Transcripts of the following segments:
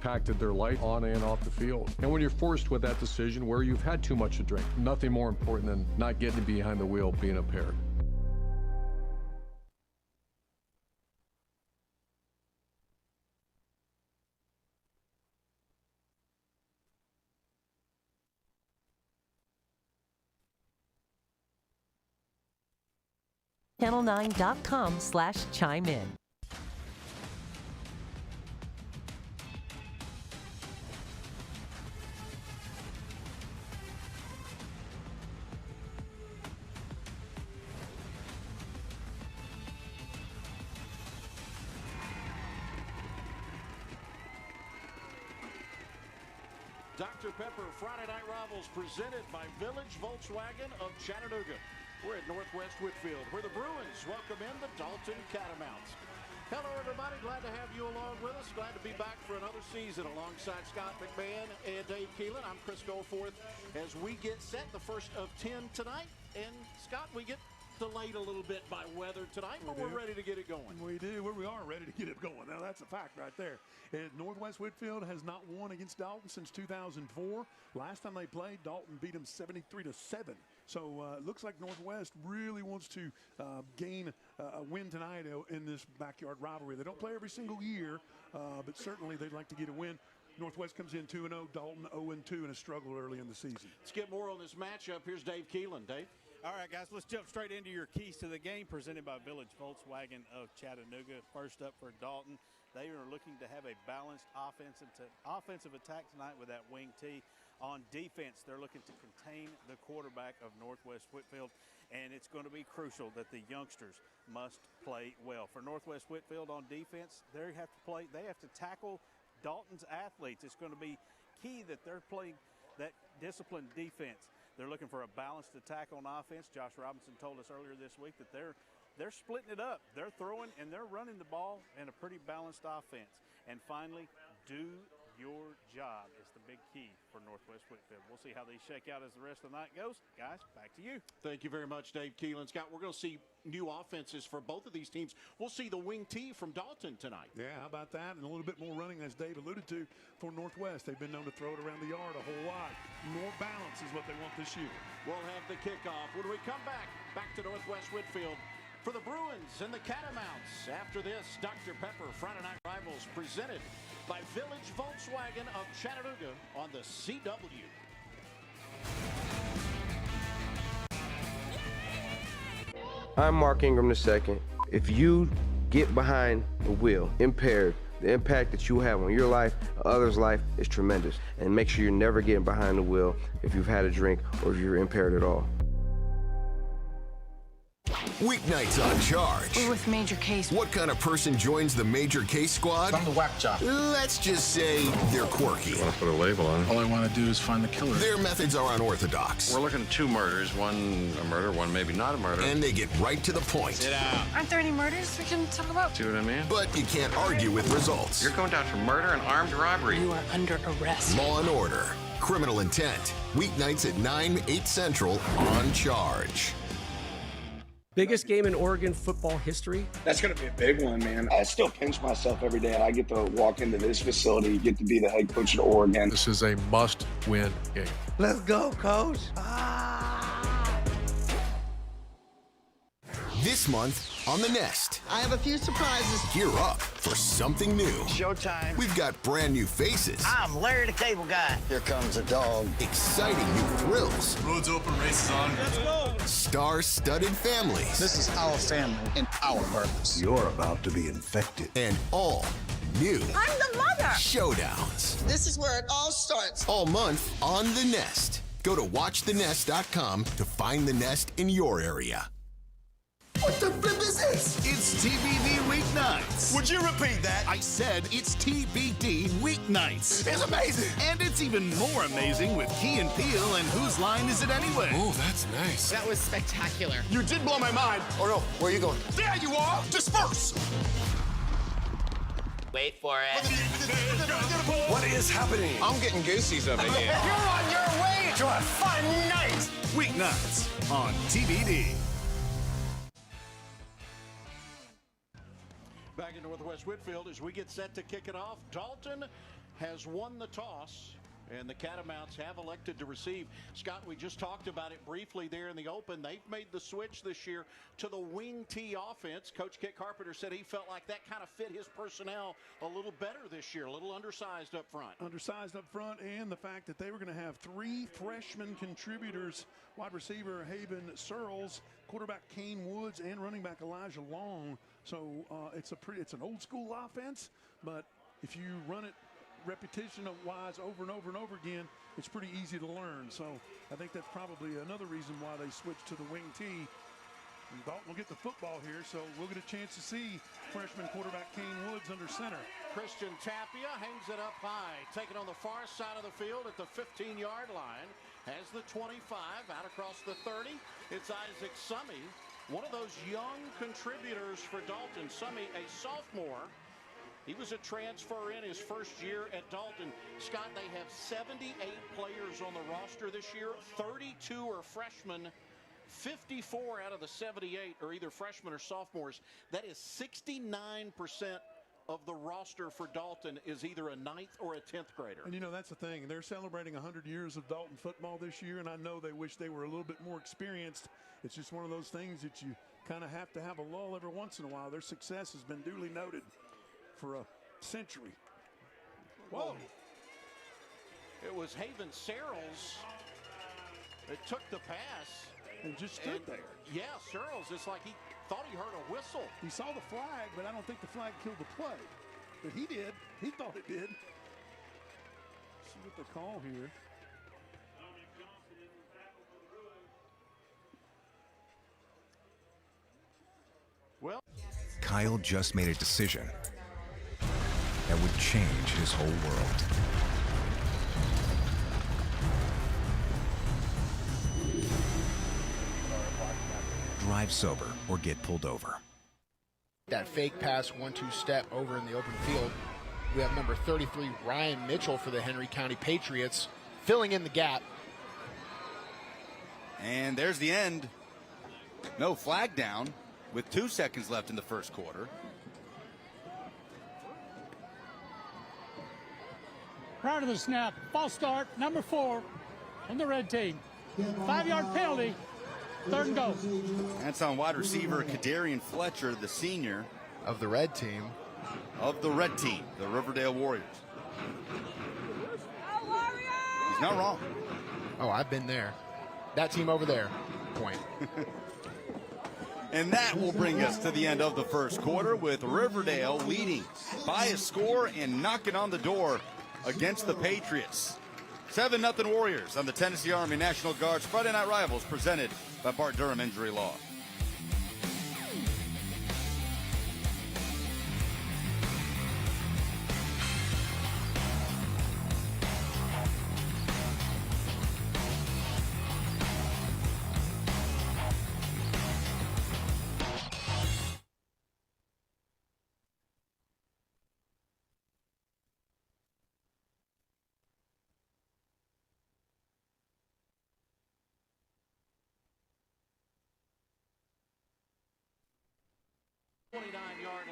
impacted their life on and off the field. And when you're forced with that decision where you've had too much to drink, nothing more important than not getting behind the wheel, being impaired. Channel9.com/chime in. Dr. Pepper Friday Night Rivals presented by Village Volkswagen of Chattanooga. We're at Northwest Whitfield, where the Bruins welcome in the Dalton Catamounts. Hello, everybody. Glad to have you along with us. Glad to be back for another season alongside Scott McMahon and Dave Keelan. I'm Chris Goforth as we get set, the first of 10 tonight. And, Scott, we get delayed a little bit by weather tonight, but we're ready to get it going. We do. We are ready to get it going. Now, that's a fact right there. Northwest Whitfield has not won against Dalton since 2004. Last time they played, Dalton beat them 73-7. So it looks like Northwest really wants to gain a win tonight in this backyard rivalry. They don't play every single year, but certainly they'd like to get a win. Northwest comes in 2-0, Dalton 0-2 and a struggle early in the season. Let's get more on this matchup. Here's Dave Keelan. Dave? All right, guys, let's jump straight into your keys to the game presented by Village Volkswagen of Chattanooga. First up for Dalton, they are looking to have a balanced offensive attack tonight with that wing T. On defense, they're looking to contain the quarterback of Northwest Whitfield, and it's going to be crucial that the youngsters must play well. For Northwest Whitfield on defense, they have to tackle Dalton's athletes. It's going to be key that they're playing that disciplined defense. They're looking for a balanced attack on offense. Josh Robinson told us earlier this week that they're splitting it up. They're throwing and they're running the ball in a pretty balanced offense. And finally, do your job is the big key for Northwest Whitfield. We'll see how they shake out as the rest of the night goes. Guys, back to you. Thank you very much, Dave Keelan. Scott, we're going to see new offenses for both of these teams. We'll see the wing T from Dalton tonight. Yeah, how about that? And a little bit more running, as Dave alluded to, for Northwest. They've been known to throw it around the yard a whole lot. More balance is what they want this year. We'll have the kickoff when we come back to Northwest Whitfield for the Bruins and the Catamounts. After this, Dr. Pepper Friday Night Rivals presented by Village Volkswagen of Chattanooga on the CW. I'm Mark Ingram II. If you get behind the wheel, impaired, the impact that you have on your life, others' life is tremendous. And make sure you're never getting behind the wheel if you've had a drink or if you're impaired at all. Weeknights on Charge. We're with Major Case. What kind of person joins the Major Case squad? I'm the whack job. Let's just say they're quirky. I want to put a label on it. All I want to do is find the killer. Their methods are unorthodox. We're looking at 2 murders, one a murder, one maybe not a murder. And they get right to the point. Sit out. Aren't there any murders we can talk about? See what I mean? But you can't argue with results. You're going down for murder and armed robbery. You are under arrest. Law and Order. Criminal Intent. Weeknights at 9, 8 Central on Charge. Biggest game in Oregon football history? That's going to be a big one, man. I still pinch myself every day. I get to walk into this facility, get to be the head coach of Oregon. This is a must-win game. Let's go, coach. This month on The Nest. I have a few surprises. Gear up for something new. Showtime. We've got brand new faces. I'm Larry the Cable Guy. Here comes a dog. Exciting new thrills. Roads open, races on. Let's go. Star-studded families. This is our family and our purpose. You're about to be infected. And all new. I'm the mother. Showdowns. This is where it all starts. All month on The Nest. Go to watchthenest.com to find The Nest in your area. What the flip is this? It's TBD Weeknights. Would you repeat that? I said it's TBD Weeknights. It's amazing. And it's even more amazing with Key and Peele and Whose Line Is It Anyway? Oh, that's nice. That was spectacular. You did blow my mind. Oh, no. Where are you going? There you are. Disperse. Wait for it. What is happening? I'm getting goosies over here. You're on your way to a fun night. Weeknights on TBD. Back in Northwest Whitfield as we get set to kick it off. Dalton has won the toss, and the Catamounts have elected to receive. Scott, we just talked about it briefly there in the open. They've made the switch this year to the wing T offense. Coach Kit Carpenter said he felt like that kind of fit his personnel a little better this year, a little undersized up front. Undersized up front, and the fact that they were going to have 3 freshman contributors, wide receiver Haven Searles, quarterback Kane Woods, and running back Elijah Long. So it's an old school offense, but if you run it repetition-wise over and over and over again, it's pretty easy to learn. So I think that's probably another reason why they switched to the wing T. And Dalton will get the football here, so we'll get a chance to see freshman quarterback Kane Woods under center. Christian Tapia hangs it up high, taken on the far side of the field at the 15-yard line. Has the 25 out across the 30. It's Isaac Summey, one of those young contributors for Dalton. Summey, a sophomore. He was a transfer in his first year at Dalton. Scott, they have 78 players on the roster this year. 32 are freshmen. 54 out of the 78 are either freshmen or sophomores. That is 69% of the roster for Dalton is either a 9th or a 10th grader. And, you know, that's the thing. They're celebrating 100 years of Dalton football this year, and I know they wish they were a little bit more experienced. It's just one of those things that you kind of have to have a lull every once in a while. Their success has been duly noted for a century. Whoa. It was Haven Searles that took the pass. And just stood there. Yeah, Searles, it's like he thought he heard a whistle. He saw the flag, but I don't think the flag killed the play. But he did. He thought it did. See what they call here. Well, Kyle just made a decision that would change his whole world. Drive sober or get pulled over. That fake pass 1-2 step over in the open field. We have number 33, Ryan Mitchell, for the Henry County Patriots, filling in the gap. And there's the end. No flag down with 2 seconds left in the first quarter. Prior to the snap, false start, number 4 on the red team. 5-yard penalty, 3rd and goal. That's on wide receiver Kadarian Fletcher, the senior. Of the red team. Of the red team, the Riverdale Warriors. He's not wrong. Oh, I've been there. That team over there. Point. And that will bring us to the end of the first quarter, with Riverdale leading by a score and knocking on the door against the Patriots. 7-0 Warriors on the Tennessee Army National Guard's Friday Night Rivals, presented by Bart Durham Injury Law.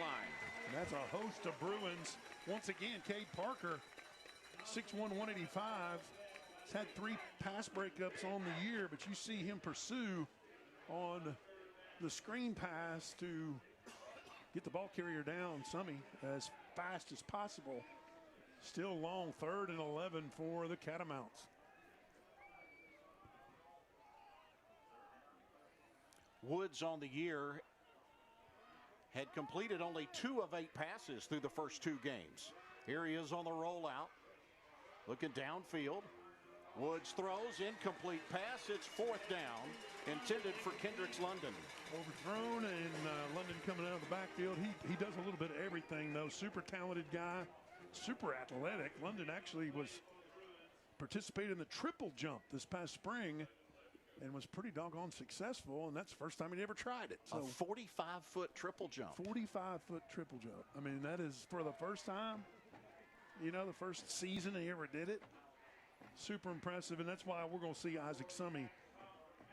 line. And that's a host of Bruins. Once again, Cade Parker, 6'1", 185. He's had 3 pass breakups on the year, but you see him pursue on the screen pass to get the ball carrier down, Summey, as fast as possible. Still long, 3rd and 11 for the Catamounts. Woods on the year had completed only 2 of 8 passes through the first 2 games. Here he is on the rollout, looking downfield. Woods throws, incomplete pass. It's 4th down, intended for Kendricks London. Overthrown, and London coming out of the backfield. He does a little bit of everything, though. Super talented guy, super athletic. London actually participated in the triple jump this past spring and was pretty doggone successful, and that's the first time he ever tried it. So a 45-foot triple jump. 45-foot triple jump. I mean, that is for the first time, you know, the first season he ever did it. Super impressive, and that's why we're going to see Isaac Summey,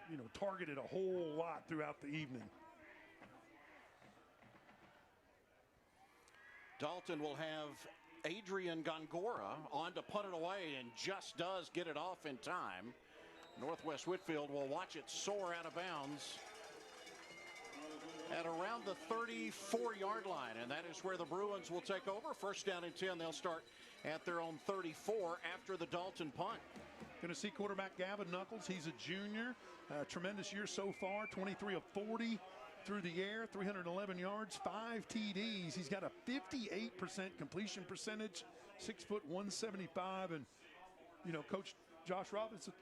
you know, targeted a whole lot throughout the evening. Dalton will have Adrian Gongora on to punt it away and just does get it off in time. Northwest Whitfield will watch it soar out of bounds at around the 34-yard line, and that is where the Bruins will take over. First down and 10. They'll start at their own 34 after the Dalton punt. Going to see quarterback Gavin Knuckles. He's a junior. Tremendous year so far. 23 of 40 through the air, 311 yards, 5 TDs. He's got a 58% completion percentage, 6 foot 175. And, you know, Coach Josh Robinson,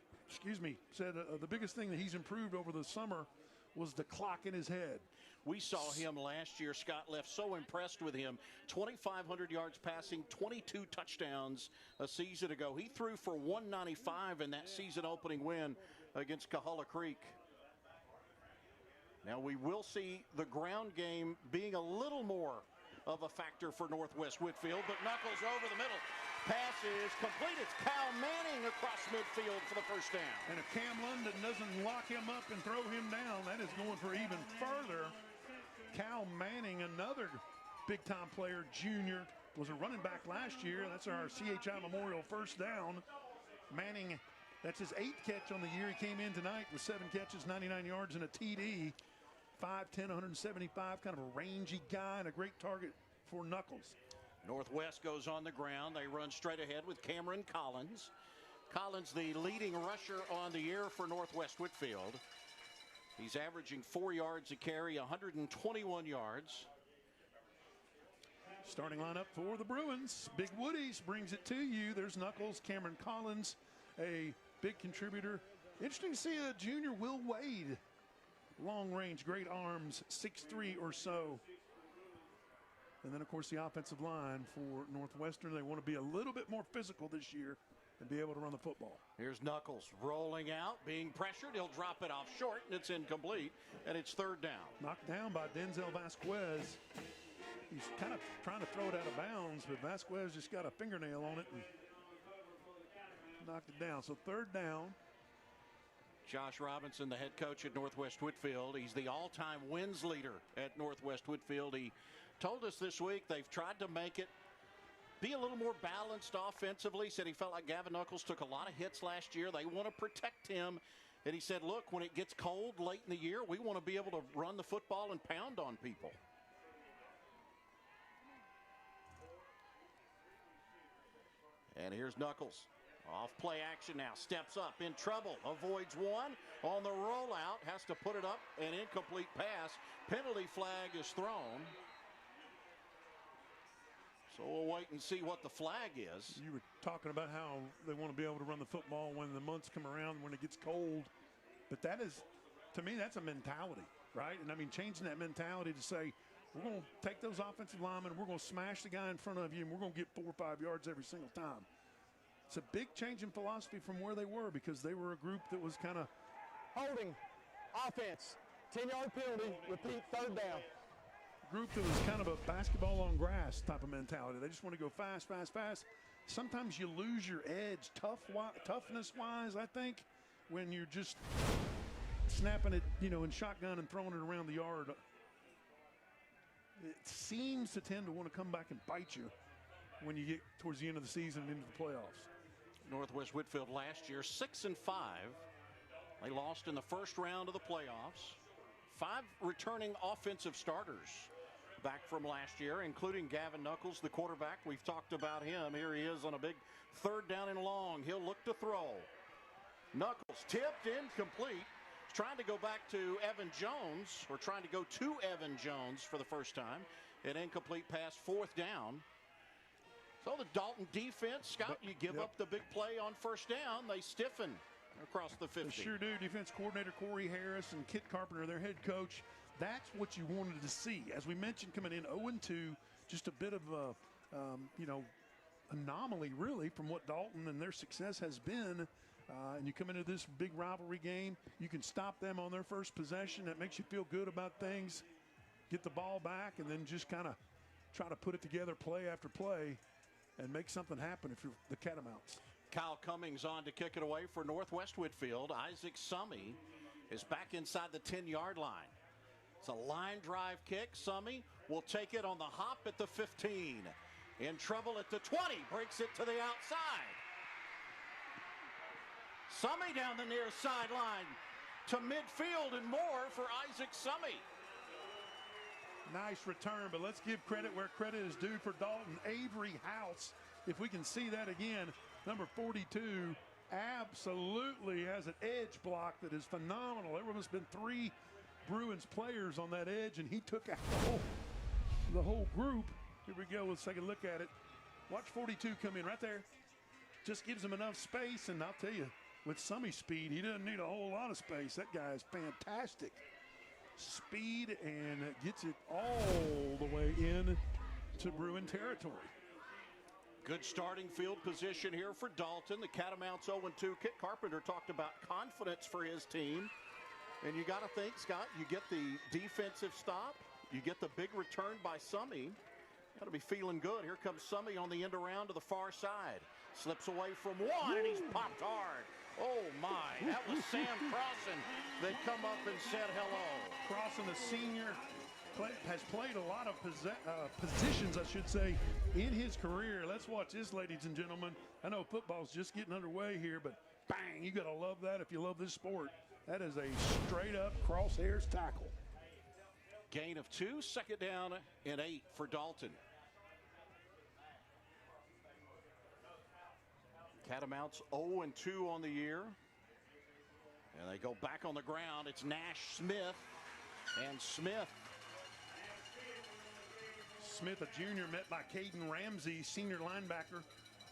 said the biggest thing that he's improved over the summer was the clock in his head. We saw him last year. Scott left so impressed with him. 2,500 yards passing, 22 touchdowns a season ago. He threw for 195 in that season opening win against Cahulla Creek. Now we will see the ground game being a little more of a factor for Northwest Whitfield, but Knuckles over the middle. Pass is complete. It's Cal Manning across midfield for the first down. And if Cam London doesn't lock him up and throw him down, that is going for even further. Cal Manning, another big-time player, junior, was a running back last year. That's our CHI Memorial first down. Manning, that's his 8th catch on the year. He came in tonight with 7 catches, 99 yards, and a TD. 5'10", 175, kind of a rangy guy and a great target for Knuckles. Northwest goes on the ground. They run straight ahead with Cameron Collins. Collins, the leading rusher on the year for Northwest Whitfield. He's averaging 4 yards a carry, 121 yards. Starting lineup for the Bruins. Big Woodies brings it to you. There's Knuckles, Cameron Collins, a big contributor. Interesting to see a junior, Will Wade. Long range, great arms, 6'3" or so. And then, of course, the offensive line for Northwestern. They want to be a little bit more physical this year and be able to run the football. Here's Knuckles rolling out, being pressured. He'll drop it off short, and it's incomplete, and it's third down. Knocked down by Denzel Vasquez. He's kind of trying to throw it out of bounds, but Vasquez just got a fingernail on it and knocked it down. So third down. Josh Robinson, the head coach at Northwest Whitfield. He's the all-time wins leader at Northwest Whitfield. He told us this week they've tried to make it be a little more balanced offensively. Said he felt like Gavin Knuckles took a lot of hits last year. They want to protect him. And he said, look, when it gets cold late in the year, we want to be able to run the football and pound on people. And here's Knuckles. Off play action now, steps up, in trouble, avoids one, on the rollout, has to put it up, an incomplete pass. Penalty flag is thrown. So we'll wait and see what the flag is. You were talking about how they want to be able to run the football when the months come around, when it gets cold. But that is, to me, that's a mentality, right? And I mean, changing that mentality to say, we're going to take those offensive linemen, we're going to smash the guy in front of you, and we're going to get 4 or 5 yards every single time. It's a big change in philosophy from where they were, because they were a group that was kind of holding offense, 10-yard penalty, repeat, third down. Group that was kind of a basketball on grass type of mentality. They just want to go fast, fast, fast. Sometimes you lose your edge toughness-wise, I think, when you're just snapping it, you know, in shotgun and throwing it around the yard. It seems to tend to want to come back and bite you when you get towards the end of the season and into the playoffs. Northwest Whitfield last year, 6-5. They lost in the first round of the playoffs. 5 returning offensive starters back from last year, including Gavin Knuckles, the quarterback. We've talked about him. Here he is on a big third down and long. He'll look to throw. Knuckles tipped, incomplete. Trying to go back to Evan Jones, or trying to go to Evan Jones for the first time. An incomplete pass, fourth down. So the Dalton defense, Scott, you give up the big play on first down, they stiffen across the 50. They sure do. Defense coordinator Corey Harris and Kit Carpenter, their head coach. That's what you wanted to see. As we mentioned, coming in 0-2, just a bit of a, anomaly, really, from what Dalton and their success has been. And you come into this big rivalry game, you can stop them on their first possession. That makes you feel good about things. Get the ball back and then just kind of try to put it together play after play and make something happen if you're the Catamounts. Kyle Cummings on to kick it away for Northwest Whitfield. Isaac Summy is back inside the 10-yard line. It's a line drive kick. Summy will take it on the hop at the 15. In trouble at the 20, breaks it to the outside. Summy down the near sideline to midfield and more for Isaac Summy. Nice return, but let's give credit where credit is due for Dalton. Avery House, if we can see that again, number 42, absolutely has an edge block that is phenomenal. There must have been 3 Bruins players on that edge, and he took out the whole group. Here we go. Let's take a look at it. Watch 42 come in right there. Just gives him enough space, and I'll tell you, with Summy's speed, he doesn't need a whole lot of space. That guy is fantastic. Speed and gets it all the way in to Bruin territory. Good starting field position here for Dalton. The Catamounts 0-2. Kit Carpenter talked about confidence for his team. And you got to think, Scott, you get the defensive stop. You get the big return by Summy. Got to be feeling good. Here comes Summy on the end around to the far side. Slips away from one, and he's popped hard. Oh, my. That was Sam Crossan that come up and said hello. Crossan, the senior, has played a lot of positions, I should say, in his career. Let's watch this, ladies and gentlemen. I know football's just getting underway here, but bang, you got to love that if you love this sport. That is a straight-up crosshairs tackle. Gain of 2, second down and 8 for Dalton. Catamounts 0-2 on the year. And they go back on the ground. It's Nash Smith. And Smith, a junior, met by Caden Ramsey, senior linebacker,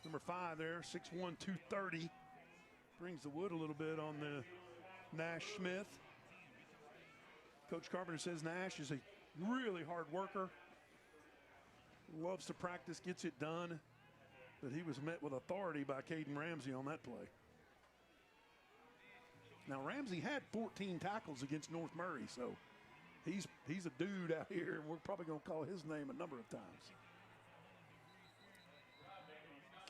number 5 there, 6'1", 230. Brings the wood a little bit on the Nash Smith. Coach Carpenter says Nash is a really hard worker. Loves to practice, gets it done. But he was met with authority by Caden Ramsey on that play. Now Ramsey had 14 tackles against North Murray, so he's a dude out here, and we're probably going to call his name a number of times.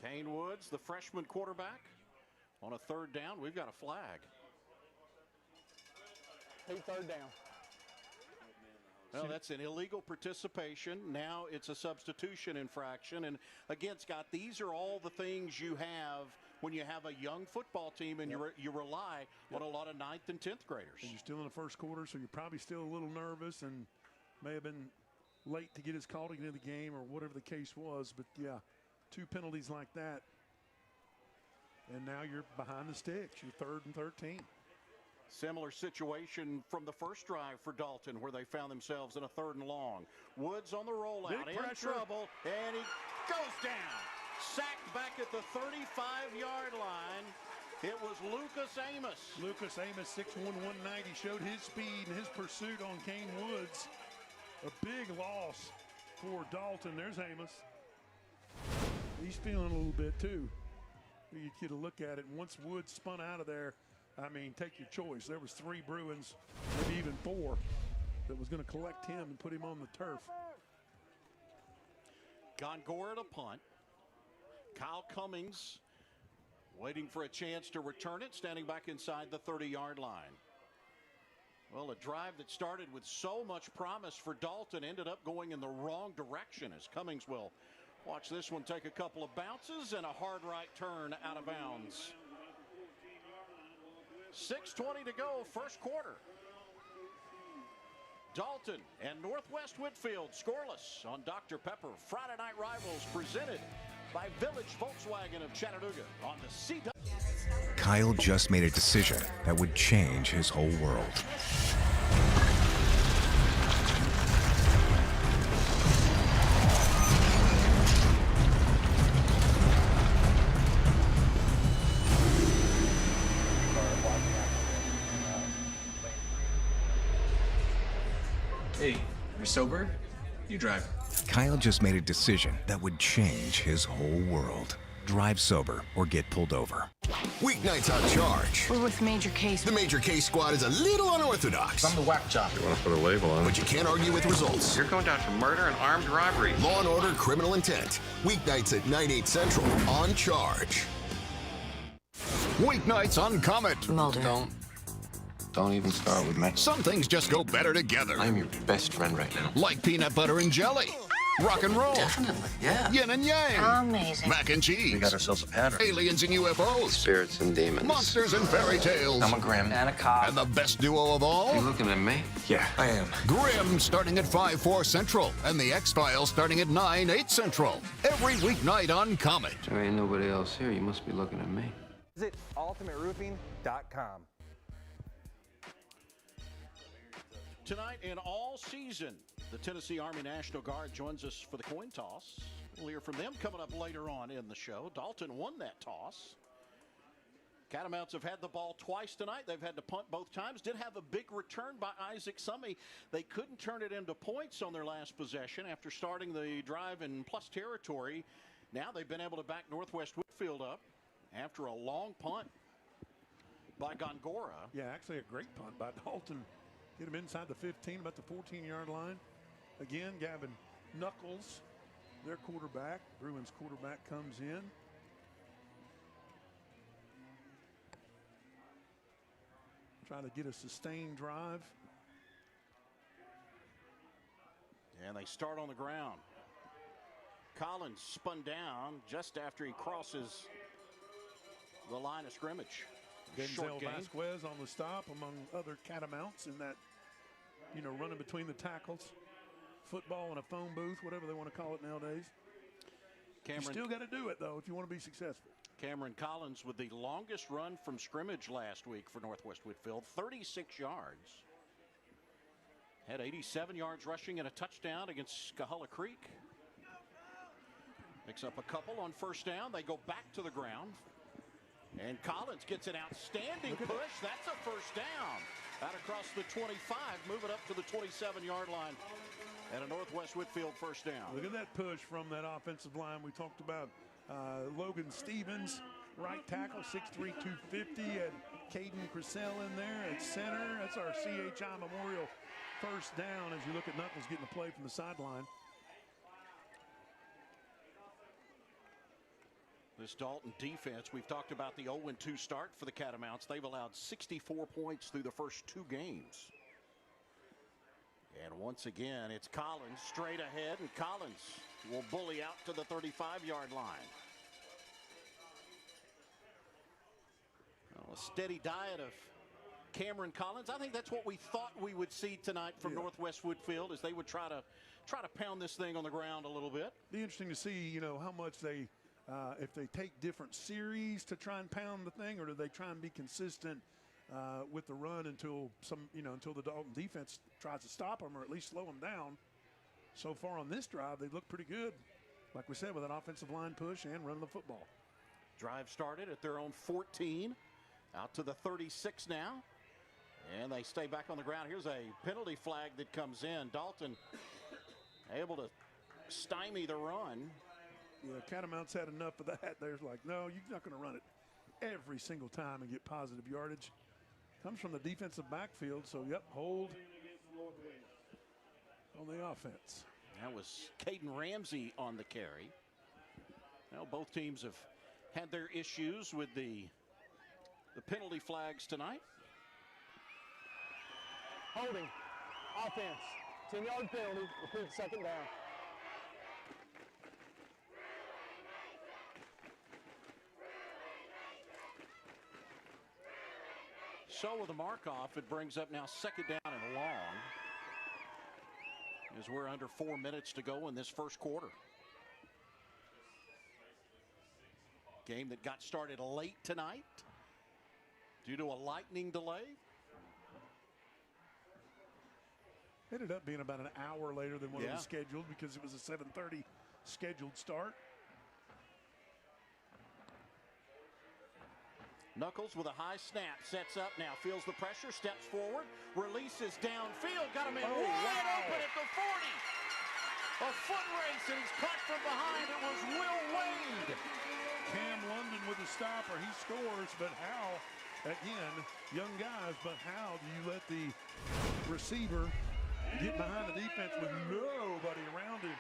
Kane Woods, the freshman quarterback, on a third down. We've got a flag. Third down. Well, that's an illegal participation. Now it's a substitution infraction. And again, Scott, these are all the things you have when you have a young football team and you rely on a lot of 9th and 10th graders. And you're still in the first quarter, so you're probably still a little nervous and may have been late to get his call to get into the game or whatever the case was. But, yeah, 2 penalties like that. And now you're behind the sticks. You're 3rd and 13. Similar situation from the first drive for Dalton, where they found themselves in a 3rd and long. Woods on the rollout, in trouble, and he goes down. Sacked back at the 35-yard line. It was Lucas Amos. Lucas Amos, 6'1", 190, showed his speed and his pursuit on Kane Woods. A big loss for Dalton. There's Amos. He's feeling a little bit, too. You get a look at it. Once Woods spun out of there, I mean, take your choice. There was 3 Bruins, maybe even 4, that was going to collect him and put him on the turf. Gongora to punt. Kyle Cummings waiting for a chance to return it, standing back inside the 30-yard line. Well, a drive that started with so much promise for Dalton ended up going in the wrong direction, as Cummings will watch this one take a couple of bounces and a hard right turn out of bounds. 6:20 to go, first quarter. Dalton and Northwest Whitfield scoreless on Dr. Pepper. Friday Night Rivals presented by Village Volkswagen of Chattanooga on the CW. Kyle just made a decision that would change his whole world. Hey, you're sober? You drive. Kyle just made a decision that would change his whole world. Drive sober or get pulled over. Weeknights on Charge. We're with Major Case. The Major Case squad is a little unorthodox. I'm the whack job. You want to put a label on it? But you can't argue with results. You're going down for murder and armed robbery. Law and Order, Criminal Intent. Weeknights at 9, 8 Central on Charge. Weeknights on Comet. Mulder. Don't even start with me. Some things just go better together. I'm your best friend right now. Like peanut butter and jelly. Rock and roll. Definitely, yeah. Yin and yang. Amazing. Mac and cheese. We got ourselves a pattern. Aliens and UFOs. Spirits and demons. Monsters and fairy tales. I'm a Grim. And a cop. And the best duo of all? You looking at me? Yeah, I am. Grim, starting at 5/4 Central. And the X-Files starting at 9/8 Central. Every weeknight on Comet. There ain't nobody else here. You must be looking at me. Visit ultimateroofing.com. Tonight and all season, the Tennessee Army National Guard joins us for the coin toss. We'll hear from them coming up later on in the show. Dalton won that toss. Catamounts have had the ball twice tonight. They've had to punt both times. Did have a big return by Isaac Summey. They couldn't turn it into points on their last possession after starting the drive in plus territory. Now they've been able to back Northwest Whitfield up after a long punt by Gongora. Yeah, actually a great punt by Dalton. Get him inside the 15, about the 14-yard line. Again, Gavin Knuckles, their quarterback. Bruins quarterback comes in. Trying to get a sustained drive. And they start on the ground. Collins spun down just after he crosses the line of scrimmage. Denzel Vasquez on the stop among other Catamounts in that, running between the tackles. Football in a phone booth, whatever they want to call it nowadays. You still got to do it, though, if you want to be successful. Cameron Collins with the longest run from scrimmage last week for Northwest Whitfield, 36 yards. Had 87 yards rushing and a touchdown against Skahulla Creek. Picks up a couple on first down. They go back to the ground. And Collins gets an outstanding push. That's a first down. Out across the 25, move it up to the 27-yard line. And a Northwest Whitfield first down. Look at that push from that offensive line. We talked about Logan Stevens, right tackle, 6'3", 250, and Caden Crisell in there at center. That's our CHI Memorial first down as you look at Knuckles getting the play from the sideline. This Dalton defense, we've talked about the 0-2 start for the Catamounts. They've allowed 64 points through the first 2 games. And once again, it's Collins straight ahead, and Collins will bully out to the 35-yard line. A steady diet of Cameron Collins. I think that's what we thought we would see tonight from Northwest Whitfield, as they would try to pound this thing on the ground a little bit. Be interesting to see, how much they, if they take different series to try and pound the thing, or do they try and be consistent with the run until until the Dalton defense tries to stop them or at least slow them down. So far on this drive, they look pretty good, like we said, with an offensive line push and running the football. Drive started at their own 14, out to the 36 now, and they stay back on the ground. Here's a penalty flag that comes in. Dalton able to stymie the run. Yeah, Catamounts had enough of that. They're like, no, you're not going to run it every single time and get positive yardage. Comes from the defensive backfield, so hold on the offense. That was Caden Ramsey on the carry. Now both teams have had their issues with the penalty flags tonight. Holding, offense, 10-yard penalty, repeat second down. So with the mark off, it brings up now second down and long, as we're under 4 minutes to go in this first quarter. Game that got started late tonight due to a lightning delay. Ended up being about an hour later than what it was scheduled, because it was a 7:30 scheduled start. Knuckles with a high snap, sets up now, feels the pressure, steps forward, releases downfield, got him in wide open at the 40. A foot race, and he's caught from behind. It was Will Wade. Cam London with the stopper, he scores, but how, again, young guys, but how do you let the receiver get behind the defense with nobody around him?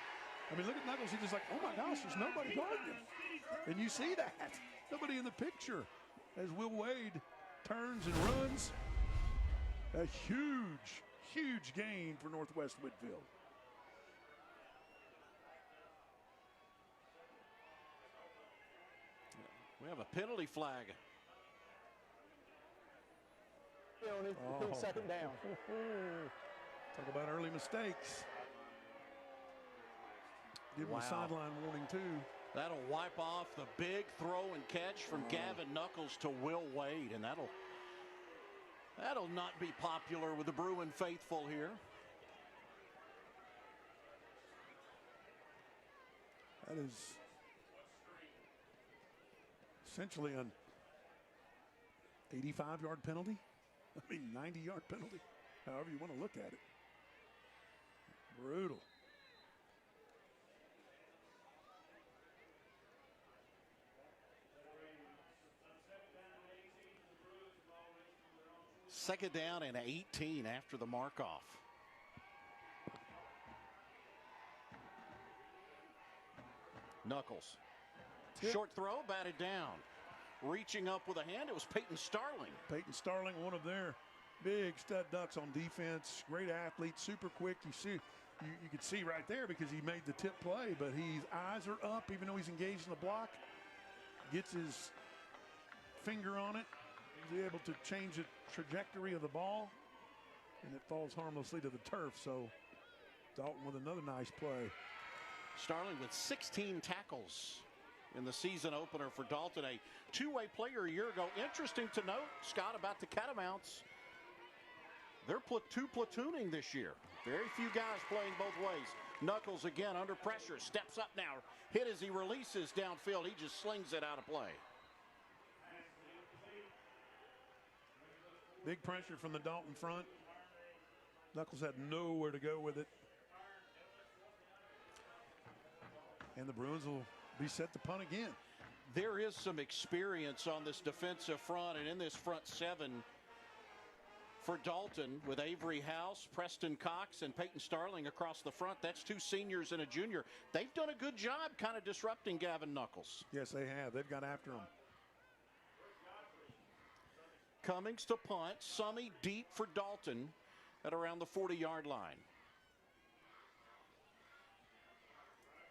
I mean, look at Knuckles, he's just like, oh my gosh, there's nobody guarding him. And you see that, nobody in the picture. As Will Wade turns and runs, a huge, huge gain for Northwest Whitfield. We have a penalty flag. Penalty, repeat second down. Talk about early mistakes. Give him a sideline warning, too. That'll wipe off the big throw and catch from Gavin Knuckles to Will Wade, and that'll not be popular with the Bruin faithful here. That is essentially an 85-yard penalty. I mean, 90-yard penalty, however you want to look at it. Brutal. Second down and 18 after the mark-off. Knuckles. Short throw, batted down. Reaching up with a hand, it was Peyton Starling. Peyton Starling, one of their big stud ducks on defense. Great athlete, super quick. You could see right there because he made the tip play, but his eyes are up even though he's engaged in the block. Gets his finger on it. He's able to change the trajectory of the ball, and it falls harmlessly to the turf. So Dalton with another nice play. Starling with 16 tackles in the season opener for Dalton, a two-way player a year ago. Interesting to note, Scott, about the Catamounts. They're two platooning this year. Very few guys playing both ways. Knuckles again under pressure, steps up now. Hit as he releases downfield. He just slings it out of play. Big pressure from the Dalton front. Knuckles had nowhere to go with it. And the Bruins will be set to punt again. There is some experience on this defensive front and in this front seven for Dalton with Avery House, Preston Cox, and Peyton Starling across the front. That's two seniors and a junior. They've done a good job kind of disrupting Gavin Knuckles. Yes, they have. They've got after him. Cummings to punt. Summy deep for Dalton at around the 40-yard line.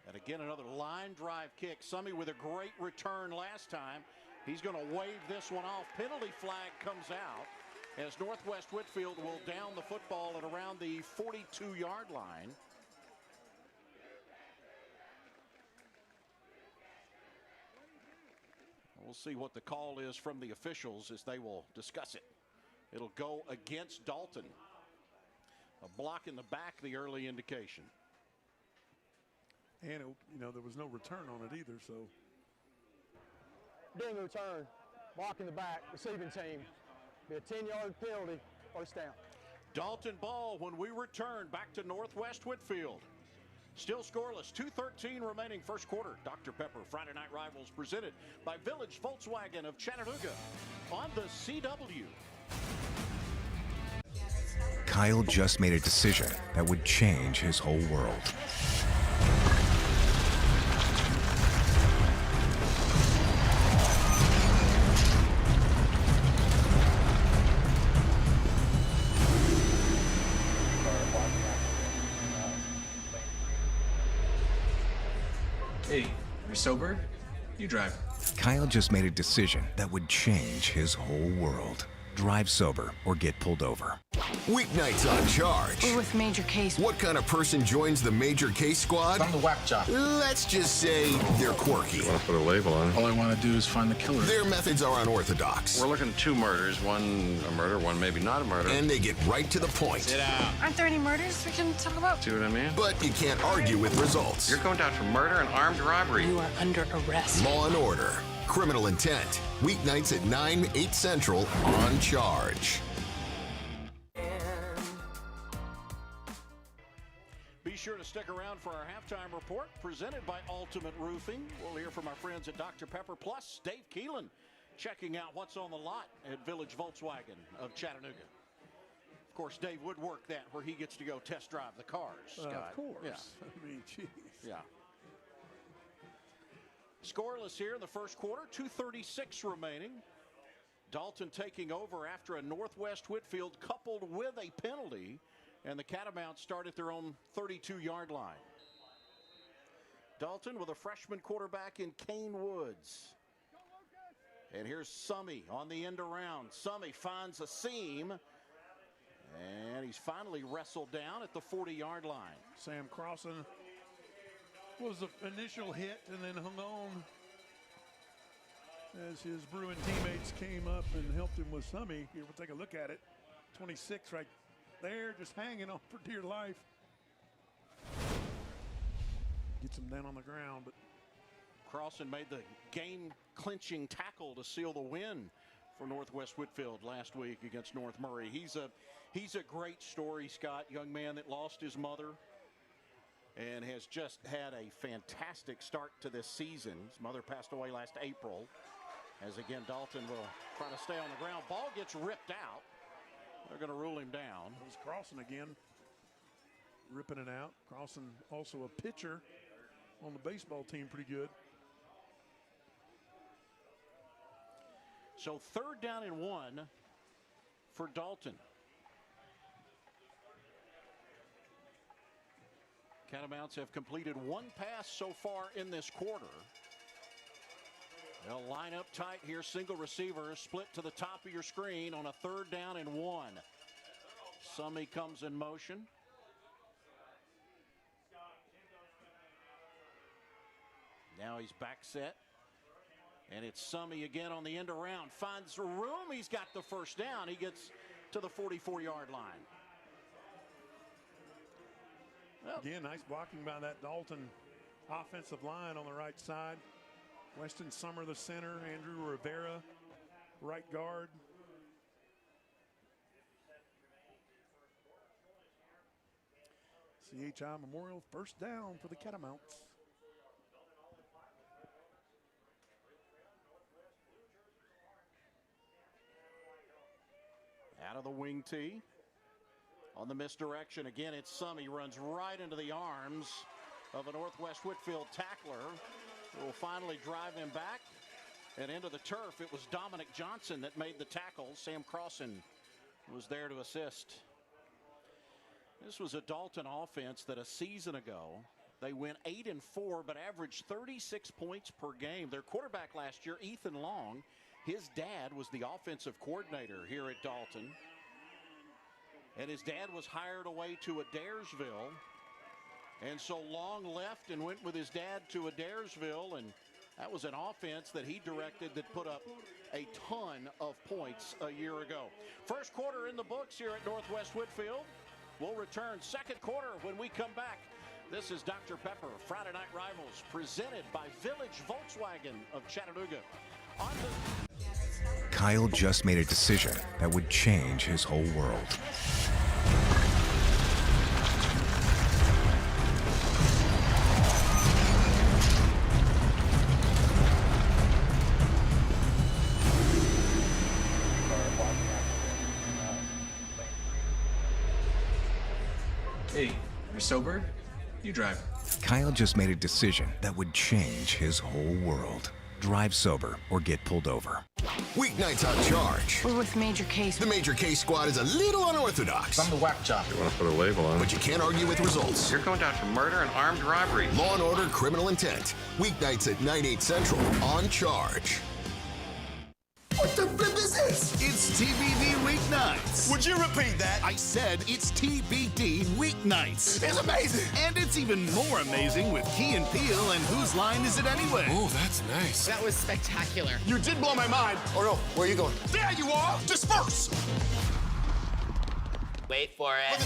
And again, another line drive kick. Summy with a great return last time. He's going to wave this one off. Penalty flag comes out as Northwest Whitfield will down the football at around the 42-yard line. We'll see what the call is from the officials as they will discuss it. It'll go against Dalton. A block in the back, the early indication. And, there was no return on it either, so. Being the return, block in the back, receiving team. Be a 10-yard penalty, first down. Dalton ball when we return back to Northwest Whitfield. Still scoreless, 2:13 remaining first quarter. Dr. Pepper Friday Night Rivals presented by Village Volkswagen of Chattanooga on the CW. Kyle just made a decision that would change his whole world. Hey, you're sober? You drive. Kyle just made a decision that would change his whole world. Drive sober or get pulled over. Weeknights on Charge. We're with Major Case. What kind of person joins the Major Case squad? I'm the whack job. Let's just say they're quirky. Want to put a label on it? All I want to do is find the killer. Their methods are unorthodox. We're looking at 2 murders, one a murder, one maybe not a murder. And they get right to the point. Sit down. Aren't there any murders we can talk about? See what I mean? But you can't argue with results. You're going down for murder and armed robbery. You are under arrest. Law and Order. Criminal Intent. Weeknights at 9, 8 Central on Charge. Be sure to stick around for our halftime report presented by Ultimate Roofing. We'll hear from our friends at Dr. Pepper, plus Dave Keelan checking out what's on the lot at Village Volkswagen of Chattanooga. Of course, Dave would work that where he gets to go test drive the cars, Scott. Of course. Yeah. I mean, geez. Yeah. Scoreless here in the first quarter, 2:36 remaining. Dalton taking over after a Northwest Whitfield coupled with a penalty, and the Catamounts start at their own 32-yard line. Dalton with a freshman quarterback in Kane Woods. And here's Summy on the end around. Summy finds a seam. And he's finally wrestled down at the 40-yard line. Sam Crossan was the initial hit and then hung on as his Bruin teammates came up and helped him with Summy. Here, we'll take a look at it. 26 right there, just hanging on for dear life. Gets him down on the ground, but Crossan made the game-clinching tackle to seal the win for Northwest Whitfield last week against North Murray. He's a great story, Scott. Young man that lost his mother and has just had a fantastic start to this season. His mother passed away last April. As again, Dalton will try to stay on the ground. Ball gets ripped out. They're going to rule him down. It was Crossan again, ripping it out. Crossan also a pitcher on the baseball team, pretty good. So 3rd down and 1 for Dalton. Catamounts have completed 1 pass so far in this quarter. They'll line up tight here. Single receiver split to the top of your screen on a 3rd down and 1. Summy comes in motion. Now he's back set. And it's Summy again on the end around. Finds room. He's got the 1st down. He gets to the 44-yard line. Well, again, nice blocking by that Dalton offensive line on the right side. Weston Summer, the center. Andrew Rivera, right guard. CHI Memorial 1st down for the Catamounts. Out of the wing tee. On the misdirection, again, it's Summy. Runs right into the arms of a Northwest Whitfield tackler who will finally drive him back and into the turf. It was Dominic Johnson that made the tackle. Sam Crossan was there to assist. This was a Dalton offense that a season ago, they went 8-4, but averaged 36 points per game. Their quarterback last year, Ethan Long, his dad was the offensive coordinator here at Dalton. And his dad was hired away to Adairsville. And so Long left and went with his dad to Adairsville. And that was an offense that he directed that put up a ton of points a year ago. 1st quarter in the books here at Northwest Whitfield. We'll return 2nd quarter when we come back. This is Dr. Pepper, Friday Night Rivals, presented by Village Volkswagen of Chattanooga. Kyle just made a decision that would change his whole world. Hey, you're sober? You drive. Kyle just made a decision that would change his whole world. Drive sober or get pulled over. Weeknights on Charge. We're with Major Case. The Major Case squad is a little unorthodox. I'm the whack job. You want to put a label on it? But you can't argue with results. You're going down for murder and armed robbery. Law and Order Criminal Intent. Weeknights at 9/8 Central on Charge. What the flip is this? It's TBD Weeknights. Would you repeat that? I said it's TBD Weeknights. It's amazing. And it's even more amazing with Key and Peele and Whose Line Is It Anyway? Oh, that's nice. That was spectacular. You did blow my mind. Oh no, where are you going? There you are. Disperse. Wait for it.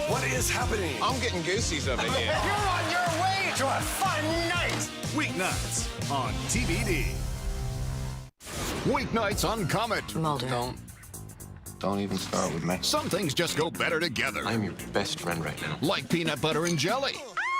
What is happening? I'm getting goosies over here. You're on your way to a fun night. Weeknights on TBD. Weeknights on Comet. Mulder. Don't even start with me. Some things just go better together. I'm your best friend right now. Like peanut butter and jelly.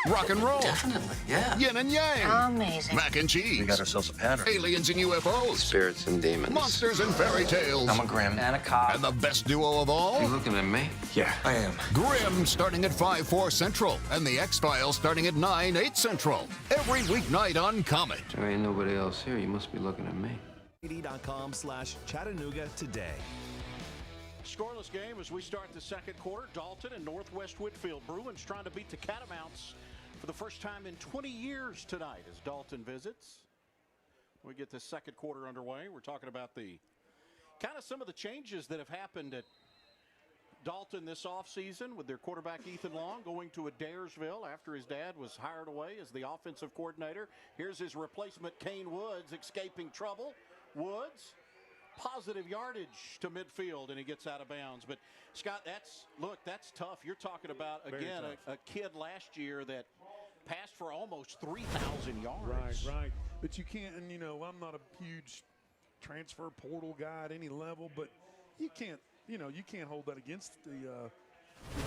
Rock and roll. Definitely, yeah. Yin and yang. Amazing. Mac and cheese. We got ourselves a pattern. Aliens and UFOs. Spirits and demons. Monsters and fairy tales. I'm a Grim. And a cop. And the best duo of all? You looking at me? Yeah, I am. Grimm starting at 5/4 Central. And the X-Files starting at 9/8 Central. Every weeknight on Comet. There ain't nobody else here. You must be looking at me. TBD.com/Chattanooga today. Scoreless game as we start the 2nd quarter. Dalton and Northwest Whitfield. Bruins trying to beat the Catamounts for the first time in 20 years tonight as Dalton visits. We get the second quarter underway. We're talking about the kind of some of the changes that have happened at Dalton this offseason with their quarterback Ethan Long going to Adairsville after his dad was hired away as the offensive coordinator. Here's his replacement, Kane Woods, escaping trouble. Woods, positive yardage to midfield, and he gets out of bounds. But, Scott, that's tough. You're talking about, again, a kid last year that passed for almost 3,000 yards. Right. But you can't, and, I'm not a huge transfer portal guy at any level, but you can't hold that against the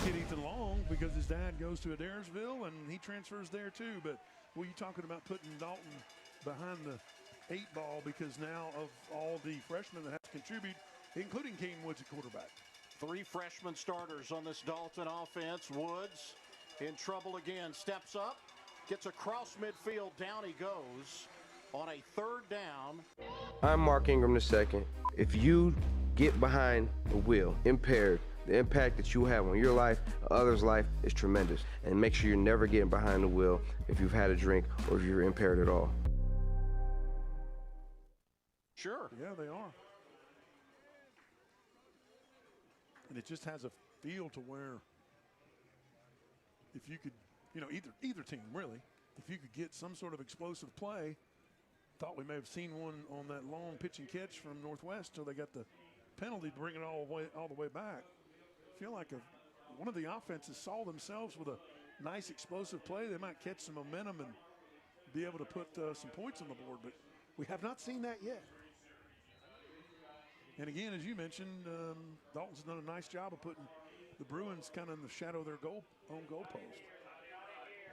kid Ethan Long because his dad goes to Adairsville and he transfers there too. But were you talking about putting Dalton behind the 8-ball because now of all the freshmen that have to contribute, including Kane Woods at quarterback? 3 freshman starters on this Dalton offense. Woods in trouble again, steps up, gets across midfield, down he goes on a 3rd down. I'm Mark Ingram II. If you get behind the wheel impaired, the impact that you have on your life, others' life is tremendous. And make sure you're never getting behind the wheel if you've had a drink or if you're impaired at all. Sure. Yeah, they are. And it just has a feel to where if you could, either team really, if you could get some sort of explosive play, thought we may have seen one on that long pitch and catch from Northwest till they got the penalty to bring it all the way back. I feel like one of the offenses saw themselves with a nice explosive play. They might catch some momentum and be able to put some points on the board, but we have not seen that yet. And again, as you mentioned, Dalton's done a nice job of putting the Bruins kind of in the shadow of their own goalpost.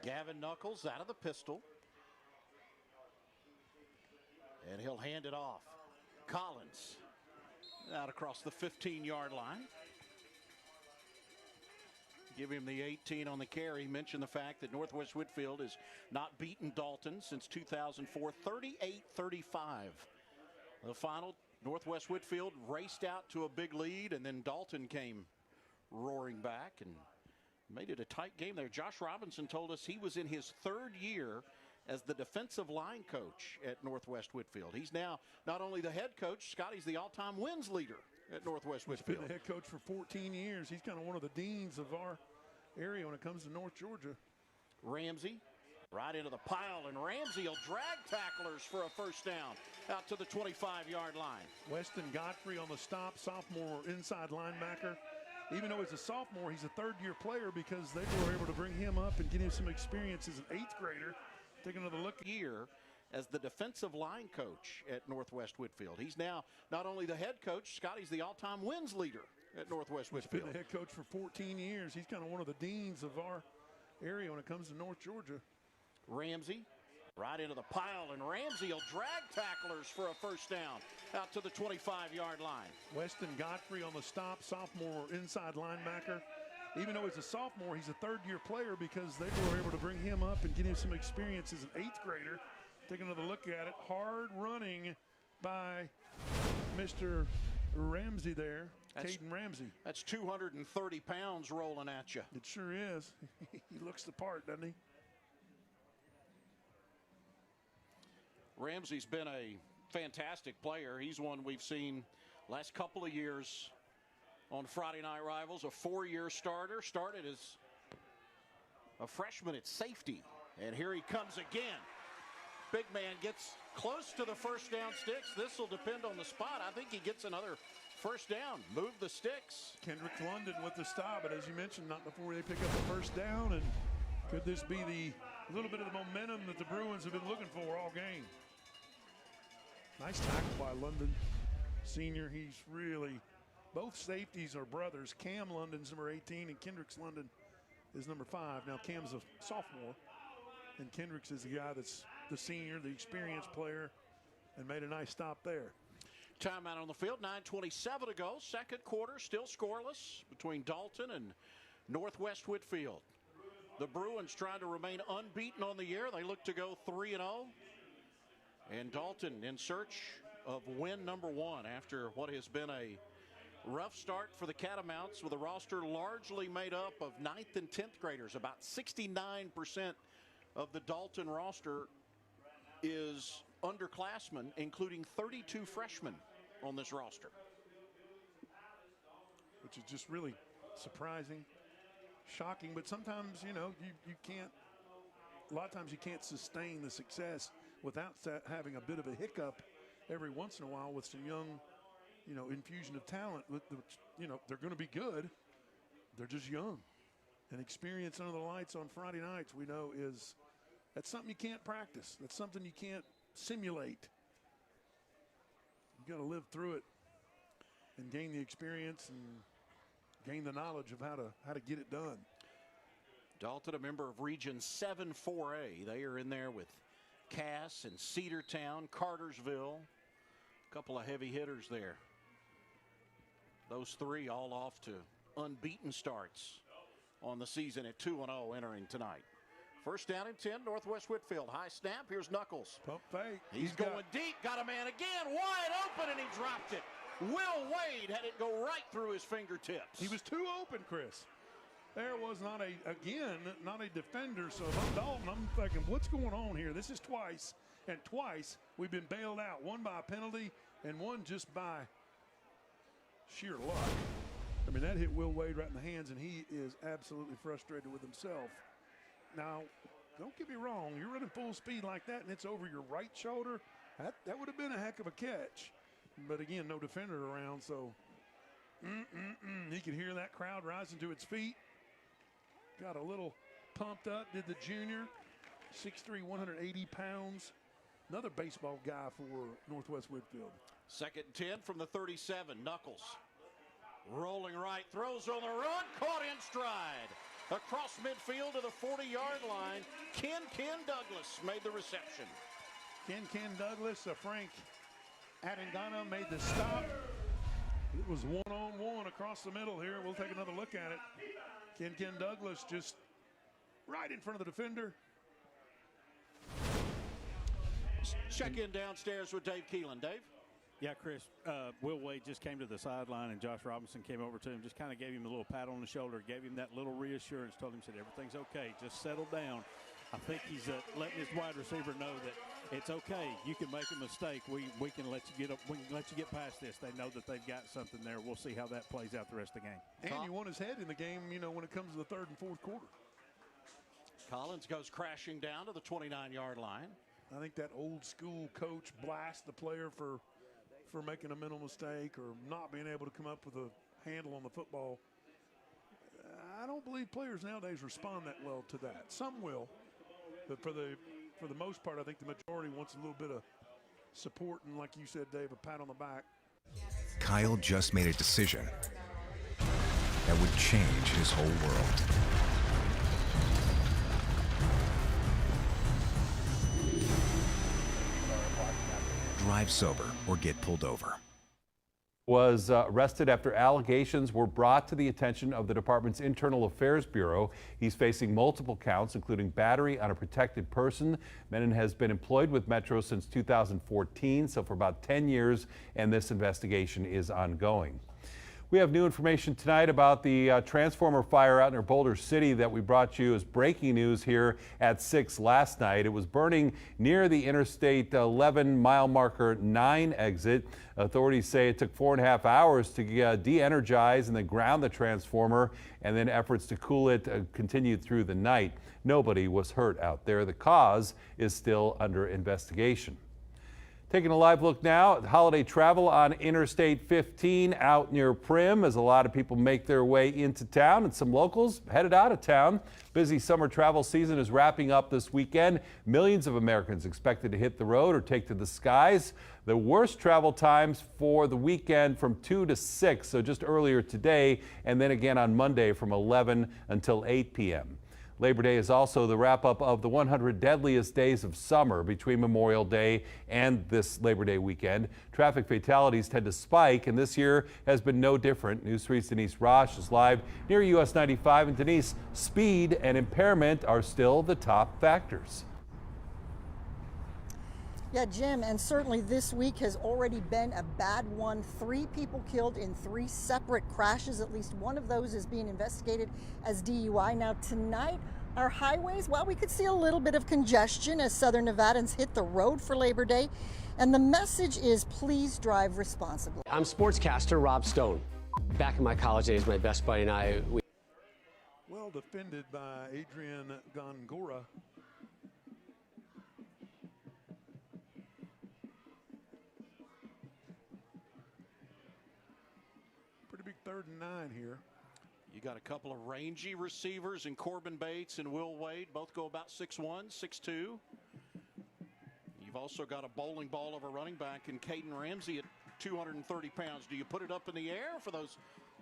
Gavin Knuckles out of the pistol. And he'll hand it off. Collins out across the 15-yard line. Give him the 18 on the carry. Mention the fact that Northwest Whitfield has not beaten Dalton since 2004, 38-35. The final, Northwest Whitfield raced out to a big lead, and then Dalton came roaring back and made it a tight game there. Josh Robinson told us he was in his 3rd year as the defensive line coach at Northwest Whitfield. He's now not only the head coach, Scotty's the all-time wins leader at Northwest Whitfield. He's been the head coach for 14 years. He's kind of one of the deans of our area when it comes to North Georgia. Ramsey right into the pile, and Ramsey will drag tacklers for a 1st down out to the 25-yard line. Weston Godfrey on the stop, sophomore inside linebacker. Even though he's a sophomore, he's a 3rd-year player because they were able to bring him up and get him some experience as an 8th grader. Take another look. Year as the defensive line coach at Northwest Whitfield. He's now not only the head coach, Scotty's the all-time wins leader at Northwest Whitfield. He's been the head coach for 14 years. He's kind of one of the deans of our area when it comes to North Georgia. Ramsey right into the pile, and Ramsey will drag tacklers for a 1st down out to the 25-yard line. Weston Godfrey on the stop, sophomore inside linebacker. Even though he's a sophomore, he's a 3rd-year player because they were able to bring him up and get him some experience as an 8th grader. Take another look at it. Hard running by Mr. Ramsey there, Caden Ramsey. That's 230 pounds rolling at you. It sure is. He looks the part, doesn't he? Ramsey's been a fantastic player. He's one we've seen last couple of years on Friday Night Rivals, a 4-year starter, started as a freshman at safety. And here he comes again. Big man gets close to the 1st down sticks. This will depend on the spot. I think he gets another 1st down. Move the sticks. Kendrick London with the stop, but as you mentioned, not before they pick up the 1st down. And could this be a little bit of the momentum that the Bruins have been looking for all game? Nice tackle by London, senior. He's really, both safeties are brothers. Cam London's number 18 and Kendricks London is number 5. Now Cam's a sophomore and Kendricks is the guy that's the senior, the experienced player, and made a nice stop there. Timeout on the field, 9:27 to go. Second quarter, still scoreless between Dalton and Northwest Whitfield. The Bruins trying to remain unbeaten on the year. They look to go 3-0. And Dalton in search of win number 1 after what has been a rough start for the Catamounts with a roster largely made up of 9th and 10th graders. About 69% of the Dalton roster is underclassmen, including 32 freshmen on this roster. Which is just really surprising, shocking, but sometimes, you know, you can't, a lot of times you can't sustain the success without having a bit of a hiccup every once in a while with some young, you know, infusion of talent. You know, they're going to be good. They're just young. And experience under the lights on Friday nights, we know, that's something you can't practice. That's something you can't simulate. You got to live through it and gain the experience and gain the knowledge of how to get it done. Dalton, a member of Region 7-4A. They are in there with Cass and Cedartown, Cartersville. A couple of heavy hitters there. Those three all off to unbeaten starts on the season at 2-0 entering tonight. First down and 10, Northwest Whitfield. High snap, here's Knuckles. Pump fake. He's going deep, got a man again, wide open, and he dropped it. Will Wade had it go right through his fingertips. He was too open, Chris. There was not a defender. So if I'm Dalton, I'm thinking, what's going on here? This is twice, and twice we've been bailed out. One by a penalty and one just by sheer luck. I mean, that hit Will Wade right in the hands, and he is absolutely frustrated with himself. Now, don't get me wrong. You're running full speed like that, and it's over your right shoulder. That would have been a heck of a catch. But again, no defender around, so he could hear that crowd rising to its feet. Got a little pumped up, did the junior. 6'3", 180 pounds. Another baseball guy for Northwest Whitfield. Second and 10 from the 37, Knuckles. Rolling right, throws on the run, caught in stride. Across midfield to the 40-yard line, Ken Douglas made the reception. Ken Douglas, Frank Adangano made the stop. It was one-on-one across the middle here. We'll take another look at it. Ken Douglas just right in front of the defender. Check in downstairs with Dave Keelan. Dave? Yeah, Chris, Will Wade just came to the sideline, and Josh Robinson came over to him, just kind of gave him a little pat on the shoulder, gave him that little reassurance, told him, said, everything's okay, just settle down. I think he's letting his wide receiver know that it's okay. You can make a mistake. We can let you get up. We can let you get past this. They know that they've got something there. We'll see how that plays out the rest of the game. And you want his head in the game, you know, when it comes to the third and fourth quarter. Collins goes crashing down to the 29-yard line. I think that old school coach blasts the player for making a mental mistake or not being able to come up with a handle on the football. I don't believe players nowadays respond that well to that. Some will, but for the most part, I think the majority wants a little bit of support and, like you said, Dave, a pat on the back. Kyle just made a decision that would change his whole world. Drive sober or get pulled over. Was arrested after allegations were brought to the attention of the department's Internal Affairs Bureau. He's facing multiple counts, including battery on a protected person. Menon has been employed with Metro since 2014, so for about 10 years, and this investigation is ongoing. We have new information tonight about the transformer fire out near Boulder City that we brought you as breaking news here at 6 last night. It was burning near the Interstate 11 mile marker 9 exit. Authorities say it took 4.5 hours to de-energize and then ground the transformer, and then efforts to cool it continued through the night. Nobody was hurt out there. The cause is still under investigation. Taking a live look now at holiday travel on Interstate 15 out near Prim as a lot of people make their way into town and some locals headed out of town. Busy summer travel season is wrapping up this weekend. Millions of Americans expected to hit the road or take to the skies. The worst travel times for the weekend from 2 to 6, so just earlier today, and then again on Monday from 11 until 8 p.m. Labor Day is also the wrap-up of the 100 deadliest days of summer between Memorial Day and this Labor Day weekend. Traffic fatalities tend to spike, and this year has been no different. News 3's Denise Rosh is live near US 95. And Denise, speed and impairment are still the top factors. Yeah, Jim, and certainly this week has already been a bad one. 3 people killed in 3 separate crashes. At least one of those is being investigated as DUI. Now tonight, Our highways, well, we could see a little bit of congestion as Southern Nevadans hit the road for Labor Day. And the message is please drive responsibly. I'm sportscaster Rob Stone. Back in my college days, my best buddy and I, Well defended by Adrian Gongora. Pretty big 3rd and 9 here. You got a couple of rangy receivers in Corbin Bates and Will Wade. Both go about 6'1", 6'2". You've also got a bowling ball of a running back in Caden Ramsey at 230 pounds. Do you put it up in the air for those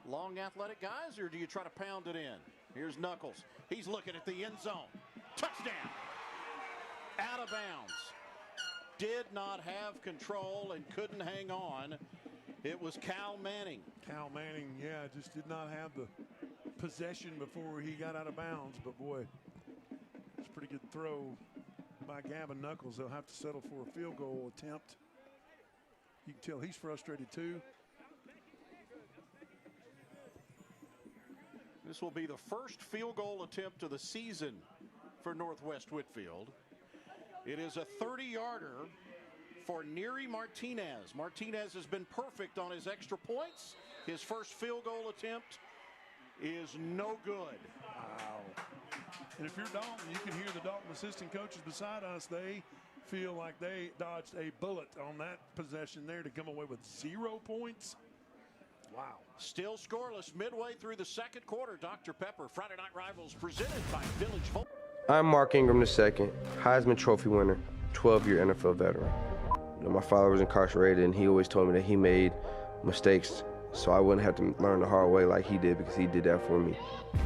long athletic guys, or do you try to pound it in? Here's Knuckles. He's looking at the end zone. Touchdown. Out of bounds. Did not have control and couldn't hang on. It was Cal Manning. Cal Manning, yeah, just did not have the possession before he got out of bounds. But boy, it's a pretty good throw by Gavin Knuckles. They'll have to settle for a field goal attempt. You can tell he's frustrated too. This will be the first field goal attempt of the season for Northwest Whitfield. It is a 30-yarder for Neri Martinez. Martinez has been perfect on his extra points. His first field goal attempt is no good. Wow. And if you're Dalton, you can hear the Dalton assistant coaches beside us. They feel like they dodged a bullet on that possession there to come away with 0 points. Wow. Still scoreless midway through the second quarter. Dr. Pepper, Friday Night Rivals, presented by Village Volt. I'm Mark Ingram II, Heisman Trophy winner, 12-year NFL veteran. You know, my father was incarcerated, and he always told me that he made mistakes so I wouldn't have to learn the hard way like he did, because he did that for me.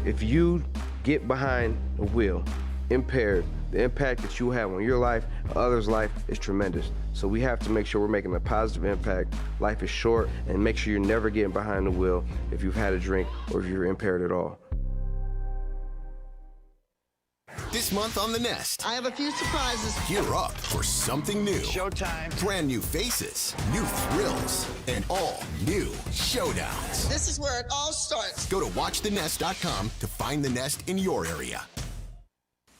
If you get behind the wheel, impaired, the impact that you have on your life, others' life, is tremendous. So we have to make sure we're making a positive impact. Life is short, and make sure you're never getting behind the wheel if you've had a drink or if you're impaired at all. This month on The Nest, I have a few surprises. gear up for something new. Showtime. Brand new faces, new thrills, and all new showdowns. This is where it all starts. Go to watchthenest.com to find The Nest in your area.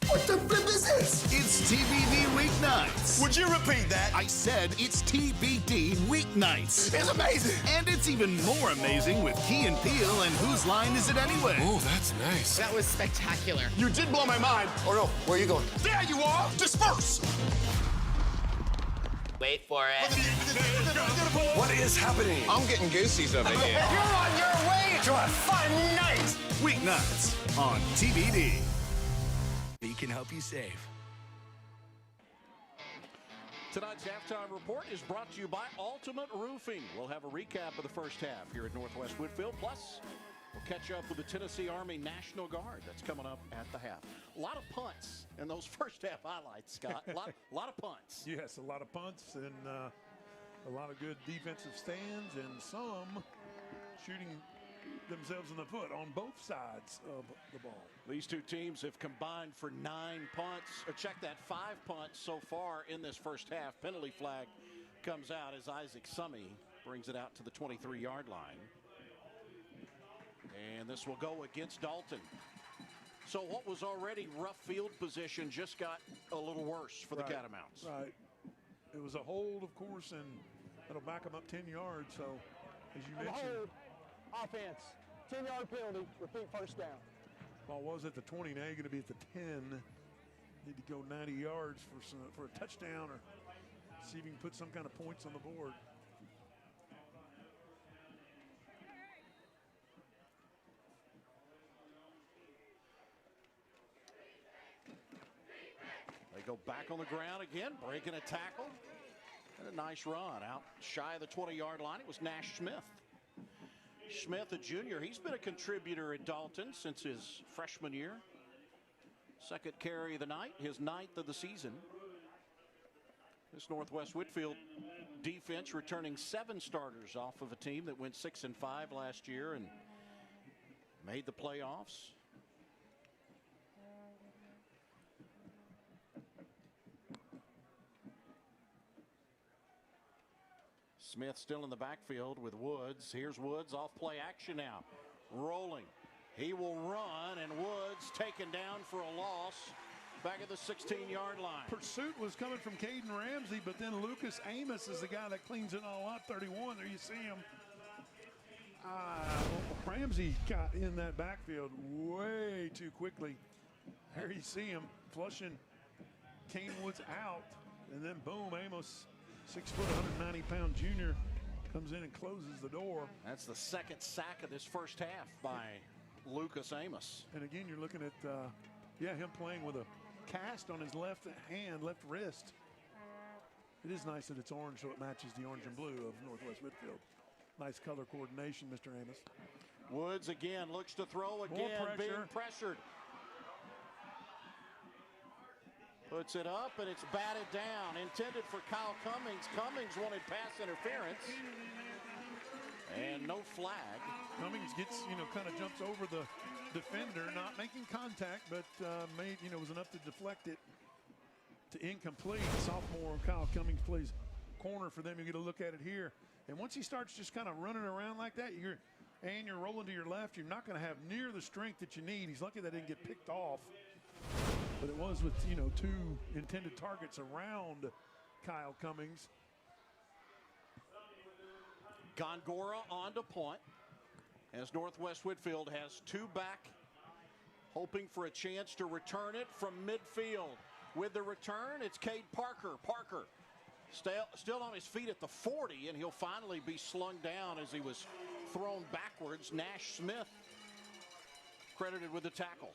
What the flip is this? It's TBD weeknights. Would you repeat that? I said it's TBD weeknights. It's amazing. And it's even more amazing with Key and Peele and Whose Line Is It Anyway? Oh, that's nice. That was spectacular. You did blow my mind. Oh no, where are you going? There you are! Disperse! Wait for it. What is happening? I'm getting goosies over here. You're on your way to a fun night. Weeknights on TBD. We can help you save. Tonight's halftime report is brought to you by Ultimate Roofing. We'll have a recap of the first half here at Northwest Whitfield. Plus, we'll catch up with the Tennessee Army National Guard. That's coming up at the half. A lot of punts in those first half highlights, Scott. A lot of punts. Yes, a lot of punts and a lot of good defensive stands, and some shooting themselves in the foot on both sides of the ball. These two teams have combined for 9 punts. Check that, 5 punts so far in this first half. Penalty flag comes out as Isaac Summey brings it out to the 23-yard line. And this will go against Dalton. So what was already rough field position just got a little worse for the Catamounts. Right. It was a hold, of course, and it'll back them up 10 yards. So, as you mentioned, Offense, 10-yard penalty, repeat first down. Ball was at the 20, now you're going to be at the 10. Need to go 90 yards for a touchdown, or see if you can put some kind of points on the board. They go back on the ground again, breaking a tackle. And a nice run out shy of the 20-yard line. It was Nash Smith. Smith, a junior, he's been a contributor at Dalton since his freshman year. Second carry of the night, his 9th of the season. This Northwest Whitfield defense returning 7 starters off of a team that went 6-5 last year and made the playoffs. Smith still in the backfield with Woods. Here's Woods off play action now. Rolling. He will run, and Woods taken down for a loss back at the 16-yard line. Pursuit was coming from Caden Ramsey, but then Lucas Amos is the guy that cleans it all up. 31, there you see him. Ramsey got in that backfield way too quickly. There you see him flushing Kane Woods out, and then boom, Amos, 6 foot, 190-pound junior, comes in and closes the door. That's the second sack of this first half by Lucas Amos. And again, you're looking at, him playing with a cast on his left hand, left wrist. It is nice that it's orange, so it matches the orange and blue of Northwest Whitfield. Nice color coordination, Mr. Amos. Woods again looks to throw again, being pressured. Puts it up, and it's batted down. Intended for Kyle Cummings. Cummings wanted pass interference. And no flag. Cummings gets, kind of jumps over the defender, not making contact, but was enough to deflect it to incomplete. Sophomore Kyle Cummings plays corner for them. You get a look at it here. And once he starts just kind of running around like that, you're rolling to your left, you're not going to have near the strength that you need. He's lucky that didn't get picked off. But it was with, two intended targets around Kyle Cummings. Gongora on to punt as Northwest Whitfield has 2 back, hoping for a chance to return it from midfield. With the return, it's Cade Parker. Parker still on his feet at the 40, and he'll finally be slung down as he was thrown backwards. Nash Smith credited with the tackle.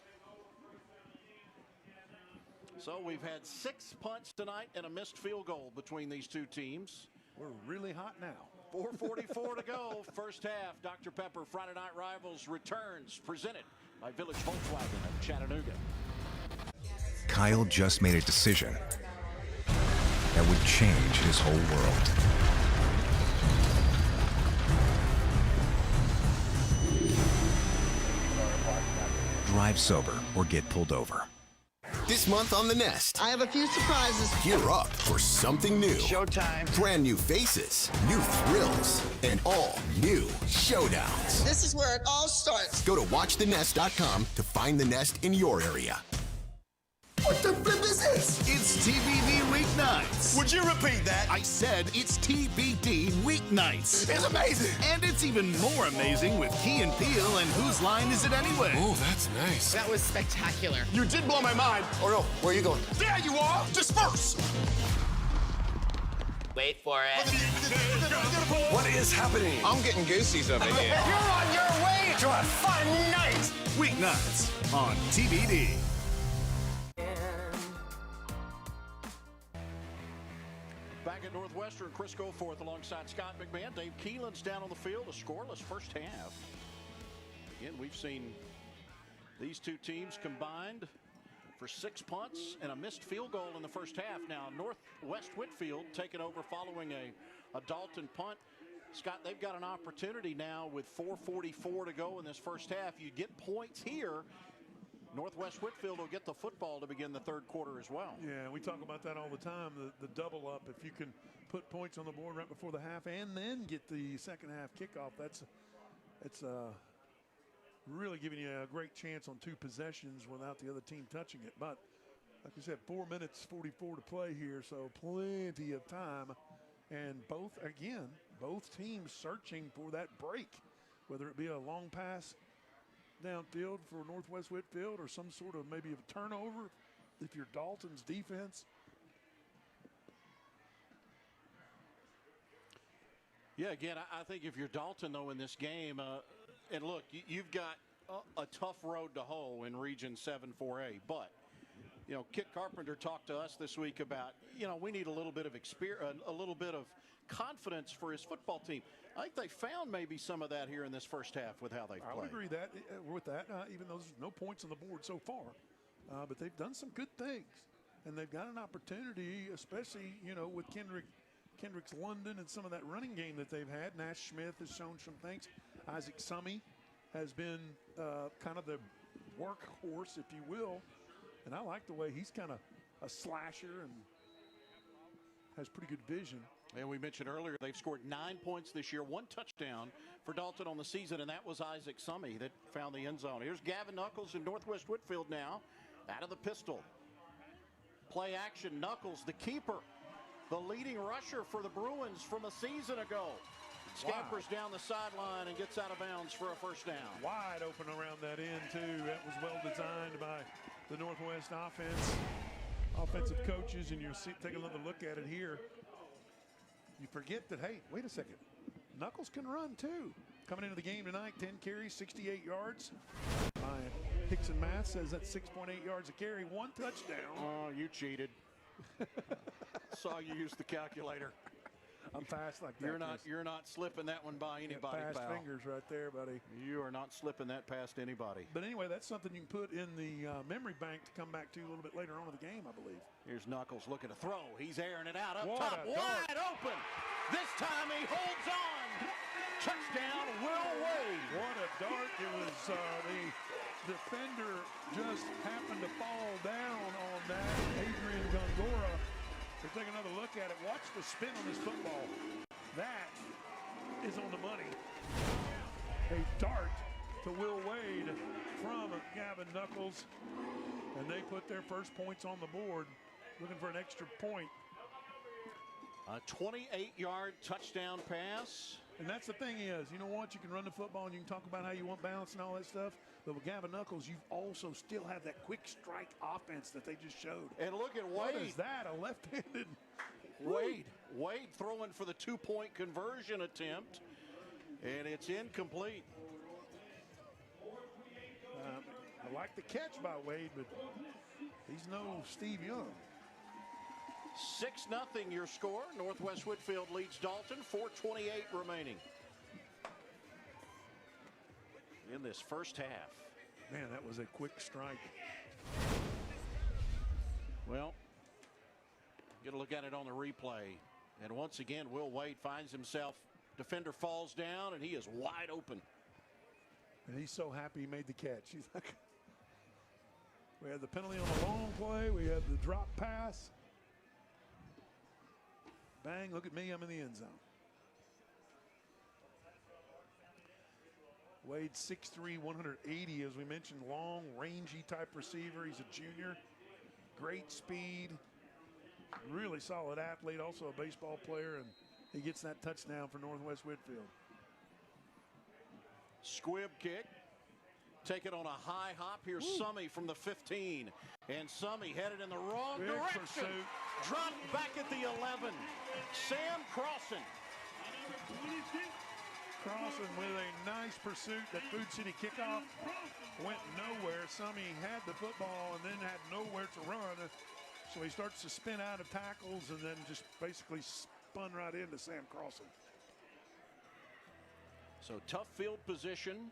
So we've had 6 punts tonight and a missed field goal between these two teams. We're really hot now. 4:44 to go, first half. Dr. Pepper Friday Night Rivals returns, presented by Village Volkswagen of Chattanooga. Kyle just made a decision that would change his whole world. Drive sober or get pulled over. This month on The Nest, I have a few surprises. Gear up for something new. Showtime. Brand new faces, new thrills, and all new showdowns. This is where it all starts. Go to watchthenest.com to find The Nest in your area. What the flip is this? It's TBD Weeknights. Would you repeat that? I said it's TBD Weeknights. It's amazing. And it's even more amazing with Key and Peele and Whose Line Is It Anyway? Oh, that's nice. That was spectacular. You did blow my mind. Oh no, where are you going? There you are! Disperse! Wait for it. What is happening? I'm getting goosies over here. You're on your way to a fun night. Weeknights on TBD. Back at Northwestern, Chris Goforth alongside Scott McMahon. Dave Keelan's down on the field, a scoreless first half. Again, we've seen these two teams combined for 6 punts and a missed field goal in the first half. Now, Northwest Whitfield taking over following a Dalton punt. Scott, they've got an opportunity now with 4:44 to go in this first half. You get points here. Northwest Whitfield will get the football to begin the third quarter as well. Yeah, we talk about that all the time, the double up. If you can put points on the board right before the half and then get the second half kickoff, it's really giving you a great chance on 2 possessions without the other team touching it. But like I said, 4 minutes 44 to play here, so plenty of time. And both teams searching for that break, whether it be a long pass downfield for Northwest Whitfield or some sort of maybe a turnover if you're Dalton's defense. Yeah, again, I think if you're Dalton, though, in this game, and look, you've got a tough road to hoe in Region 7-4A, but, Kit Carpenter talked to us this week about, we need a little bit of experience, a little bit of confidence for his football team. I think they found maybe some of that here in this first half with how they've played. I would agree with that, even though there's no points on the board so far. But they've done some good things, and they've got an opportunity, especially, with Kendrick's London and some of that running game that they've had. Nash Smith has shown some things. Isaac Summy has been kind of the workhorse, if you will. And I like the way he's kind of a slasher and has pretty good vision. And we mentioned earlier they've scored 9 points this year, 1 touchdown for Dalton on the season, and that was Isaac Summey that found the end zone. Here's Gavin Knuckles in Northwest Whitfield now, out of the pistol. Play action, Knuckles, the keeper, the leading rusher for the Bruins from a season ago. Scampers down the sideline and gets out of bounds for a first down. Wide open around that end, too. That was well designed by the Northwest offense. Offensive coaches, and you'll see, take another look at it here. You forget that, hey, wait a second. Knuckles can run, too. Coming into the game tonight, 10 carries, 68 yards. My Hickson Math says that's 6.8 yards a carry, 1 touchdown. Oh, you cheated. Saw you use the calculator. I'm fast like that. You're not slipping that one by anybody, fast pal. fingers right there, buddy. You are not slipping that past anybody. But anyway, that's something you can put in the memory bank to come back to a little bit later on in the game, I believe. Here's Knuckles looking to throw. He's airing it out up What top, a dart. wide open. This time he holds on. Touchdown, Will Wade. What a dart. It was the defender just happened to fall down on that. Adrian Gongora. Take another look at it. Watch the spin on this football. That is on the money. A dart to Will Wade from Gavin Knuckles. And they put their first points on the board, looking for an extra point. A 28-yard touchdown pass. And that's the thing is, you know what? You can run the football and you can talk about how you want balance and all that stuff. But with Gavin Knuckles, you also still have that quick strike offense that they just showed. And look at Wade. What is that? A left-handed Wade throwing for the 2-point conversion attempt. And it's incomplete. I like the catch by Wade, but he's no Steve Young. 6-0 your score. Northwest Whitfield leads Dalton. 4:28 remaining in this first half. Man, that was a quick strike. Well, get a look at it on the replay. And once again, Will Wade finds himself. Defender falls down, and he is wide open. And he's so happy he made the catch. He's like, we had the penalty on the long play. We had the drop pass. Bang, look at me, I'm in the end zone. Wade 6'3", 180, as we mentioned, long, rangy type receiver. He's a junior, great speed, really solid athlete, also a baseball player, and he gets that touchdown for Northwest Whitfield. Squib kick. Take it on a high hop. Here's Summey from the 15. And Summey headed in the wrong direction. Pursuit. Dropped back at the 11. Sam Crossan. Crossan with a nice pursuit. That Food City kickoff went nowhere. Summey had the football and then had nowhere to run. So he starts to spin out of tackles and then just basically spun right into Sam Crossan. So tough field position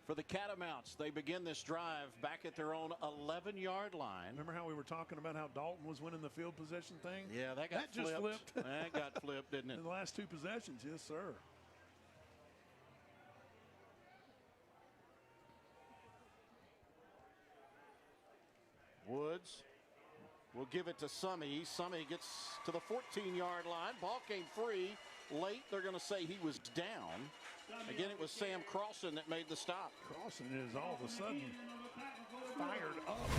for the Catamounts. They begin this drive back at their own 11-yard line. Remember how we were talking about how Dalton was winning the field possession thing? Yeah, that got flipped. Just flipped. That got flipped, didn't it? In the last 2 possessions, yes, sir. Woods will give it to Summey. Summey gets to the 14-yard line. Ball came free late. They're going to say he was down. Again, it was Sam Crossan that made the stop. Crossan is all of a sudden fired up.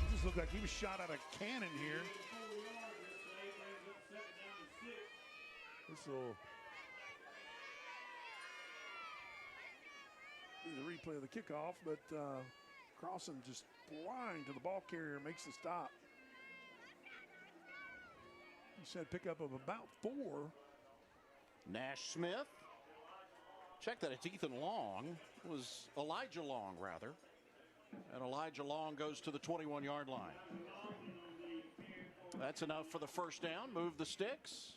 It just looked like he was shot out of a cannon here. This will be the replay of the kickoff, but Crossan just flying to the ball carrier, makes the stop. He said pickup of about 4. Nash Smith. Check that, it's Ethan Long. It was Elijah Long, rather. And Elijah Long goes to the 21-yard line. That's enough for the first down. Move the sticks.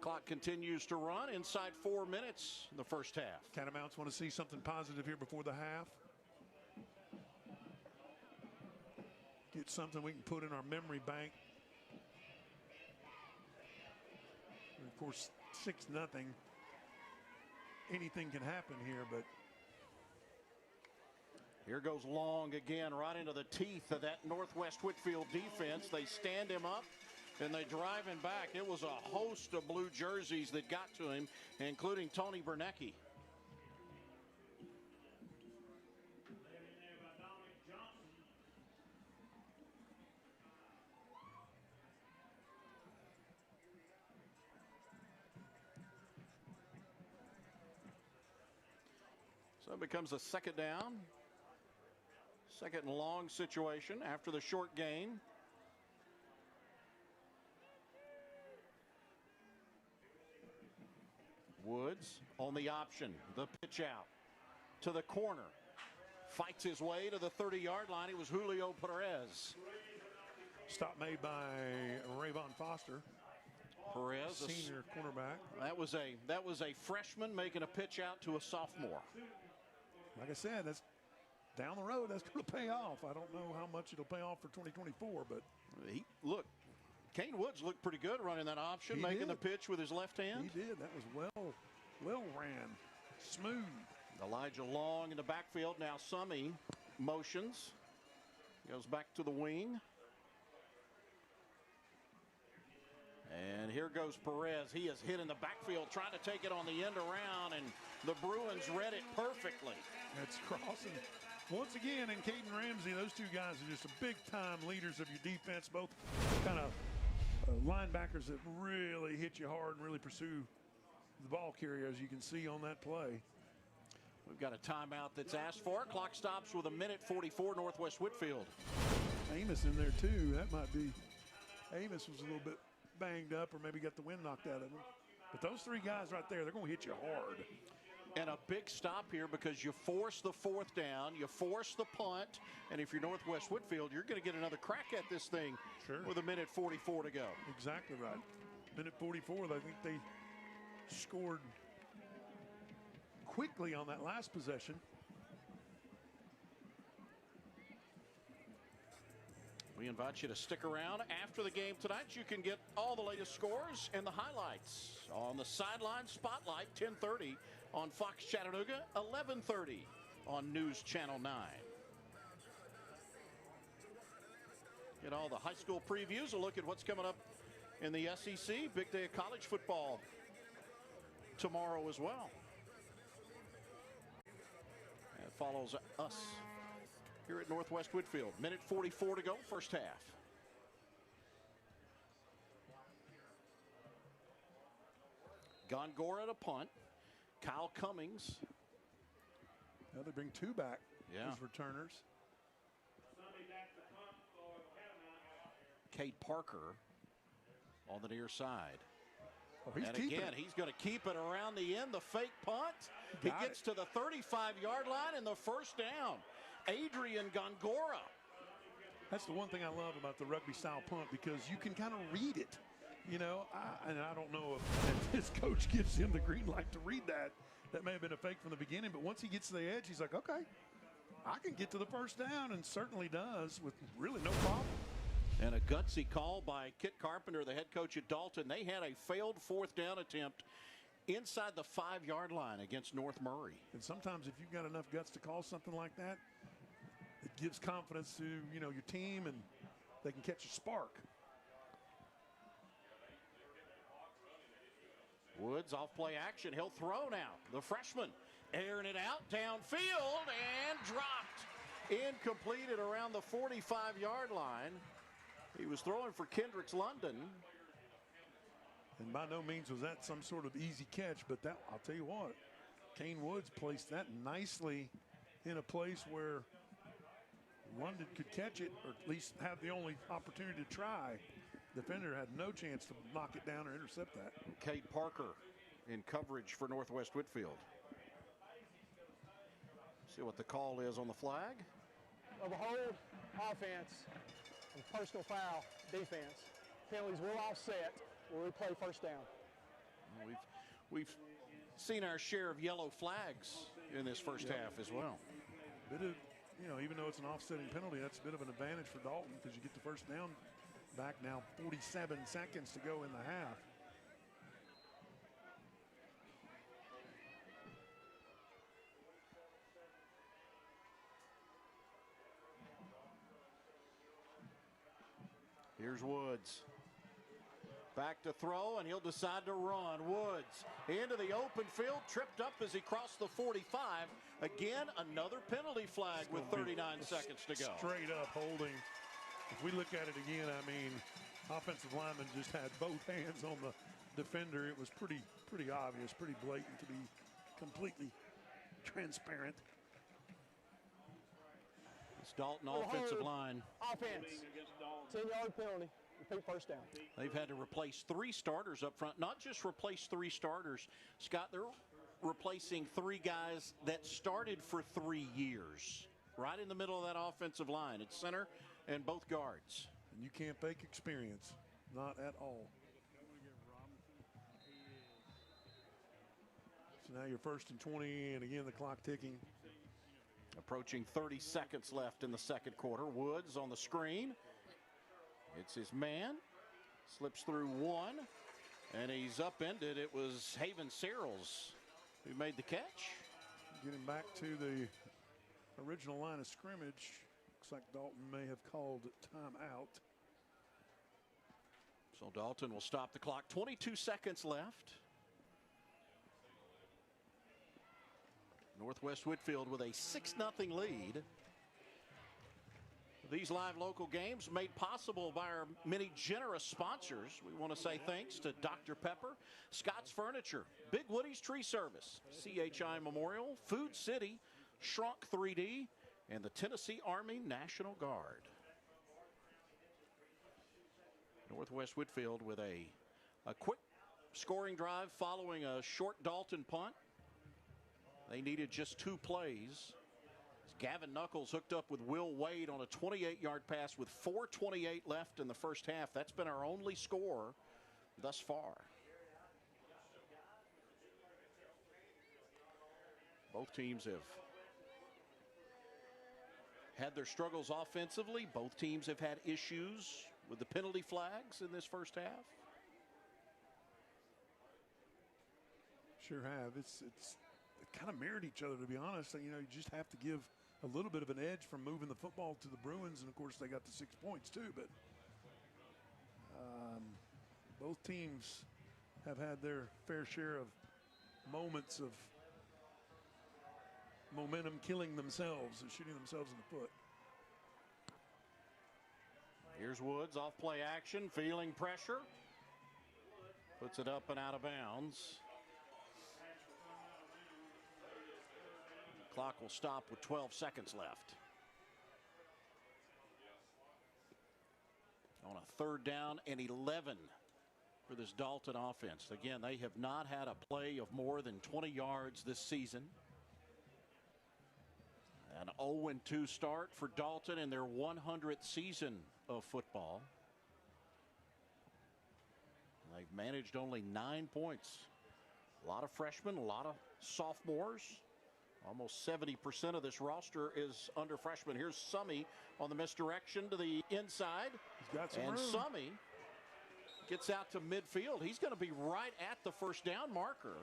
Clock continues to run inside 4 minutes in the first half. Catamounts want to see something positive here before the half. Get something we can put in our memory bank. And of course, 6-0. Anything can happen here, but Here goes Long again, right into the teeth of that Northwest Whitfield defense. They stand him up and they drive him back. It was a host of blue jerseys that got to him, including Tony Bernecki. So it becomes a second down. Second and long situation after the short gain. Woods on the option. The pitch out to the corner. Fights his way to the 30-yard line. It was Julio Perez. Stop made by Rayvon Foster. Perez, senior cornerback. That was a freshman making a pitch out to a sophomore. Like I said, that's down the road. That's going to pay off. I don't know how much it'll pay off for 2024, but look, Kane Woods looked pretty good running that option, making the pitch with his left hand. He did. That was well ran, smooth. Elijah Long in the backfield. Now Summy motions, goes back to the wing. And here goes Perez. He is hit in the backfield, trying to take it on the end around, and the Bruins read it perfectly. It's crossing. Once again, and Caden Ramsey, those two guys are just big-time leaders of your defense, both kind of linebackers that really hit you hard and really pursue the ball carrier, as you can see on that play. We've got a timeout that's asked for. Clock stops with 1:44, Northwest Whitfield. Amos in there, too. That might be – Amos was a little bit banged up or maybe got the wind knocked out of him. But those three guys right there, they're going to hit you hard. And a big stop here because you force the fourth down, you force the punt, and if you're Northwest Whitfield, you're going to get another crack at this thing with 1:44 to go. Exactly right. 1:44, I think they scored quickly on that last possession. We invite you to stick around after the game tonight. You can get all the latest scores and the highlights on the Sideline Spotlight, 10:30 on Fox Chattanooga, 11:30 on News Channel 9. Get all the high school previews, a look at what's coming up in the SEC. Big day of college football tomorrow as well. That follows us here at Northwest Whitfield. 1:44 to go, first half. Gongora to punt. Kyle Cummings. Now they bring two back as returners. Cade Parker on the near side. Oh, and again, he's going to keep it around the end. The fake punt. He gets to the 35-yard line and the first down. Adrian Gongora. That's the one thing I love about the rugby style punt, because you can kind of read it. You know, and I don't know if his coach gives him the green light to read that. That may have been a fake from the beginning, but once he gets to the edge, he's like, okay, I can get to the first down, and certainly does with really no problem. And a gutsy call by Kit Carpenter, the head coach at Dalton. They had a failed fourth down attempt inside the 5-yard line against North Murray. And sometimes if you've got enough guts to call something like that, it gives confidence to, you know, your team, and they can catch a spark. Woods off play action. He'll throw now. The freshman airing it out downfield and dropped. Incomplete at around the 45-yard line. He was throwing for Kendricks London. And by no means was that some sort of easy catch, but that, I'll tell you what, Kane Woods placed that nicely in a place where London could catch it, or at least have the only opportunity to try. Defender had no chance to knock it down or intercept that. Cade Parker in coverage for Northwest Whitfield. See what the call is on the flag. Of a hold, offense, and personal foul, defense. Penalties will offset where we play first down. We've seen our share of yellow flags in this first half as well. Bit of, you know, even though it's an offsetting penalty, that's a bit of an advantage for Dalton because you get the first down back now. 47 seconds to go in the half. Here's Woods. Back to throw, and he'll decide to run. Woods into the open field, tripped up as he crossed the 45. Again, another penalty flag with 39 seconds to go. Straight up holding. If we look at it again, I mean, offensive lineman just had both hands on the defender. It was pretty obvious, pretty blatant, to be completely transparent. It's Dalton offensive line. Offense. 10-yard penalty. Repeat first down. They've had to replace 3 starters up front. Not just replace 3 starters, Scott, they're replacing 3 guys that started for 3 years. Right in the middle of that offensive line. It's center and both guards. And you can't fake experience. Not at all. So now you're 1st and 20, and again the clock ticking. Approaching 30 seconds left in the second quarter. Woods on the screen. It's his man. Slips through 1, and he's upended. It was Haven Searles who made the catch. Getting back to the original line of scrimmage. Looks like Dalton may have called timeout. So Dalton will stop the clock. 22 seconds left. Northwest Whitfield with a 6-0 lead. These live local games made possible by our many generous sponsors. We want to say thanks to Dr. Pepper, Scott's Furniture, Big Woody's Tree Service, CHI Memorial, Food City, Shrunk 3D, and the Tennessee Army National Guard. Northwest Whitfield with a quick scoring drive following a short Dalton punt. They needed just 2 plays. Gavin Knuckles hooked up with Will Wade on a 28-yard pass with 4:28 left in the first half. That's been our only score thus far. Both teams have had their struggles offensively. Both teams have had issues with the penalty flags in this first half. Sure have. It's kind of mirrored each other, to be honest. You know, you just have to give a little bit of an edge from moving the football to the Bruins, and of course they got the 6 points too. But both teams have had their fair share of moments of momentum killing themselves and shooting themselves in the foot. Here's Woods off play action, feeling pressure, puts it up and out of bounds. Clock will stop with 12 seconds left. On a 3rd down and 11 for this Dalton offense. Again, they have not had a play of more than 20 yards this season. An 0-2 start for Dalton in their 100th season of football. They've managed only 9 points. A lot of freshmen, a lot of sophomores. Almost 70% of this roster is under freshmen. Here's Summy on the misdirection to the inside. He's got some and room. Summy gets out to midfield. He's going to be right at the first down marker.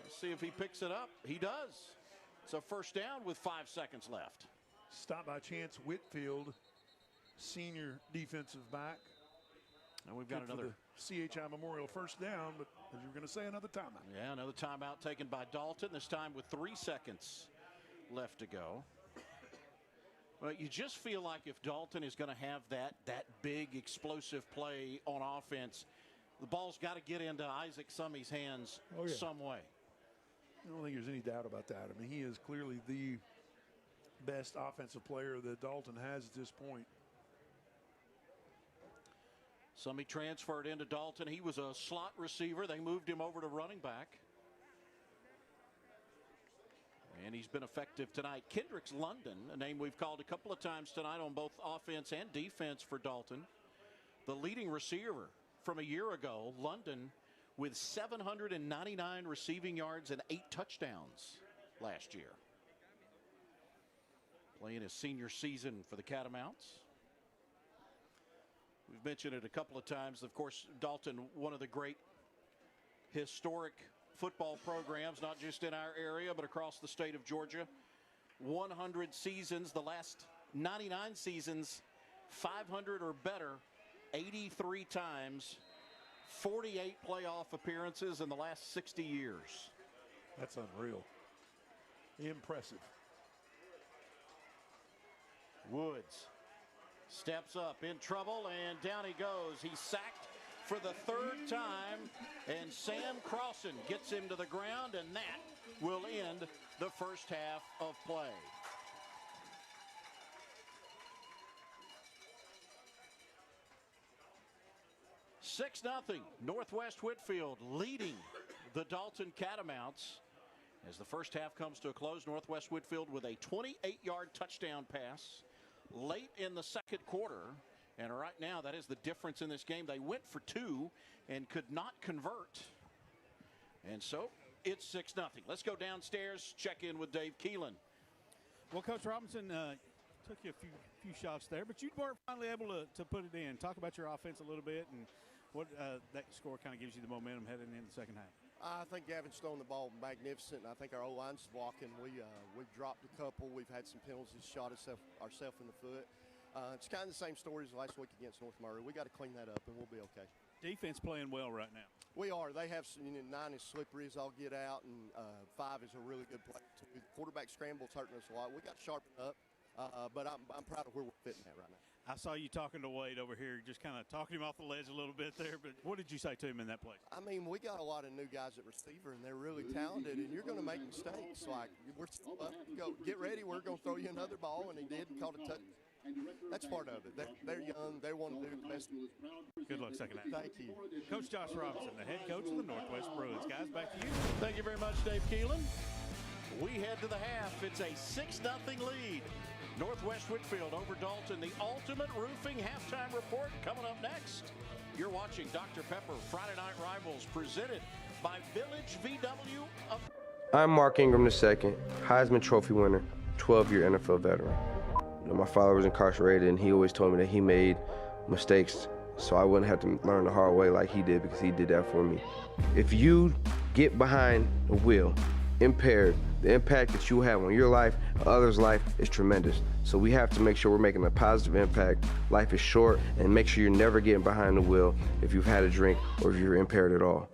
Let's see if he picks it up. He does. It's a first down with 5 seconds left. Stop by Chance Whitfield, senior defensive back. And we've got another CHI Memorial first down, but as you were going to say, another timeout. Yeah, another timeout taken by Dalton, this time with 3 seconds left to go. Well, you just feel like if Dalton is going to have that big explosive play on offense, the ball's got to get into Isaac Summey's hands some way. I don't think there's any doubt about that. I mean, he is clearly the best offensive player that Dalton has at this point. Summy transferred into Dalton. He was a slot receiver. They moved him over to running back. And he's been effective tonight. Kendricks London, a name we've called a couple of times tonight on both offense and defense for Dalton. The leading receiver from a year ago, London, with 799 receiving yards and 8 touchdowns last year. Playing his senior season for the Catamounts. We've mentioned it a couple of times. Of course, Dalton, one of the great historic football programs, not just in our area, but across the state of Georgia. 100 seasons, the last 99 seasons, 500 or better 83 times, 48 playoff appearances in the last 60 years. That's unreal. Impressive. Woods steps up in trouble, and down he goes. He's sacked for the third time, and Sam Crossan gets him to the ground, and that will end the first half of play. Six 0 Northwest Whitfield leading the Dalton Catamounts. As the first half comes to a close, Northwest Whitfield with a 28-yard touchdown pass late in the second quarter. And right now, that is the difference in this game. They went for two and could not convert. And so it's 6 0. Let's go downstairs, check in with Dave Keelan. Well, Coach Robinson, took you a few shots there, but you weren't finally able to put it in. Talk about your offense a little bit and what that score kind of gives you the momentum heading into the second half. I think Gavin's throwing the ball magnificent, and I think our O-line's blocking. We've dropped a couple. We've had some penalties, shot ourselves in the foot. It's kind of the same story as last week against North Murray. We got to clean that up, and we'll be okay. Defense playing well right now. We are. They have some, 9 is slippery as all get out, and 5 is a really good play. Quarterback scramble's hurting us a lot. We got to sharpen up, but I'm proud of where we're fitting at right now. I saw you talking to Wade over here, just kind of talking him off the ledge a little bit there, but what did you say to him in that play? I mean, we got a lot of new guys at receiver, and they're really talented, and you're going to make mistakes. Like, get ready, we're going to throw you another ball, and he did and caught a touch. That's part of it. They're young. They want to do the best. Good luck second half. Thank you. Coach Josh Robinson, the head coach of the Northwest Bruins. Guys, back to you. Thank you very much, Dave Keelan. We head to the half. It's a 6 0 lead. Northwest Whitfield over Dalton. The ultimate roofing halftime report coming up next. You're watching Dr. Pepper Friday Night Rivals presented by Village VW of... I'm Mark Ingram II, Heisman Trophy winner, 12-year NFL veteran. My father was incarcerated, and he always told me that he made mistakes so I wouldn't have to learn the hard way like he did, because he did that for me. If you get behind the wheel impaired, the impact that you have on your life, others' life, is tremendous. So we have to make sure we're making a positive impact. Life is short, and make sure you're never getting behind the wheel if you've had a drink or if you're impaired at all.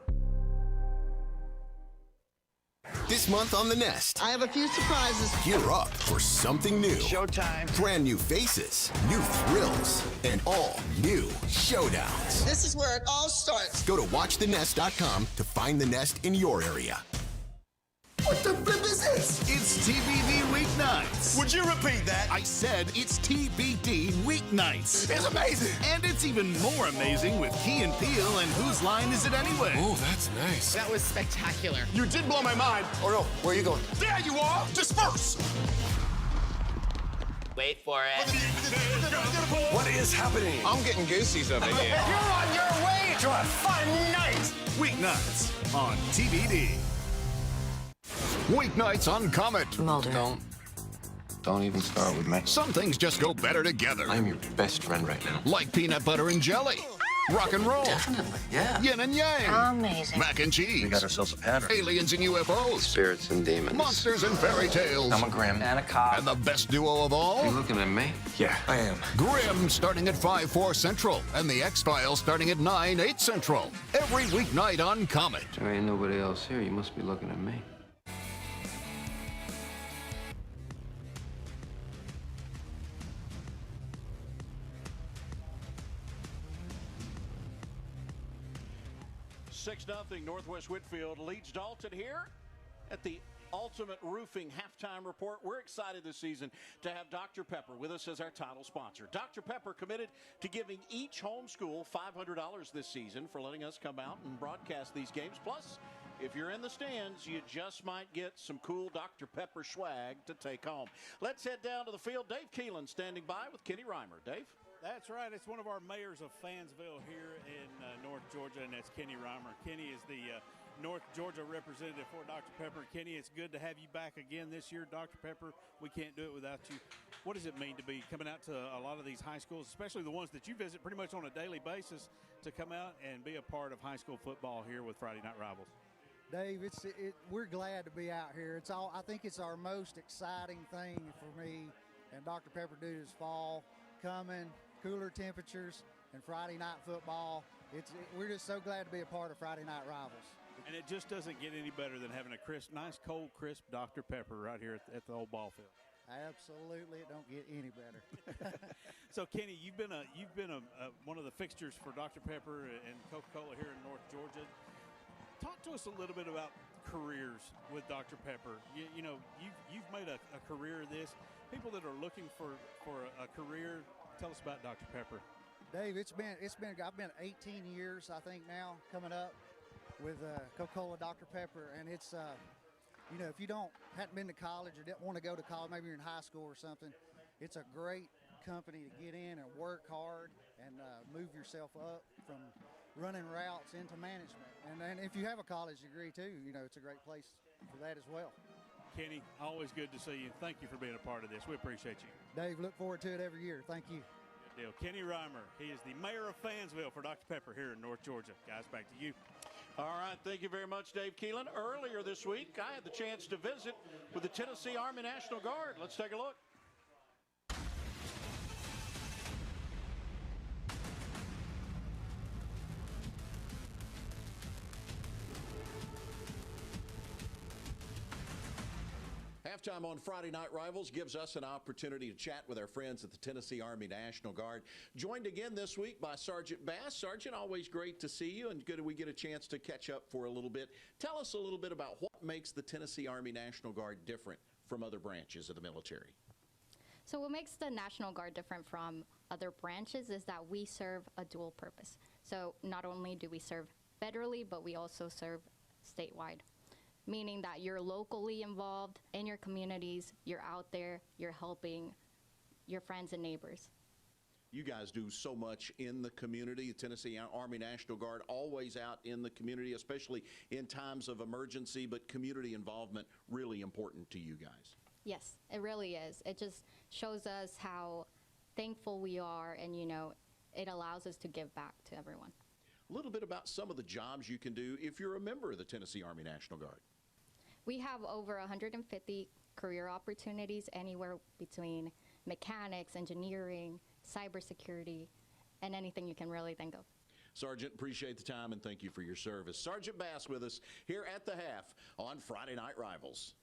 This month on The Nest, I have a few surprises. Gear up for something new. Showtime. Brand new faces, new thrills, and all new showdowns. This is where it all starts. Go to watchthenest.com to find The Nest in your area. What the flip is this? It's TBD Weeknights. Would you repeat that? I said it's TBD Weeknights. It's amazing. And it's even more amazing with Key and Peele and Whose Line Is It Anyway? Oh, that's nice. That was spectacular. You did blow my mind. Oh, no. Where are you going? There you are. Disperse. Wait for it. What is happening? I'm getting goosies over here. You're on your way to a fun night. Weeknights on TBD. Weeknights on Comet. Mulder. Don't even start with me. Some things just go better together. I'm your best friend right now. Like peanut butter and jelly. Rock and roll. Definitely, yeah. Yin and yang. Amazing. Mac and cheese. We got ourselves a pattern. Aliens and UFOs. Spirits and demons. Monsters and fairy tales. I'm a Grimm. And a cop. And the best duo of all. You looking at me? Yeah, I am. Grimm starting at 5/4 Central. And the X-Files starting at 9/8 Central. Every weeknight on Comet. There ain't nobody else here. You must be looking at me. Six 0 Northwest Whitfield leads Dalton here at the Ultimate Roofing Halftime Report. We're excited this season to have Dr. Pepper with us as our title sponsor. Dr. Pepper committed to giving each home school $500 this season for letting us come out and broadcast these games. Plus, if you're in the stands, you just might get some cool Dr. Pepper swag to take home. Let's head down to the field. Dave Keelan standing by with Kenny Reimer. Dave? That's right. It's one of our mayors of Fansville here in North Georgia, and that's Kenny Reimer. Kenny is the North Georgia representative for Dr. Pepper. Kenny, it's good to have you back again this year. Dr. Pepper, we can't do it without you. What does it mean to be coming out to a lot of these high schools, especially the ones that you visit pretty much on a daily basis, to come out and be a part of high school football here with Friday Night Rivals? Dave, we're glad to be out here. I think it's our most exciting thing for me and Dr. Pepper due this fall. Coming, cooler temperatures, and Friday night football. We're just so glad to be a part of Friday Night Rivals. And it just doesn't get any better than having a nice, cold, crisp Dr. Pepper right here at the old ball field. Absolutely, it don't get any better. So, Kenny, you've been one of the fixtures for Dr. Pepper and Coca-Cola here in North Georgia. Talk to us a little bit about careers with Dr. Pepper. You've made a career of this. People that are looking for a career, tell us about Dr. Pepper. Dave, I've been 18 years, I think now, coming up with Coca-Cola Dr. Pepper, and it's if you hadn't been to college or didn't want to go to college, maybe you're in high school or something, it's a great company to get in and work hard and move yourself up from running routes into management. And then if you have a college degree too, it's a great place for that as well. Kenny, always good to see you. Thank you for being a part of this. We appreciate you. Dave, look forward to it every year. Thank you. Good deal. Kenny Reimer, he is the mayor of Fansville for Dr. Pepper here in North Georgia. Guys, back to you. All right, thank you very much, Dave Keelan. Earlier this week, I had the chance to visit with the Tennessee Army National Guard. Let's take a look. Halftime on Friday Night Rivals gives us an opportunity to chat with our friends at the Tennessee Army National Guard. Joined again this week by Sergeant Bass. Sergeant, always great to see you, and good we get a chance to catch up for a little bit. Tell us a little bit about what makes the Tennessee Army National Guard different from other branches of the military. So what makes the National Guard different from other branches is that we serve a dual purpose. So not only do we serve federally, but we also serve statewide. Meaning that you're locally involved in your communities, you're out there, you're helping your friends and neighbors. You guys do so much in the community. The Tennessee Army National Guard always out in the community, especially in times of emergency, but community involvement really important to you guys. Yes, it really is. It just shows us how thankful we are, and it allows us to give back to everyone. A little bit about some of the jobs you can do if you're a member of the Tennessee Army National Guard. We have over 150 career opportunities, anywhere between mechanics, engineering, cybersecurity, and anything you can really think of. Sergeant, appreciate the time and thank you for your service. Sergeant Bass with us here at the half on Friday Night Rivals.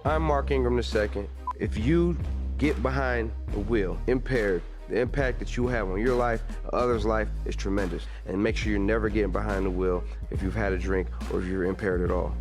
I'm Mark Ingram II. If you get behind the wheel impaired, the impact that you have on your life, others' life is tremendous. And make sure you're never getting behind the wheel if you've had a drink or if you're impaired at all.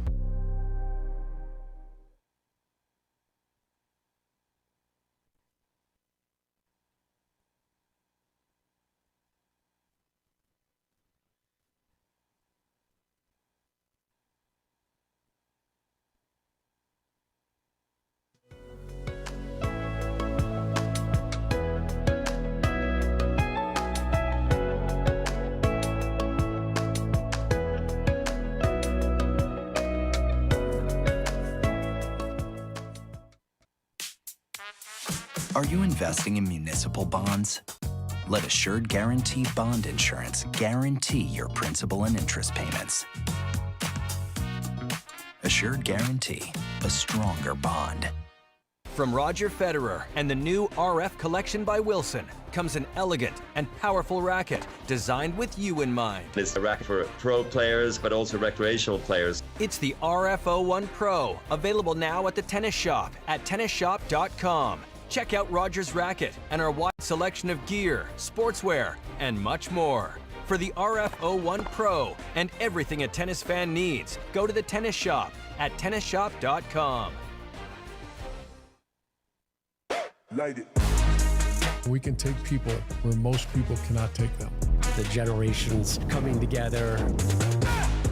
Are you investing in municipal bonds? Let Assured Guaranty Bond Insurance guarantee your principal and interest payments. Assured Guaranty, a stronger bond. From Roger Federer and the new RF collection by Wilson comes an elegant and powerful racket designed with you in mind. It's a racket for pro players, but also recreational players. It's the RF01 Pro, available now at the Tennis Shop at tennisshop.com. Check out Roger's racket and our wide selection of gear, sportswear, and much more. For the RF01 Pro and everything a tennis fan needs, go to the Tennis Shop at tennisshop.com. Light it. We can take people where most people cannot take them. The generations coming together.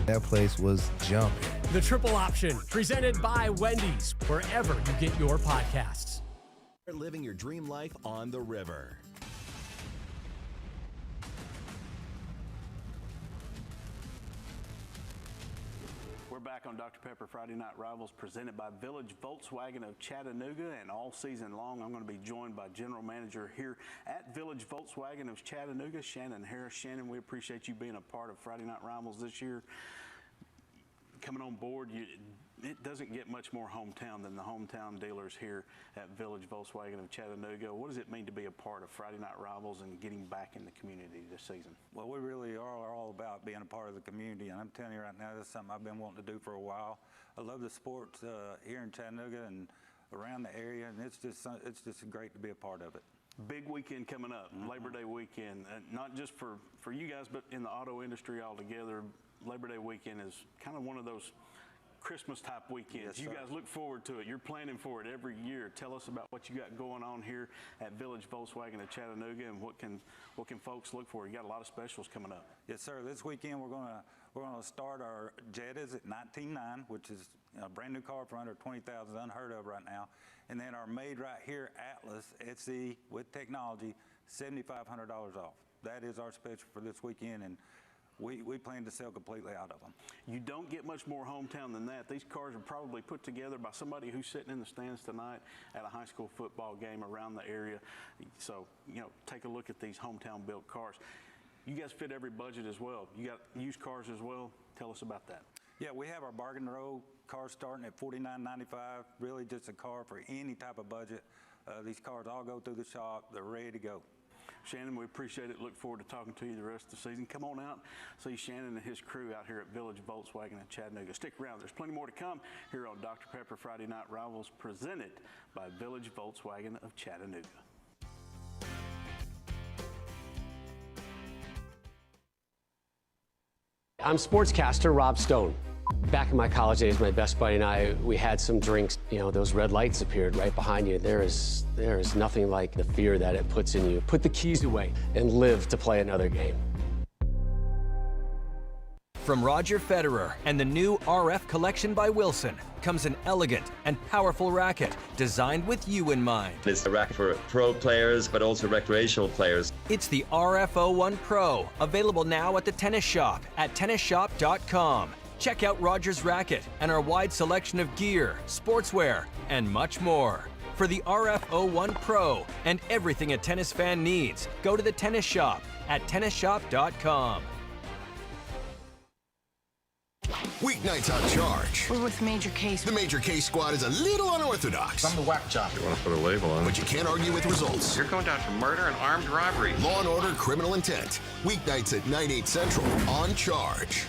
That place was jumping. The Triple Option, presented by Wendy's, wherever you get your podcasts. Living your dream life on the river. We're back on Dr. Pepper Friday Night Rivals presented by Village Volkswagen of Chattanooga, and all season long I'm going to be joined by General Manager here at Village Volkswagen of Chattanooga, Shannon Harris. Shannon, we appreciate you being a part of Friday Night Rivals this year. Coming on board, it doesn't get much more hometown than the hometown dealers here at Village Volkswagen of Chattanooga. What does it mean to be a part of Friday Night Rivals and getting back in the community this season? Well, we really are all about being a part of the community, and I'm telling you right now, that's something I've been wanting to do for a while. I love the sports here in Chattanooga and around the area, and it's just great to be a part of it. Big weekend coming up, Labor Day weekend, not just for you guys, but in the auto industry altogether. Labor Day weekend is kind of one of those Christmas type weekends. Yes, you guys look forward to it. You're planning for it every year. Tell us about what you got going on here at Village Volkswagen of Chattanooga, and what can folks look for? You got a lot of specials coming up. Yes, sir. This weekend we're gonna start our Jettas at $19,900, which is a brand new car for under $20,000, unheard of right now. And then our made right here Atlas SE with technology, $7,500 off. That is our special for this weekend, and we plan to sell completely out of them. You don't get much more hometown than that. These cars are probably put together by somebody who's sitting in the stands tonight at a high school football game around the area. So, take a look at these hometown built cars. You guys fit every budget as well. You got used cars as well. Tell us about that. Yeah, we have our bargain row cars starting at $49.95. Really just a car for any type of budget. These cars all go through the shop. They're ready to go. Shannon, we appreciate it. Look forward to talking to you the rest of the season. Come on out, see Shannon and his crew out here at Village Volkswagen in Chattanooga. Stick around. There's plenty more to come here on Dr. Pepper Friday Night Rivals, presented by Village Volkswagen of Chattanooga. I'm sportscaster Rob Stone. Back in my college days, my best buddy and I, we had some drinks. Those red lights appeared right behind you. There is nothing like the fear that it puts in you. Put the keys away and live to play another game. From Roger Federer and the new RF collection by Wilson comes an elegant and powerful racket designed with you in mind. It's a racket for pro players, but also recreational players. It's the RF01 Pro, available now at the tennis shop at tennisshop.com. Check out Roger's racket and our wide selection of gear, sportswear, and much more. For the RF01 Pro and everything a tennis fan needs, go to the tennis shop at tennisshop.com. Weeknights on Charge. We're with Major Case. The Major Case squad is a little unorthodox. I'm the whack job. You want to put a label on it? But you can't argue with results. You're going down for murder and armed robbery. Law and Order Criminal Intent. Weeknights at 9, 8 Central on Charge.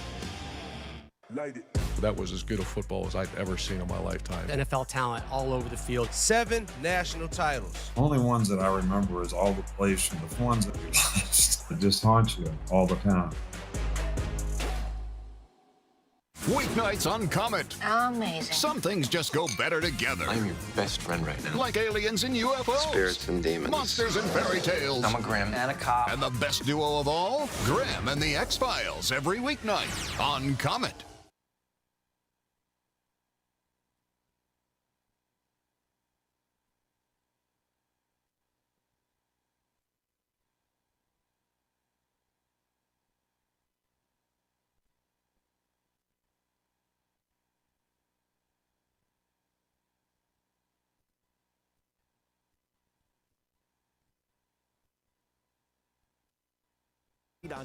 That was as good a football as I've ever seen in my lifetime. NFL talent all over the field. 7 national titles. Only ones that I remember is all the plays from the ones that we lost. It just haunts you all the time. Weeknights on Comet. Amazing. Some things just go better together. I'm your best friend right now. Like aliens and UFOs. Spirits and demons. Monsters and fairy tales. I'm a Grim and a cop. And the best duo of all, Grim and the X-Files, every weeknight on Comet.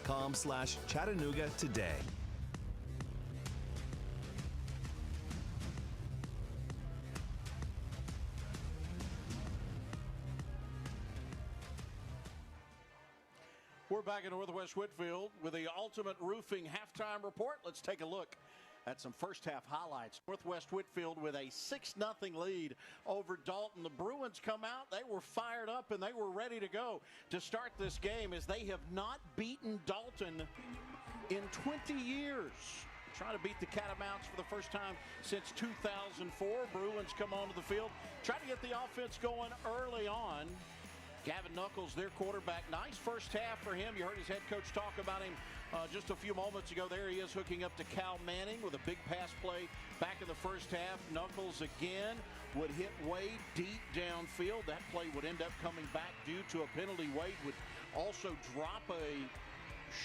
.com/Chattanooga today. We're back in Northwest Whitfield with the Ultimate Roofing halftime report. Let's take a look at some first half highlights. Northwest Whitfield with a 6-0 lead over Dalton. The Bruins come out. They were fired up and they were ready to go to start this game, as they have not beaten Dalton in 20 years. Trying to beat the Catamounts for the first time since 2004. Bruins come onto the field, try to get the offense going early on. Gavin Knuckles, their quarterback. Nice first half for him. You heard his head coach talk about him just a few moments ago. There he is hooking up to Cal Manning with a big pass play back in the first half. Knuckles again would hit Wade deep downfield. That play would end up coming back due to a penalty. Wade would also drop a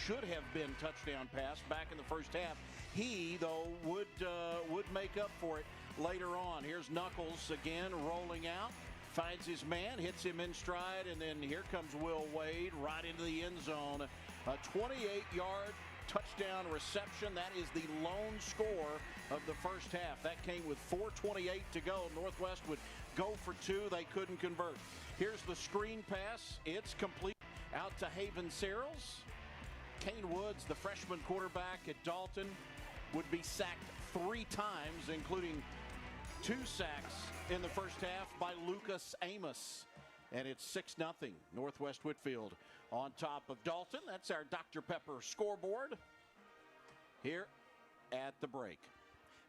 should have been touchdown pass back in the first half. He, though, would make up for it later on. Here's Knuckles again rolling out. Finds his man, hits him in stride, and then here comes Will Wade right into the end zone. A 28-yard touchdown reception. That is the lone score of the first half. That came with 4:28 to go. Northwest would go for two. They couldn't convert. Here's the screen pass. It's complete out to Haven Searles. Kane Woods, the freshman quarterback at Dalton, would be sacked 3 times, including 2 sacks in the first half by Lucas Amos. And it's 6-0 Northwest Whitfield on top of Dalton. That's our Dr. Pepper scoreboard here at the break.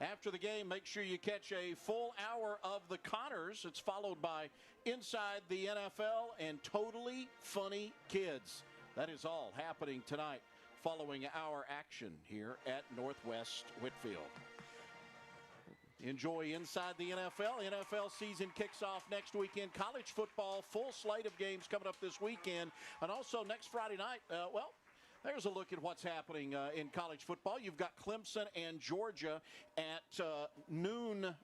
After the game, make sure you catch a full hour of the Connors. It's followed by Inside the NFL and Totally Funny Kids. That is all happening tonight following our action here at Northwest Whitfield. Enjoy Inside the NFL. NFL season kicks off next weekend. College football, full slate of games coming up this weekend. And also next Friday night, there's a look at what's happening in college football. You've got Clemson and Georgia at noon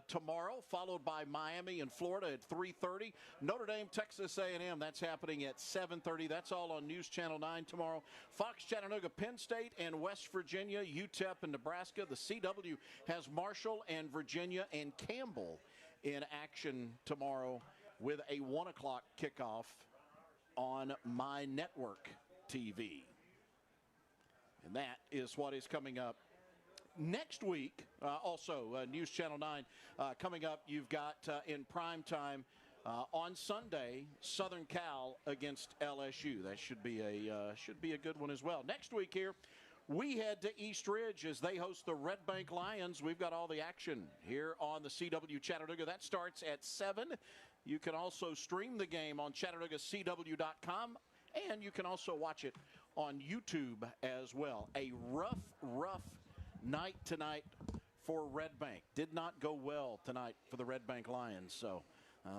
tomorrow, followed by Miami and Florida at 3:30. Notre Dame, Texas A&M, that's happening at 7:30. That's all on News Channel 9 tomorrow. Fox, Chattanooga, Penn State, and West Virginia, UTEP, and Nebraska. The CW has Marshall and Virginia and Campbell in action tomorrow with a 1 o'clock kickoff on My Network TV. And that is what is coming up next week. Also, News Channel 9 coming up. You've got in prime time on Sunday, Southern Cal against LSU. That should be a good one as well. Next week here, we head to East Ridge as they host the Red Bank Lions. We've got all the action here on the CW Chattanooga. That starts at 7. You can also stream the game on ChattanoogaCW.com, and you can also watch it on YouTube as well. A rough night tonight for Red Bank. Did not go well tonight for the Red Bank Lions, so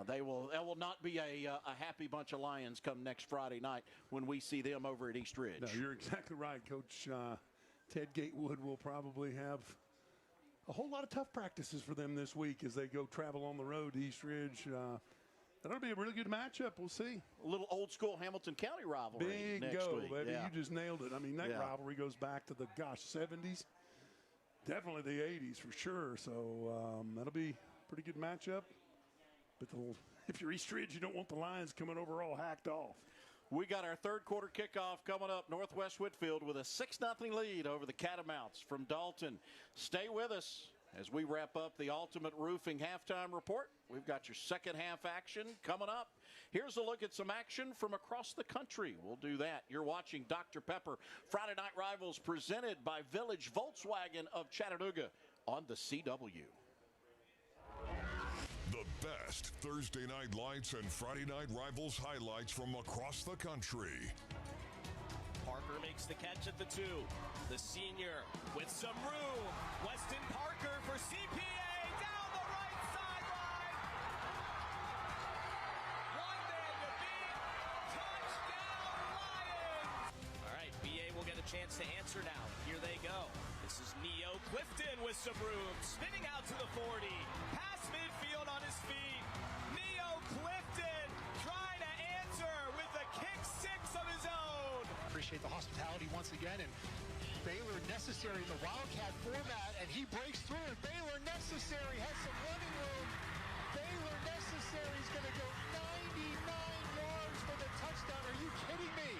that will not be a happy bunch of Lions come next Friday night when we see them over at East Ridge. No, you're exactly right, Coach. Ted Gatewood will probably have a whole lot of tough practices for them this week as they go travel on the road to East Ridge. That'll be a really good matchup. We'll see. A little old school Hamilton County rivalry next week. Baby. Yeah. You just nailed it. I mean, that rivalry goes back to the 70s. Definitely the 80s for sure. So that'll be a pretty good matchup. But if you're East Ridge, you don't want the Lions coming over all hacked off. We got our third quarter kickoff coming up. Northwest Whitfield with a 6-0 lead over the Catamounts from Dalton. Stay with us as we wrap up the Ultimate Roofing halftime report. We've got your second half action coming up. Here's a look at some action from across the country. We'll do that. You're watching Dr. Pepper Friday Night Rivals presented by Village Volkswagen of Chattanooga on the CW. The best Thursday night lights and Friday night Rivals highlights from across the country. Parker makes the catch at the 2. The senior with some room. Weston Parker for CPA down the right sideline. One man to beat. Touchdown Lions. All right, BA will get a chance to answer now. Here they go. This is Neo Clifton with some room. Spinning out to the 40. Past midfield on his feet. Neo Clifton trying to answer with a kick 6 of his own. Appreciate the hospitality once again, and Baylor Necessary in the Wildcat format, and he breaks through, and Baylor Necessary has some running room. Baylor Necessary is going to go 99 yards for the touchdown. Are you kidding me?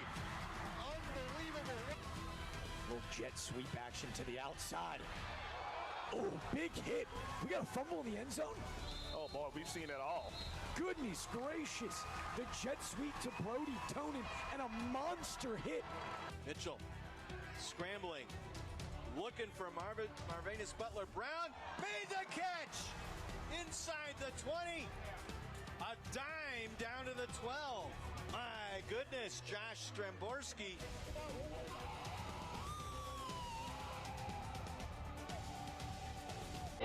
Unbelievable. Little jet sweep action to the outside. Oh, big hit. We got a fumble in the end zone? Oh, boy, we've seen it all. Goodness gracious. The jet sweep to Brody Tonin and a monster hit. Mitchell scrambling, looking for Marvanus Butler. Brown made the catch inside the 20. A dime down to the 12. My goodness, Josh Stremborski.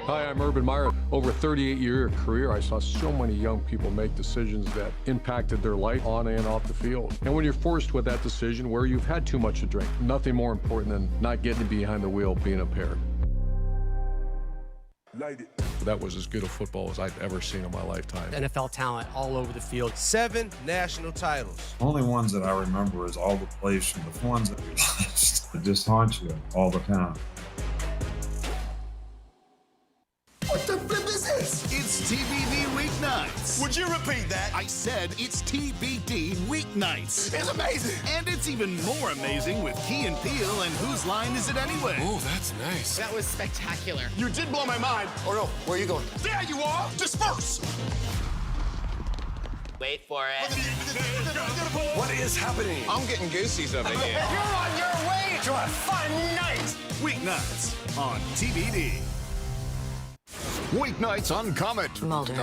Hi, I'm Urban Meyer. Over a 38-year career, I saw so many young people make decisions that impacted their life on and off the field. And when you're forced with that decision where you've had too much to drink, nothing more important than not getting behind the wheel being impaired. That was as good a football as I've ever seen in my lifetime. NFL talent all over the field. 7 national titles. Only ones that I remember is all the plays from the ones that we lost that just haunt you all the time. What the flip is this? It's TBD Weeknights. Would you repeat that? I said it's TBD Weeknights. It's amazing. And it's even more amazing with Key and Peele and Whose Line Is It Anyway? Oh, that's nice. That was spectacular. You did blow my mind. Or no, where are you going? There you are. Disperse. Wait for it. What is happening? I'm getting goosies over here. You're on your way to a fun night. Weeknights on TBD. Weeknights on Comet. Mulder.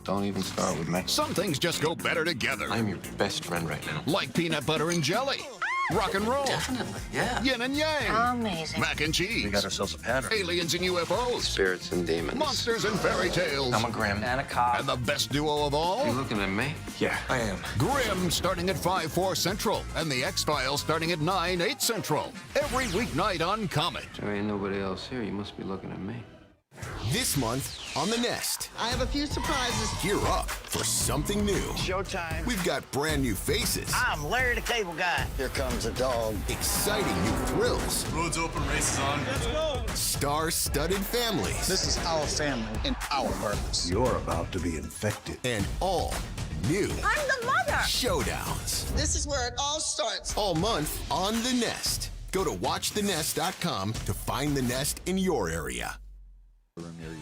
Don't even start with me. Some things just go better together. I'm your best friend right now. Like peanut butter and jelly. Rock and roll. Definitely, yeah. Yin and yang. Amazing. Mac and cheese. We got ourselves a pattern. Aliens and UFOs. Spirits and demons. Monsters and fairy tales. I'm a Grim. And a cop. And the best duo of all? You looking at me? Yeah, I am. Grim starting at 5/4 Central. And the X-Files starting at 9/8 Central. Every weeknight on Comet. There ain't nobody else here. You must be looking at me. This month on The Nest. I have a few surprises. Gear up for something new. Showtime. We've got brand new faces. I'm Larry the Cable Guy. Here comes a dog. Exciting new thrills. Roads open, races on. Let's go. Star-studded families. This is our family and our purpose. You're about to be infected. And all new I'm the mother. showdowns. This is where it all starts. All month on The Nest. Go to watchthenest.com to find The Nest in your area. Near you.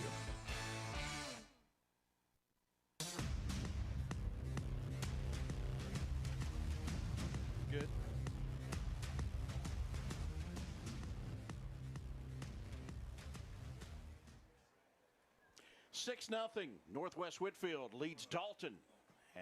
Good. Six 0 Northwest Whitfield leads Dalton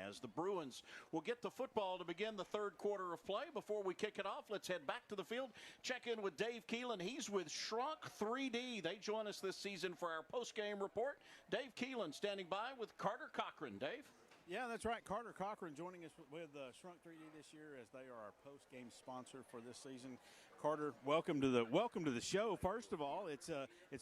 as the Bruins will get the football to begin the third quarter of play. Before we kick it off, let's head back to the field. Check in with Dave Keelan. He's with Shrunk 3D. They join us this season for our post-game report. Dave Keelan standing by with Carter Cochran. Dave? Yeah, that's right. Carter Cochran joining us with Shrunk 3D this year as they are our post-game sponsor for this season. Carter, welcome to the show. First of all, it's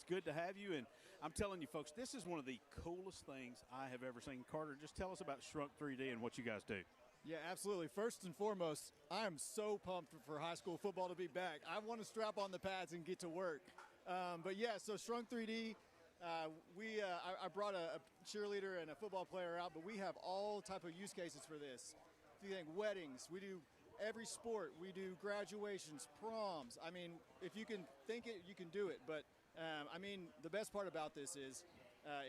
good to have you, and I'm telling you, folks, this is one of the coolest things I have ever seen. Carter, just tell us about Shrunk 3D and what you guys do. Yeah, absolutely. First and foremost, I am so pumped for high school football to be back. I want to strap on the pads and get to work. But yeah, so Shrunk 3D, I brought a cheerleader and a football player out, but we have all type of use cases for this. If you think weddings, we do every sport. We do graduations, proms. I mean, if you can think it, you can do it. But I mean, the best part about this is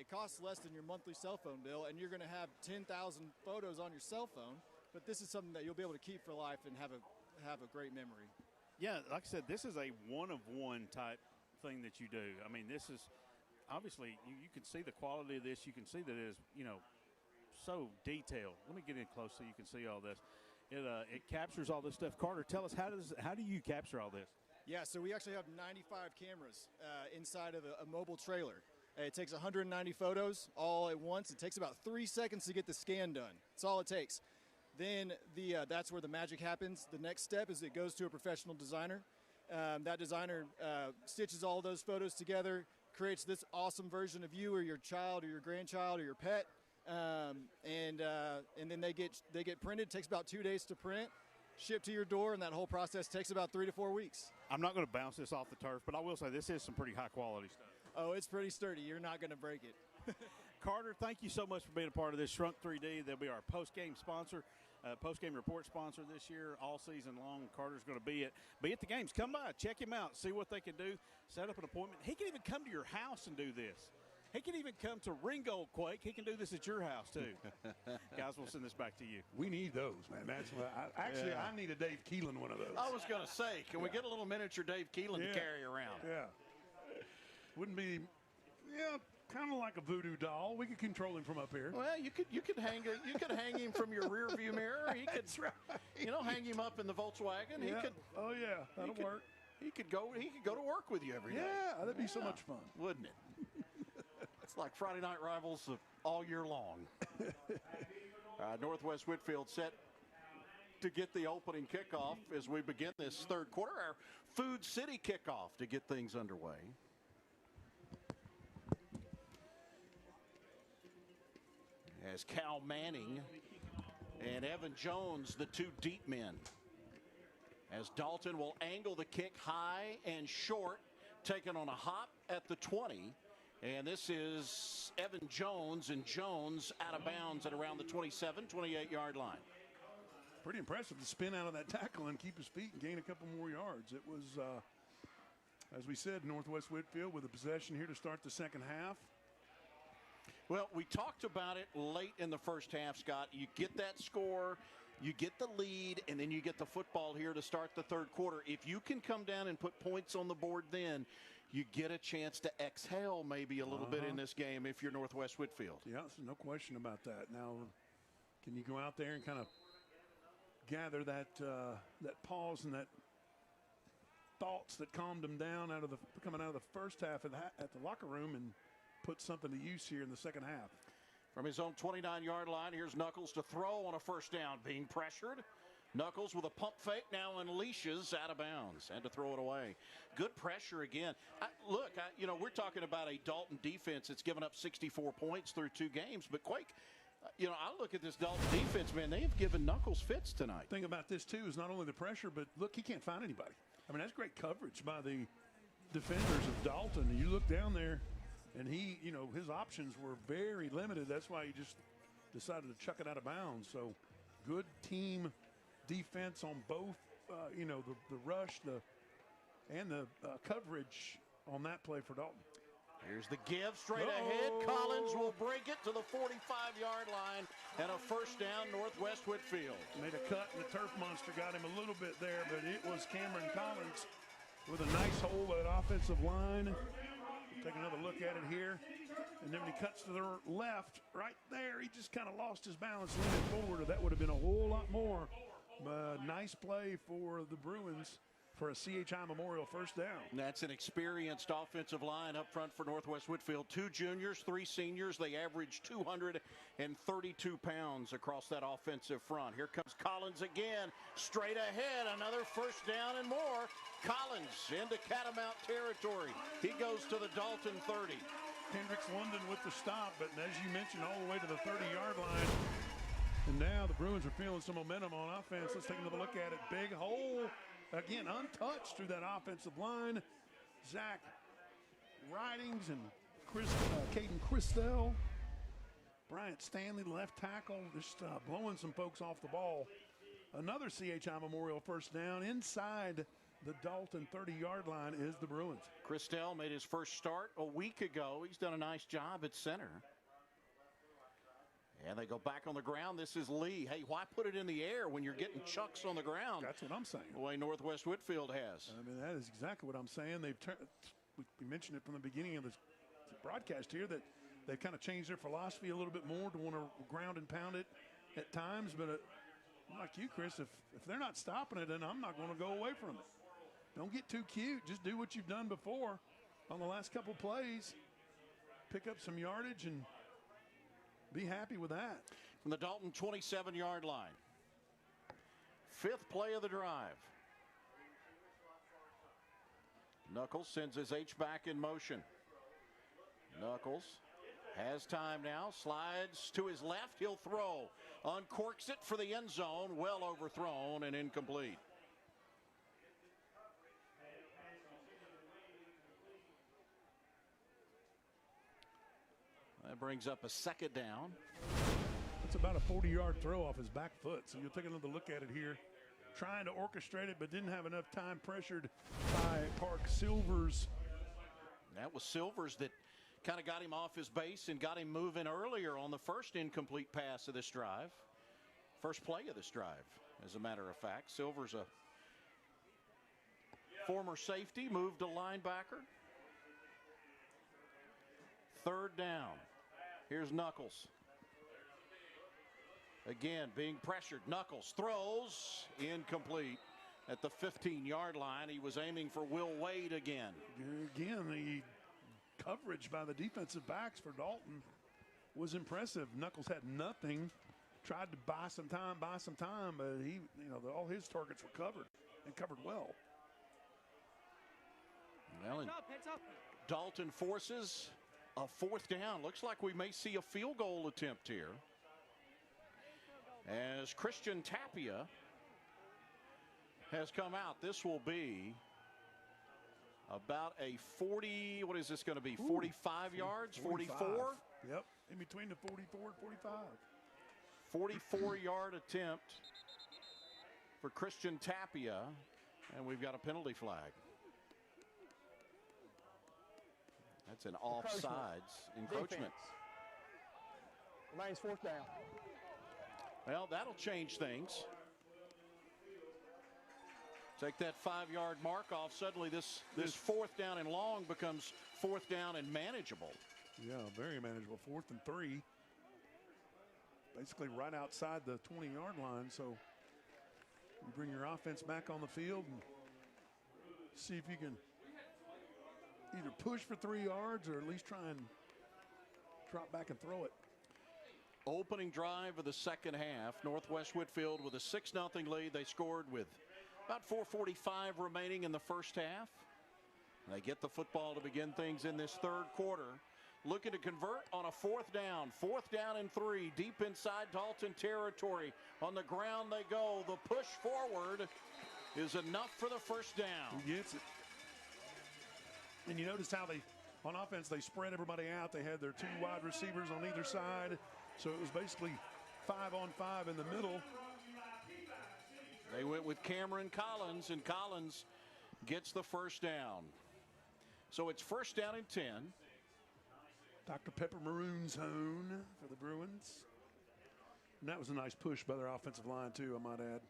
it costs less than your monthly cell phone bill, and you're going to have 10,000 photos on your cell phone. But this is something that you'll be able to keep for life and have a great memory. Yeah, like I said, this is a one-of-one type thing that you do. I mean, this is obviously you can see the quality of this. You can see that it is, so detailed. Let me get in close so you can see all this. It captures all this stuff. Carter, tell us how do you capture all this? Yeah, so we actually have 95 cameras inside of a mobile trailer. It takes 190 photos all at once. It takes about 3 seconds to get the scan done. That's all it takes. Then that's where the magic happens. The next step is it goes to a professional designer. That designer stitches all those photos together, creates this awesome version of you or your child or your grandchild or your pet, and then they get printed. It takes about 2 days to print, shipped to your door, and that whole process takes about 3 to 4 weeks. I'm not going to bounce this off the turf, but I will say this is some pretty high quality stuff. Oh, it's pretty sturdy. You're not going to break it. Carter, thank you so much for being a part of this. Shrunk 3D, they'll be our post-game sponsor, post-game report sponsor this year, all season long. Carter's going to be at the games. Come by, check him out, see what they can do, set up an appointment. He can even come to your house and do this. He can even come to Ringgold Quake. He can do this at your house, too. Guys, we'll send this back to you. We need those, man. That's what I need a Dave Keelan one of those. I was going to say, can we get a little miniature Dave Keelan to carry around? Yeah. Wouldn't be, kind of like a voodoo doll. We could control him from up here. Well, you could hang him from your rear view mirror. You could, That's right. hang him up in the Volkswagen. Yeah. That'll work. He could go to work with you every day. Yeah, that'd be so much fun, wouldn't it? It's like Friday Night Rivals all year long. Northwest Whitfield set to get the opening kickoff as we begin this third quarter. Our Food City kickoff to get things underway. As Cal Manning and Evan Jones, the two deep men. As Dalton will angle the kick high and short, taken on a hop at the 20. And this is Evan Jones, and Jones out of bounds at around the 27, 28-yard line. Pretty impressive to spin out of that tackle and keep his feet and gain a couple more yards. It was, as we said, Northwest Whitfield with a possession here to start the second half. Well, we talked about it late in the first half, Scott. You get that score, you get the lead, and then you get the football here to start the third quarter. If you can come down and put points on the board then, you get a chance to exhale maybe a little bit in this game if you're Northwest Whitfield. Yeah, no question about that. Now, can you go out there and kind of gather that that pause and that thoughts that calmed them down coming out of the first half at the locker room and put something to use here in the second half? From his own 29-yard line, here's Knuckles to throw on a first down, being pressured. Knuckles with a pump fake now unleashes out of bounds and to throw it away. Good pressure again. We're talking about a Dalton defense that's given up 64 points through 2 games, but Quake, I look at this Dalton defense, man, they have given Knuckles fits tonight. The thing about this, too, is not only the pressure, but look, he can't find anybody. I mean, that's great coverage by the defenders of Dalton. You look down there, and his options were very limited. That's why he just decided to chuck it out of bounds. So good team defense on both, the rush and the coverage on that play for Dalton. Here's the give straight ahead. Collins will break it to the 45-yard line and a first down, Northwest Whitfield. Made a cut and the turf monster got him a little bit there, but it was Cameron Collins with a nice hole at offensive line. We'll take another look at it here. And then when he cuts to the left, right there, he just kind of lost his balance leaning forward. That would have been a whole lot more. But nice play for the Bruins for a CHI Memorial first down. That's an experienced offensive line up front for Northwest Whitfield. 2 juniors, 3 seniors. They average 232 pounds across that offensive front. Here comes Collins again. Straight ahead, another first down and more. Collins into Catamount territory. He goes to the Dalton 30. Hendricks London with the stop, but as you mentioned, all the way to the 30-yard line. And now the Bruins are feeling some momentum on offense. Let's take another look at it. Big hole. Again, untouched through that offensive line. Zach Ridings and Caden Christel. Bryant Stanley, left tackle, just blowing some folks off the ball. Another CHI Memorial first down inside the Dalton 30-yard line is the Bruins. Christel made his first start a week ago. He's done a nice job at center. And they go back on the ground. This is Lee. Hey, why put it in the air when you're getting chucks on the ground? That's what I'm saying. The way Northwest Whitfield has. I mean, that is exactly what I'm saying. We mentioned it from the beginning of the broadcast here that they've kind of changed their philosophy a little bit more to want to ground and pound it at times. But like you, Chris, if they're not stopping it, then I'm not going to go away from it. Don't get too cute. Just do what you've done before on the last couple plays. Pick up some yardage and be happy with that. From the Dalton 27-yard line. 5th play of the drive. Knuckles sends his H-back in motion. Knuckles has time now. Slides to his left. He'll throw. Uncorks it for the end zone. Well overthrown and incomplete. That brings up a second down. It's about a 40-yard throw off his back foot. So you'll take another look at it here. Trying to orchestrate it, but didn't have enough time, pressured by Park Silvers. That was Silvers that kind of got him off his base and got him moving earlier on the first incomplete pass of this drive. First play of this drive, as a matter of fact. Silvers, a former safety, moved to linebacker. 3rd down. Here's Knuckles. Again, being pressured. Knuckles throws. Incomplete at the 15-yard line. He was aiming for Will Wade again. Again, the coverage by the defensive backs for Dalton was impressive. Knuckles had nothing. Tried to buy some time, but he, all his targets were covered and covered well. Well, and Dalton forces a 4th down. Looks like we may see a field goal attempt here, as Christian Tapia has come out. This will be about a 40, what is this going to be, 45 yards, 44? Yep, in between the 44 and 45. 44-yard attempt for Christian Tapia, and we've got a penalty flag. That's an offsides encroachment. Remains 4th down. Well, that'll change things. Take that 5-yard mark off. Suddenly this 4th down and long becomes 4th down and manageable. Yeah, very manageable. 4th and 3. Basically right outside the 20-yard line. So you bring your offense back on the field and see if you can either push for 3 yards or at least try and drop back and throw it. Opening drive of the second half. Northwest Whitfield with a 6-0 lead. They scored with about 4:45 remaining in the first half. And they get the football to begin things in this 3rd quarter. Looking to convert on a 4th down. 4th down and 3. Deep inside Dalton territory. On the ground they go. The push forward is enough for the 1st down. He gets it. And you notice how on offense, they spread everybody out. They had their 2 wide receivers on either side. So it was basically 5-on-5 in the middle. They went with Cameron Collins, and Collins gets the 1st down. So it's 1st down and 10. Dr. Pepper Maroon zone for the Bruins. And that was a nice push by their offensive line, too, I might add.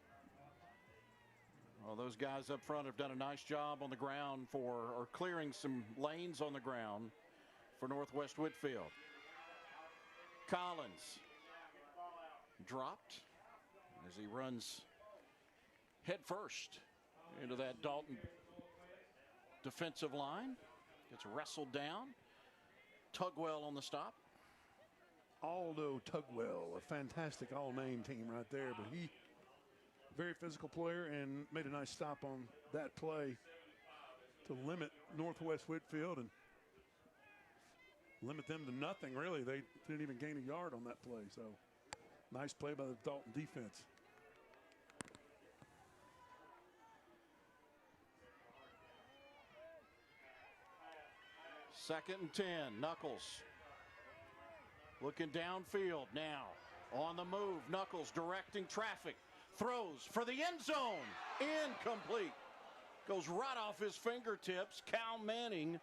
Well, those guys up front have done a nice job on the ground or clearing some lanes on the ground for Northwest Whitfield. Collins dropped as he runs head first into that Dalton defensive line. Gets wrestled down. Tugwell on the stop. Aldo Tugwell, a fantastic all-name team right there, but he very physical player and made a nice stop on that play to limit Northwest Whitfield and limit them to nothing, really. They didn't even gain a yard on that play, so nice play by the Dalton defense. Second and 10. Knuckles looking downfield now. On the move. Knuckles directing traffic. Throws for the end zone. Incomplete. Goes right off his fingertips. Cal Manning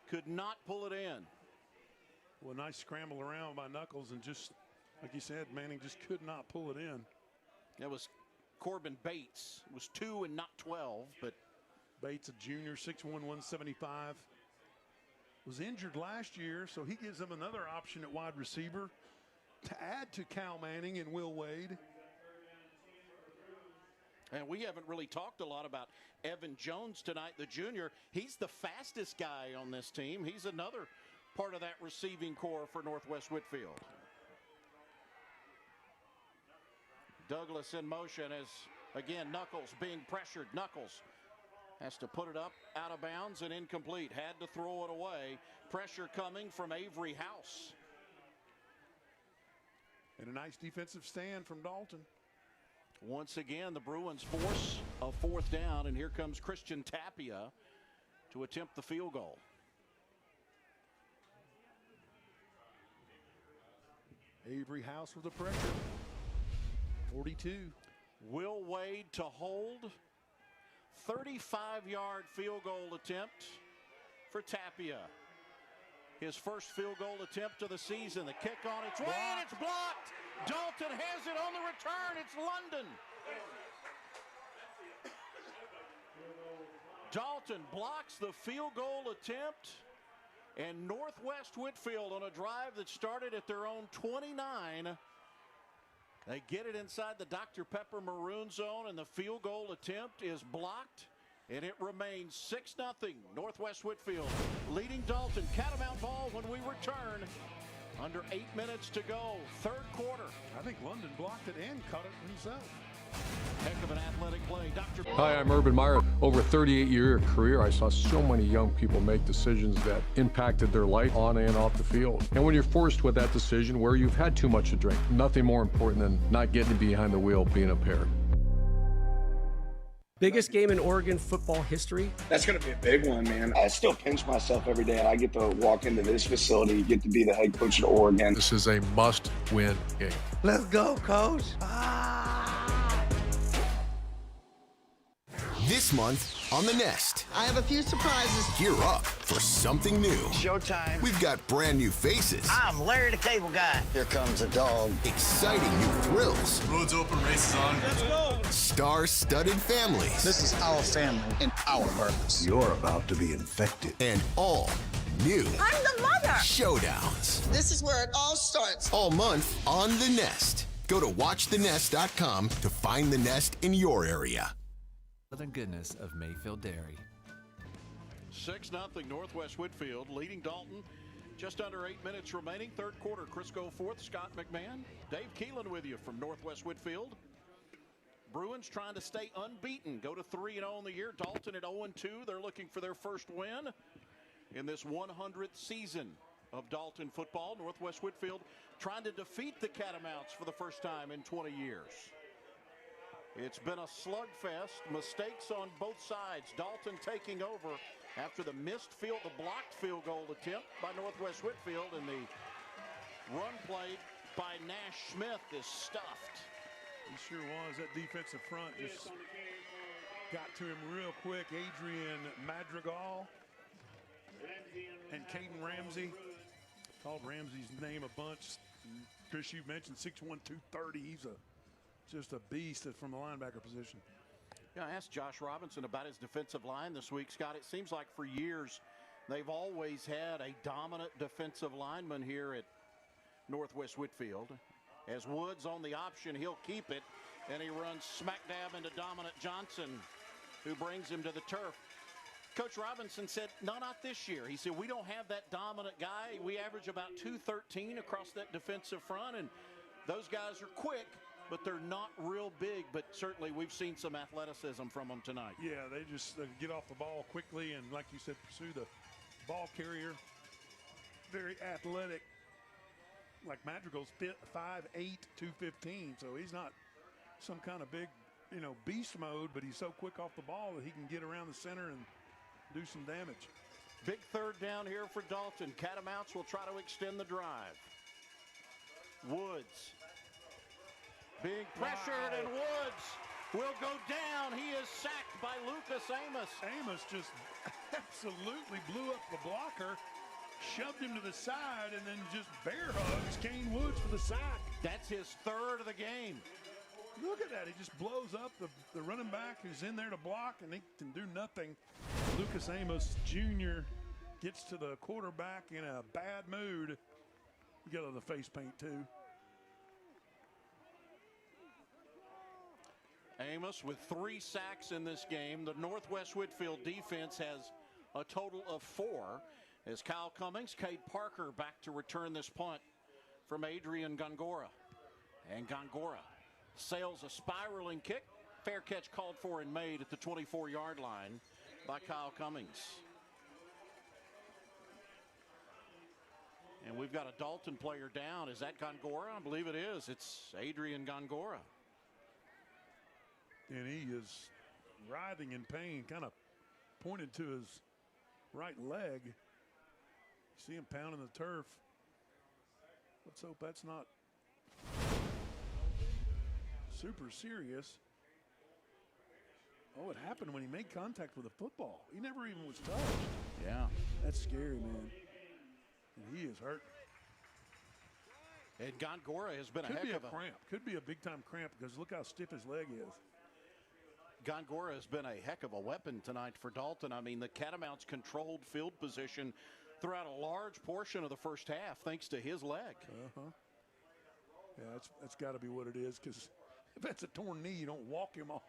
could not pull it in. Well, nice scramble around by Knuckles, and just like you said, Manning just could not pull it in. That was Corbin Bates. It was 2 and not 12, but Bates, a junior, 6'1", 175. Was injured last year, so he gives them another option at wide receiver to add to Cal Manning and Will Wade. And we haven't really talked a lot about Evan Jones tonight, the junior. He's the fastest guy on this team. He's another part of that receiving core for Northwest Whitfield. Douglas in motion as, again, Knuckles being pressured. Knuckles has to put it up out of bounds and incomplete. Had to throw it away. Pressure coming from Avery House. And a nice defensive stand from Dalton. Once again, the Bruins force a 4th down, and here comes Christian Tapia to attempt the field goal. Avery House with the pressure. 42. Will Wade to hold. 35-yard field goal attempt for Tapia. His first field goal attempt of the season. The kick on its way, and it's blocked. Dalton has it on the return. It's London. Dalton blocks the field goal attempt, and Northwest Whitfield on a drive that started at their own 29 They get it inside the Dr. Pepper maroon zone, and the field goal attempt is blocked, and it remains 6-0. Northwest Whitfield leading Dalton. Catamount ball when we return. Under 8 minutes to go, third quarter. I think London blocked it and caught it himself. Heck of an athletic play. Dr. Hi, I'm Urban Meyer. Over a 38-year career, I saw so many young people make decisions that impacted their life on and off the field. And when you're forced with that decision where you've had too much to drink, nothing more important than not getting behind the wheel being a parent. Biggest game in Oregon football history? That's going to be a big one, man. I still pinch myself every day. I get to walk into this facility, get to be the head coach of Oregon. This is a must-win game. Let's go, coach. This month on The Nest. I have a few surprises. Gear up for something new. Showtime. We've got brand new faces. I'm Larry the Cable Guy. Here comes a dog. Exciting new thrills. Roads open, races on. Let's go. Star-studded families. This is our family and our purpose. You're about to be infected. And all new. I'm the mother. Showdowns. This is where it all starts. All month on The Nest. Go to watchthenest.com to find The Nest in your area. Southern goodness of Mayfield Dairy. 6-0 Northwest Whitfield leading Dalton. Just under 8 minutes remaining. Third quarter. Crisco fourth. Scott McMahon. Dave Keelan with you from Northwest Whitfield. Bruins trying to stay unbeaten. Go to 3-0 in the year. Dalton at 0-2. They're looking for their first win in this 100th season of Dalton football. Northwest Whitfield trying to defeat the Catamounts for the first time in 20 years. It's been a slugfest. Mistakes on both sides. Dalton taking over after the blocked field goal attempt by Northwest Whitfield, and the run play by Nash Smith is stuffed. He sure was. That defensive front just got to him real quick. Adrian Madrigal and Caden Ramsey. Called Ramsey's name a bunch. Chris, you mentioned 6'1", 230. He's just a beast from the linebacker position. Yeah, I asked Josh Robinson about his defensive line this week, Scott. It seems like for years they've always had a dominant defensive lineman here at Northwest Whitfield. As Woods on the option, he'll keep it, and he runs smack dab into Dominant Johnson, who brings him to the turf. Coach Robinson said, no, not this year. He said, we don't have that dominant guy. We average about 213 across that defensive front, and those guys are quick, but they're not real big. But certainly we've seen some athleticism from them tonight. Yeah, they just get off the ball quickly and, like you said, pursue the ball carrier. Very athletic. Like Madrigal's 5'8", 215, so he's not some kind of big, beast mode, but he's so quick off the ball that he can get around the center and do some damage. Big third down here for Dalton. Catamounts will try to extend the drive. Woods being pressured, and Woods will go down. He is sacked by Lucas Amos. Amos just absolutely blew up the blocker, shoved him to the side, and then just bear hugs Kane Woods for the sack. That's his third of the game. Look at that. He just blows up the running back who's in there to block, and he can do nothing. Lucas Amos Jr. gets to the quarterback in a bad mood. You got the face paint, too. Amos with 3 sacks in this game. The Northwest Whitfield defense has a total of 4. As Kyle Cummings, Cade Parker back to return this punt from Adrian Gongora. And Gongora sails a spiraling kick. Fair catch called for and made at the 24-yard line by Kyle Cummings. And we've got a Dalton player down. Is that Gongora? I believe it is. It's Adrian Gongora. And he is writhing in pain, kind of pointed to his right leg. See him pounding the turf. Let's hope that's not super serious. Oh, it happened when he made contact with the football. He never even was touched. Yeah. That's scary, man. And he is hurt. And Gongora has been Could be a cramp. Could be a big-time cramp because look how stiff his leg is. Gongora has been a heck of a weapon tonight for Dalton. I mean, the Catamounts controlled field position throughout a large portion of the first half thanks to his leg. Yeah, that's got to be what it is, because if that's a torn knee, you don't walk him off.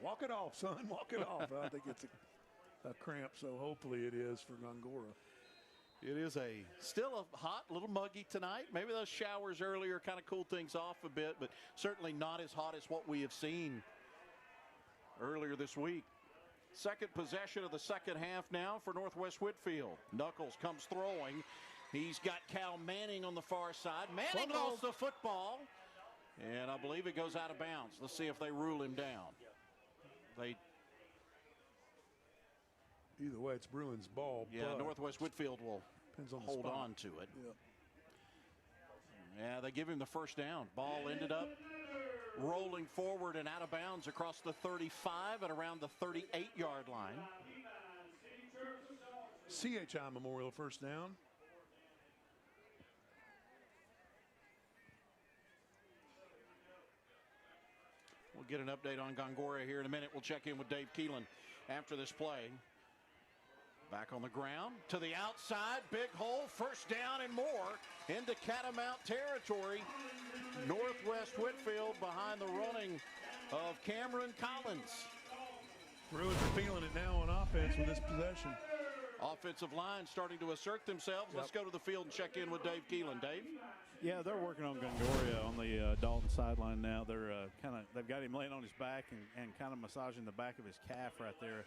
Walk it off, son. Walk it off. I think it's a cramp, so hopefully it is for Gongora. It is still a hot, little muggy tonight. Maybe those showers earlier kind of cooled things off a bit, but certainly not as hot as what we have seen earlier this week. Second possession of the second half now for Northwest Whitfield. Knuckles comes throwing. He's got Cal Manning on the far side. Manning lost the football, and I believe it goes out of bounds. Let's see if they rule him down. Either way, it's Bruins ball. Yeah, Northwest Whitfield will hold on to it. Yep. Yeah, they give him the first down. Ball ended up rolling forward and out of bounds across the 35 and around the 38-yard line. CHI Memorial first down. We'll get an update on Gongora here in a minute. We'll check in with Dave Keelan after this play. Back on the ground to the outside, big hole, first down and more into Catamount territory. Northwest Whitfield behind the running of Cameron Collins. Bruins are feeling it now on offense with this possession. Offensive line starting to assert themselves. Yep. Let's go to the field and check in with Dave Keelan. Dave? Yeah, they're working on Gongora on the Dalton sideline now. They're they've got him laying on his back and kind of massaging the back of his calf right there.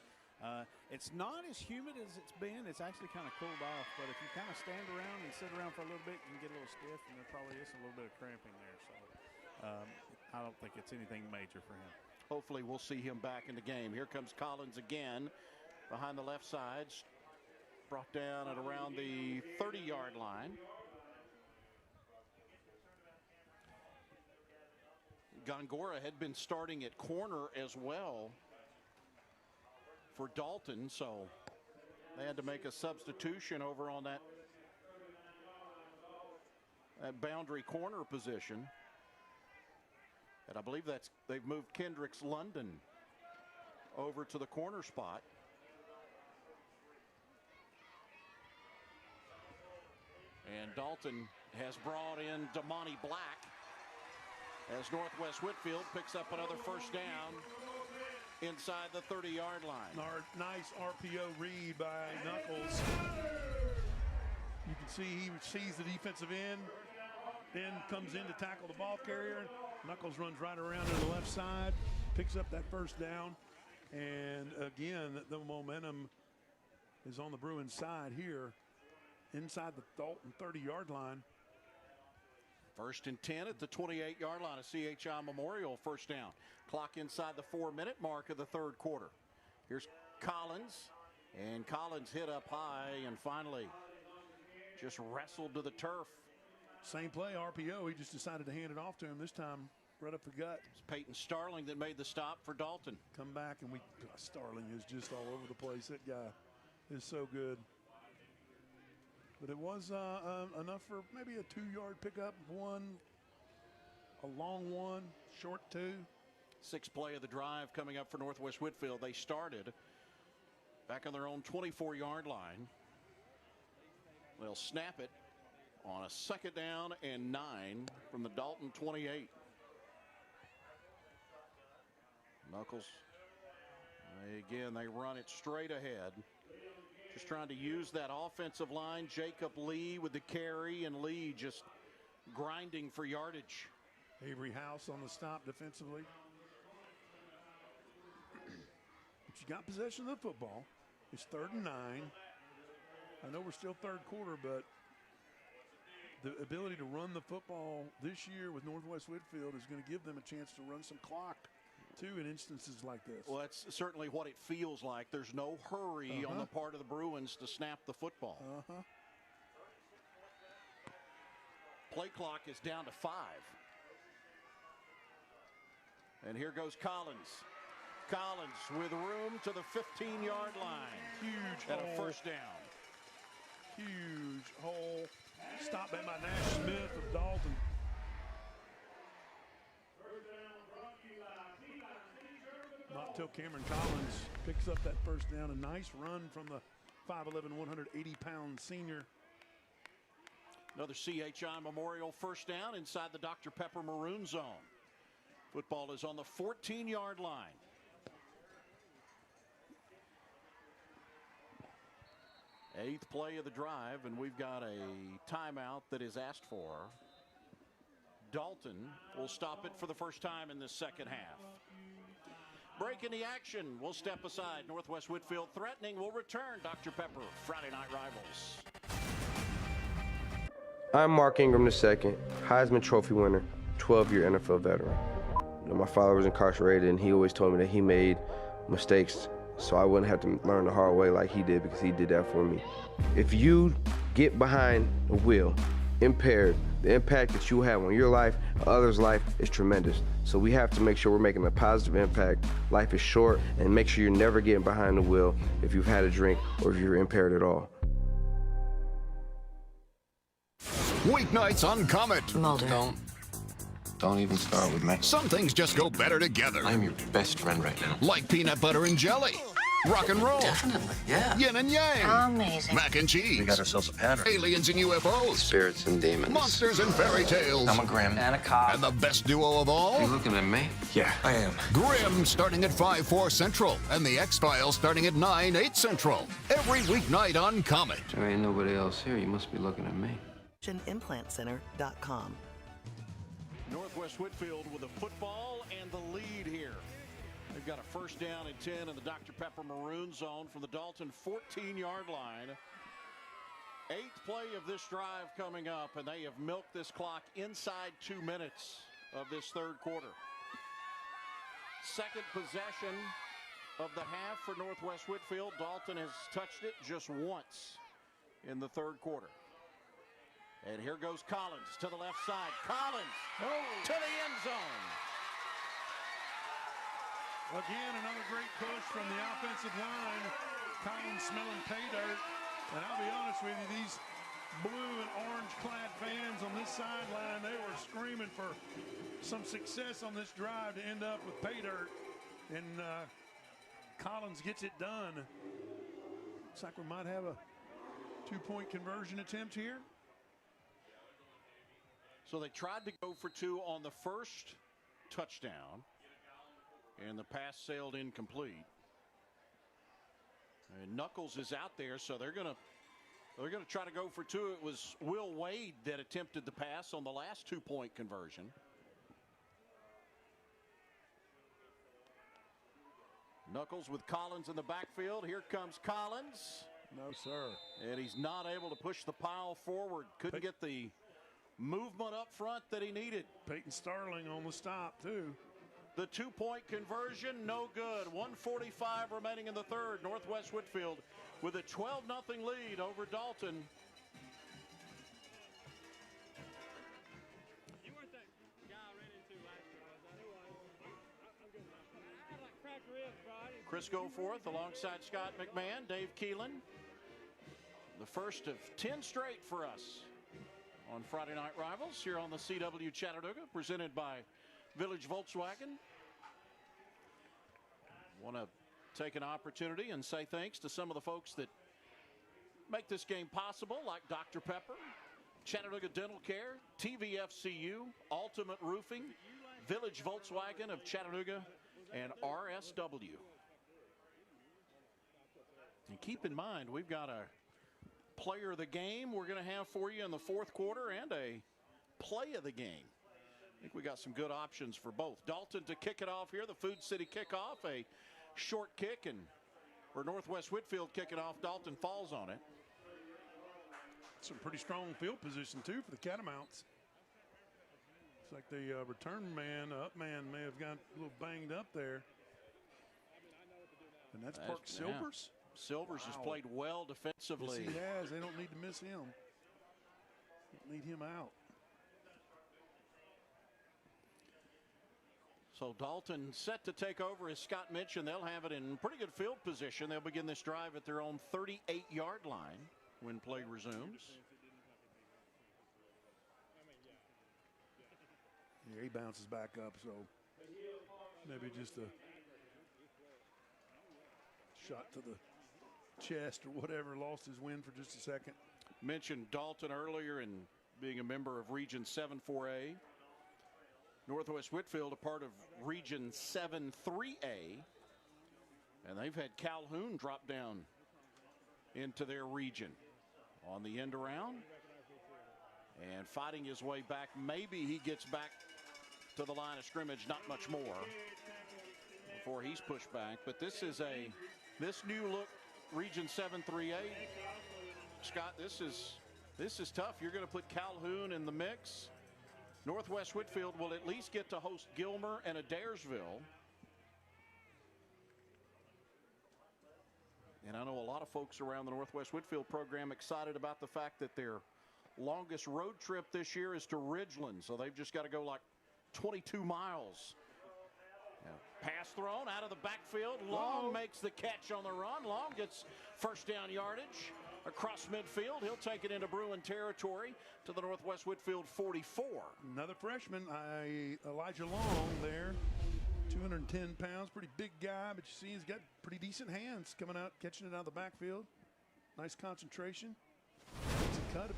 It's not as humid as it's been. It's actually kind of cooled off, but if you kind of stand around and sit around for a little bit, you can get a little stiff, and there probably is a little bit of cramping there. So I don't think it's anything major for him. Hopefully we'll see him back in the game. Here comes Collins again behind the left side. Brought down at around the 30-yard line. Gongora had been starting at corner as well for Dalton, so they had to make a substitution over on that boundary corner position. And I believe they've moved Kendricks London over to the corner spot. And Dalton has brought in Damani Black as Northwest Whitfield picks up another first down inside the 30-yard line. Nice RPO read by Knuckles. You can see he sees the defensive end, then comes in to tackle the ball carrier. Knuckles runs right around to the left side, picks up that first down. And again, the momentum is on the Bruins side here inside the Dalton 30-yard line. First and 10 at the 28-yard line of CHI Memorial, first down. Clock inside the 4-minute mark of the third quarter. Here's Collins, and Collins hit up high and finally just wrestled to the turf. Same play, RPO. He just decided to hand it off to him this time, right up the gut. It's Peyton Starling that made the stop for Dalton. Come back, and Starling is just all over the place. That guy is so good. But it was enough for maybe a 2-yard pickup, one, a long one, short two. Sixth play of the drive coming up for Northwest Whitfield. They started back on their own 24-yard line. They'll snap it on a second down and 9 from the Dalton 28. Knuckles, again, they run it straight ahead. Just trying to use that offensive line. Jacob Lee with the carry, and Lee just grinding for yardage. Avery House on the stop defensively. But you got possession of the football. It's 3rd and 9. I know we're still third quarter, but the ability to run the football this year with Northwest Whitfield is going to give them a chance to run some clock too in instances like this. Well, that's certainly what it feels like. There's no hurry on the part of the Bruins to snap the football. Play clock is down to 5. And here goes Collins. Collins with room to the 15-yard line. Huge and hole. A first down. Huge hole. Stopped by Nash Smith of Dalton. Not until Cameron Collins picks up that first down. A nice run from the 5'11", 180-pound senior. Another CHI Memorial first down inside the Dr. Pepper maroon zone. Football is on the 14-yard line. Eighth play of the drive, and we've got a timeout that is asked for. Dalton will stop it for the first time in this second half. Break in the action. We'll step aside. Northwest Whitfield threatening. Will return. Dr. Pepper, Friday Night Rivals. I'm Mark Ingram II, Heisman Trophy winner, 12-year NFL veteran. My father was incarcerated, and he always told me that he made mistakes so I wouldn't have to learn the hard way like he did, because he did that for me. If you get behind the wheel, impaired, the impact that you have on your life, others' life, is tremendous. So we have to make sure we're making a positive impact. Life is short, and make sure you're never getting behind the wheel if you've had a drink or if you're impaired at all. Weeknights on Comet. Mulder. Don't even start with me. Some things just go better together. I'm your best friend right now. Like peanut butter and jelly. Rock and roll. Definitely, yeah. Yin and yang. Amazing. Mac and cheese. We got ourselves a pattern. Aliens and UFOs. Spirits and demons. Monsters and fairy tales. I'm a Grimm. And a cop. And the best duo of all? You looking at me? Yeah, I am. Grimm starting at 5/4 Central. And the X-Files starting at 9/8 Central. Every weeknight on Comet. There ain't nobody else here. You must be looking at me. ImplantCenter.com. Northwest Whitfield with a football and the lead here. They've got a first down and 10 in the Dr. Pepper maroon zone from the Dalton 14-yard line. Eighth play of this drive coming up, and they have milked this clock inside 2 minutes of this third quarter. Second possession of the half for Northwest Whitfield. Dalton has touched it just once in the third quarter. And here goes Collins to the left side. Collins to the end zone. Again, another great push from the offensive line. Collins smelling pay dirt. And I'll be honest with you, these blue and orange clad fans on this sideline, they were screaming for some success on this drive to end up with pay dirt. And Collins gets it done. Looks like we might have a two-point conversion attempt here. So they tried to go for two on the first touchdown, and the pass sailed incomplete. And Knuckles is out there, so they're gonna try to go for two. It was Will Wade that attempted the pass on the last two-point conversion. Knuckles with Collins in the backfield. Here comes Collins. No, sir. And he's not able to push the pile forward. Couldn't get the movement up front that he needed. Peyton Starling on the stop, too. The two-point conversion, no good. 1:45 remaining in the third. Northwest Whitfield with a 12-0 lead over Dalton. You weren't that guy I ran into last year, was I? I'm good enough. I had like cracked ribs, bro. Chris Goforth alongside Scott McMahon, Dave Keelan. The first of 10 straight for us on Friday Night Rivals here on the CW Chattanooga, presented by Village Volkswagen. Want to take an opportunity and say thanks to some of the folks that make this game possible, like Dr. Pepper, Chattanooga Dental Care, TVFCU, Ultimate Roofing, Village Volkswagen of Chattanooga, and RSW. And keep in mind, we've got a player of the game we're going to have for you in the fourth quarter and a play of the game. I think we got some good options for both. Dalton to kick it off here, the Food City kickoff, a short kick, and for Northwest Whitfield kicking off, Dalton falls on it. Some pretty strong field position, too, for the Catamounts. Looks like the return man, up man, may have got a little banged up there. And that's Park Silvers. Yeah. Silvers has played well defensively. Yes, he has. They don't need to miss him. Don't need him out. So Dalton set to take over, as Scott mentioned. They'll have it in pretty good field position. They'll begin this drive at their own 38-yard line when play resumes. Yeah, he bounces back up, so maybe just a shot to the chest or whatever, lost his wind for just a second. Mentioned Dalton earlier, and being a member of Region 7-4A. Northwest Whitfield, a part of Region 7-3A. And they've had Calhoun drop down into their region on the end around. And fighting his way back. Maybe he gets back to the line of scrimmage, not much more before he's pushed back. But this is this new look Region 7-3A. Scott, this is tough. You're going to put Calhoun in the mix. Northwest Whitfield will at least get to host Gilmer and Adairsville. And I know a lot of folks around the Northwest Whitfield program excited about the fact that their longest road trip this year is to Ridgeland. So they've just got to go like 22 miles. Pass thrown out of the backfield. Long makes the catch on the run. Long gets first down yardage across midfield. He'll take it into Bruin territory to the Northwest Whitfield 44. Another freshman, Elijah Long there. 210 pounds, pretty big guy, but you see he's got pretty decent hands coming out, catching it out of the backfield. Nice concentration. It's a cut.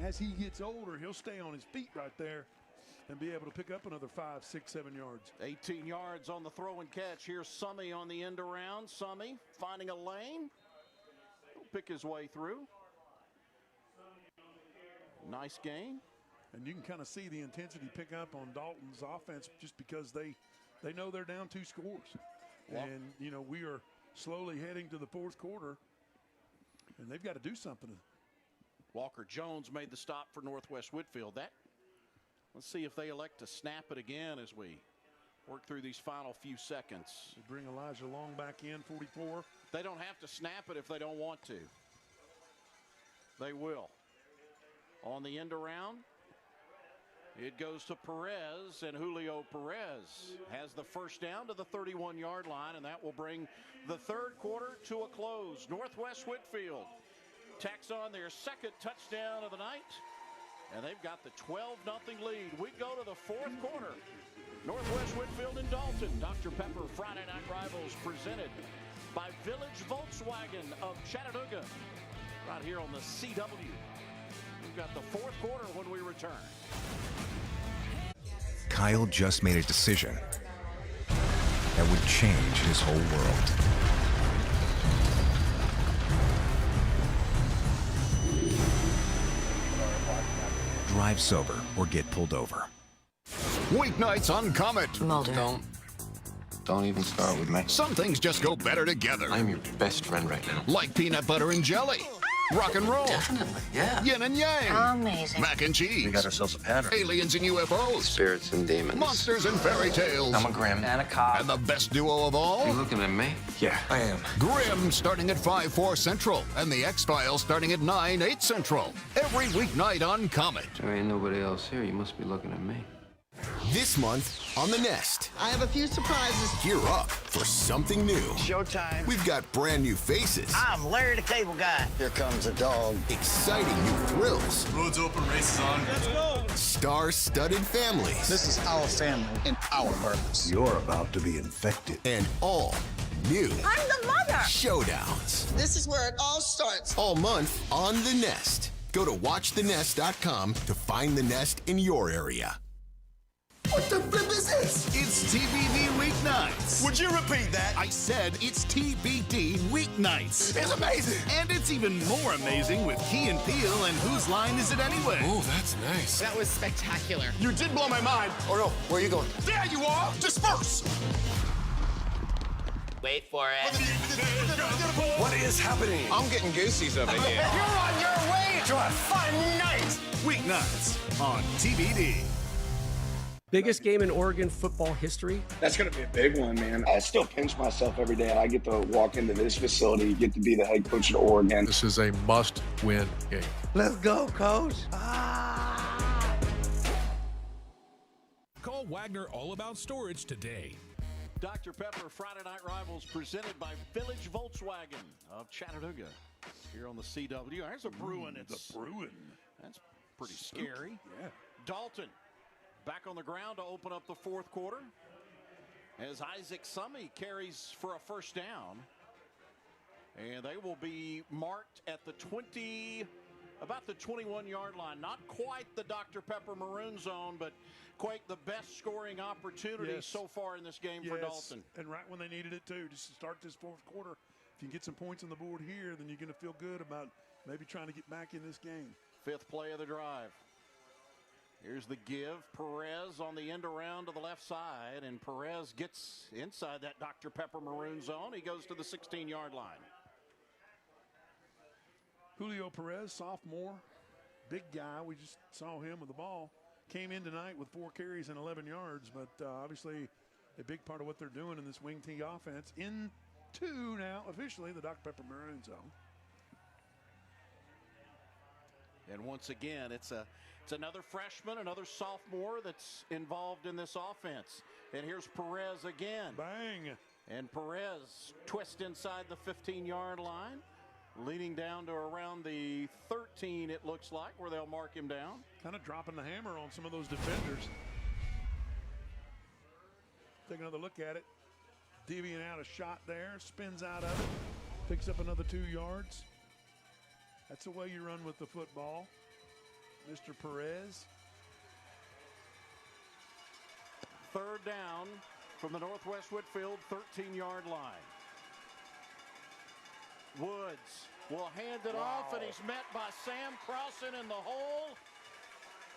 As he gets older, he'll stay on his feet right there and be able to pick up another 5, 6, 7 yards. 18 yards on the throw and catch. Here's Summy on the end around. Summy finding a lane. He'll pick his way through. Nice gain. And you can kind of see the intensity pick up on Dalton's offense just because they know they're down 2 scores. Yep. And, you know, we are slowly heading to the 4th quarter, and they've got to do something. Walker Jones made the stop for Northwest Whitfield. Let's see if they elect to snap it again as we work through these final few seconds. They bring Elijah Long back in, 44. They don't have to snap it if they don't want to. They will. On the end around, it goes to Perez, and Julio Perez has the first down to the 31-yard line, and that will bring the 3rd quarter to a close. Northwest Whitfield tacks on their 2nd touchdown of the night, and they've got the 12-0 lead. We go to the 4th quarter. Northwest Whitfield and Dalton. Dr. Pepper Friday Night Rivals presented by Village Volkswagen of Chattanooga. Right here on the CW. We've got the 4th quarter when we return. Kyle just made a decision that would change his whole world. Drive sober or get pulled over. Weeknights on Comet. Mulder. Don't even start with me. Some things just go better together. I'm your best friend right now. Like peanut butter and jelly. Rock and roll. Definitely, yeah. Yin and yang. Amazing. Mac and cheese. We got ourselves a pattern. Aliens and UFOs. Spirits and demons. Monsters and fairy tales. I'm a Grim. And a cop. And the best duo of all? You looking at me? Yeah, I am. Grim starting at 5/4 Central. And the X-Files starting at 9/8 Central. Every weeknight on Comet. There ain't nobody else here. You must be looking at me. This month on The Nest. I have a few surprises. Gear up for something new. Showtime. We've got brand new faces. I'm Larry the Cable Guy. Here comes a dog. Exciting new thrills. Roads open, races on. Let's go. Star-studded families. This is our family and our purpose. You're about to be infected. And all new I'm the mother. showdowns. This is where it all starts. All month on The Nest. Go to watchthenest.com to find The Nest in your area. What the flip is this? It's TBD Weeknights. Would you repeat that? I said it's TBD Weeknights. It's amazing. And it's even more amazing with Key and Peele and Whose Line Is It Anyway? Oh, that's nice. That was spectacular. You did blow my mind. Oh no, where are you going? There you are! Disperse! Wait for it. What is happening? I'm getting goosies over here. You're on your way to a fun night! Weeknights on TBD. Biggest game in Oregon football history. That's going to be a big one, man. I still pinch myself every day. I get to walk into this facility, get to be the head coach at Oregon. This is a must-win game. Let's go, coach. Call Wagner All About Storage today. Dr. Pepper Friday Night Rivals presented by Village Volkswagen of Chattanooga. Here on the CW. There's a Bruin. The Bruin. That's pretty scary. Yeah. Dalton back on the ground to open up the 4th quarter as Isaac Summy carries for a first down. And they will be marked at the 28 about the 21-yard line. Not quite the Dr. Pepper Maroon zone, but quite the best scoring opportunity so far in this game for Dalton. And right when they needed it, too, just to start this fourth quarter. If you can get some points on the board here, then you're going to feel good about maybe trying to get back in this game. Fifth play of the drive. Here's the give. Perez on the end around to the left side, and Perez gets inside that Dr. Pepper Maroon zone. He goes to the 16-yard line. Julio Perez, sophomore, big guy. We just saw him with the ball. Came in tonight with 4 carries and 11 yards, but obviously a big part of what they're doing in this wing T offense. Into now officially the Dr. Pepper Maroon zone. And once again, it's another freshman, another sophomore that's involved in this offense. And here's Perez again. Bang. And Perez twists inside the 15-yard line, leading down to around the 13, it looks like, where they'll mark him down. Kind of dropping the hammer on some of those defenders. Take another look at it. Deviant out a shot there, spins out of it, picks up another 2 yards. That's the way you run with the football, Mr. Perez. Third down from the Northwest Whitfield 13-yard line. Woods will hand it off, and he's met by Sam Crossan in the hole.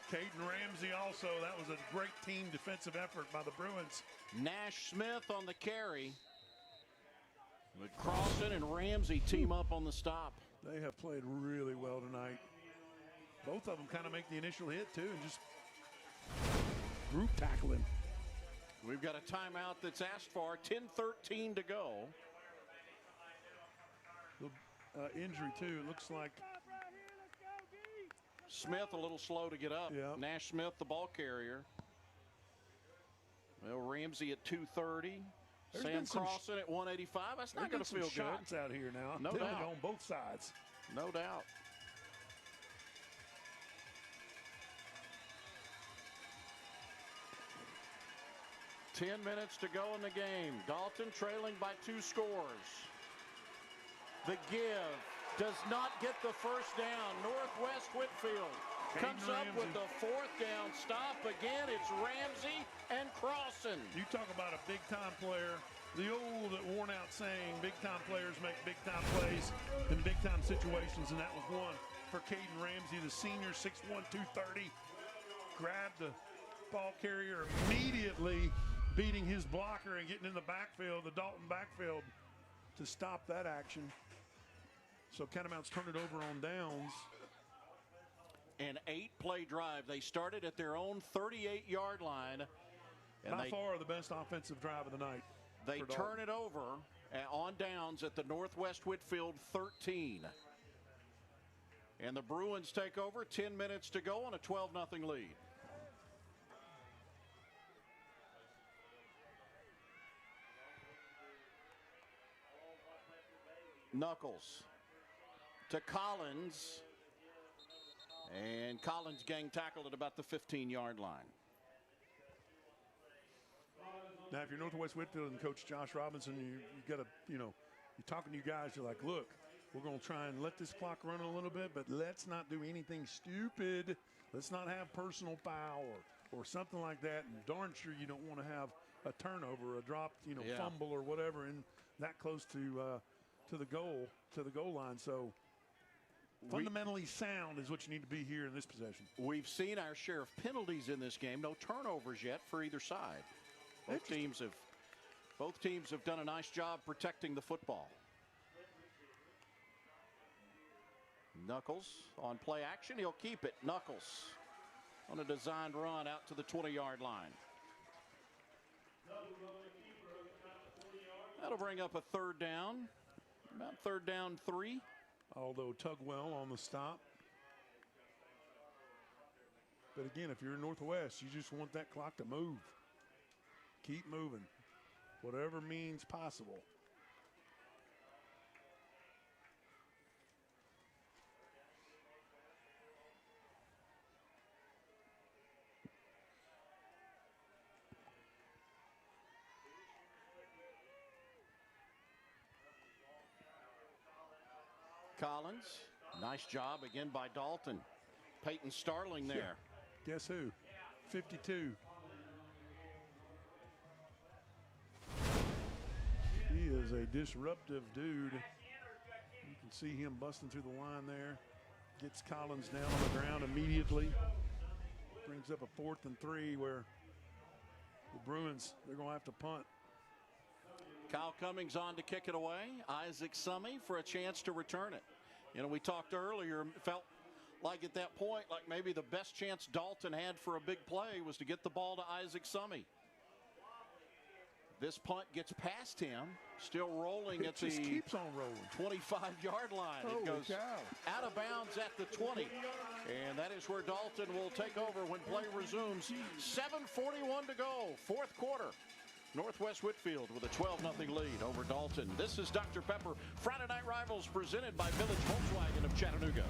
Caden Ramsey also. That was a great team defensive effort by the Bruins. Nash Smith on the carry. But Crossan and Ramsey team up on the stop. They have played really well tonight. Both of them kind of make the initial hit, too, and just group tackle him. We've got a timeout that's asked for. 10:13 to go. The injury, too. It looks like Smith a little slow to get up. Yep. Nash Smith, the ball carrier. Well, Ramsey at 230. Sam Crossan at 185. That's not going to feel good. Shots out here now. No doubt. On both sides. No doubt. Ten minutes to go in the game. Dalton trailing by 2 scores. The give does not get the first down. Northwest Whitfield comes up with the 4th down stop. Again, it's Ramsey and Crossan. You talk about a big-time player. The old worn-out saying, big-time players make big-time plays in big-time situations, and that was one for Caden Ramsey, the senior, 6'1", 230. Grabbed the ball carrier immediately, beating his blocker and getting in the backfield, the Dalton backfield, to stop that action. So Catamounts turn it over on downs. An 8-play drive. They started at their own 38-yard line. And By far the best offensive drive of the night. They turn it over on downs at the Northwest Whitfield 13. And the Bruins take over. 10 minutes to go on a 12-0 lead. Knuckles to Collins, and Collins gang tackled at about the 15-yard line. Now, if you're Northwest Whitfield and Coach Josh Robinson, you got to, you're talking to you guys, you're like, look, we're going to try and let this clock run a little bit, but let's not do anything stupid. Let's not have personal foul or something like that. And darn sure you don't want to have a turnover, a dropped, fumble or whatever, and that close to the goal line. So fundamentally sound is what you need to be here in this possession. We've seen our share of penalties in this game. No turnovers yet for either side. Both teams have done a nice job protecting the football. Knuckles on play action. He'll keep it. Knuckles on a designed run out to the 20-yard line. That'll bring up a 3rd down. About 3rd down 3. Although Tugwell on the stop. But again, if you're in Northwest, you just want that clock to move. Keep moving. Whatever means possible. Collins Nice job again by Dalton. Peyton Starling there. Yeah. Guess who? 52. He is a disruptive dude. You can see him busting through the line there. Gets Collins down on the ground immediately. Brings up a 4th and 3 where the Bruins, they're going to have to punt. Kyle Cummings on to kick it away. Isaac Summey for a chance to return it. You know, we talked earlier, it felt like at that point, like maybe the best chance Dalton had for a big play was to get the ball to Isaac Summey. This punt gets past him, still rolling at the keeps on rolling. 25-yard line. It goes out of bounds at the 20. And that is where Dalton will take over when play resumes. 7:41 to go, 4th quarter. Northwest Whitfield with a 12-0 lead over Dalton. This is Dr. Pepper, Friday Night Rivals, presented by Village Volkswagen of Chattanooga.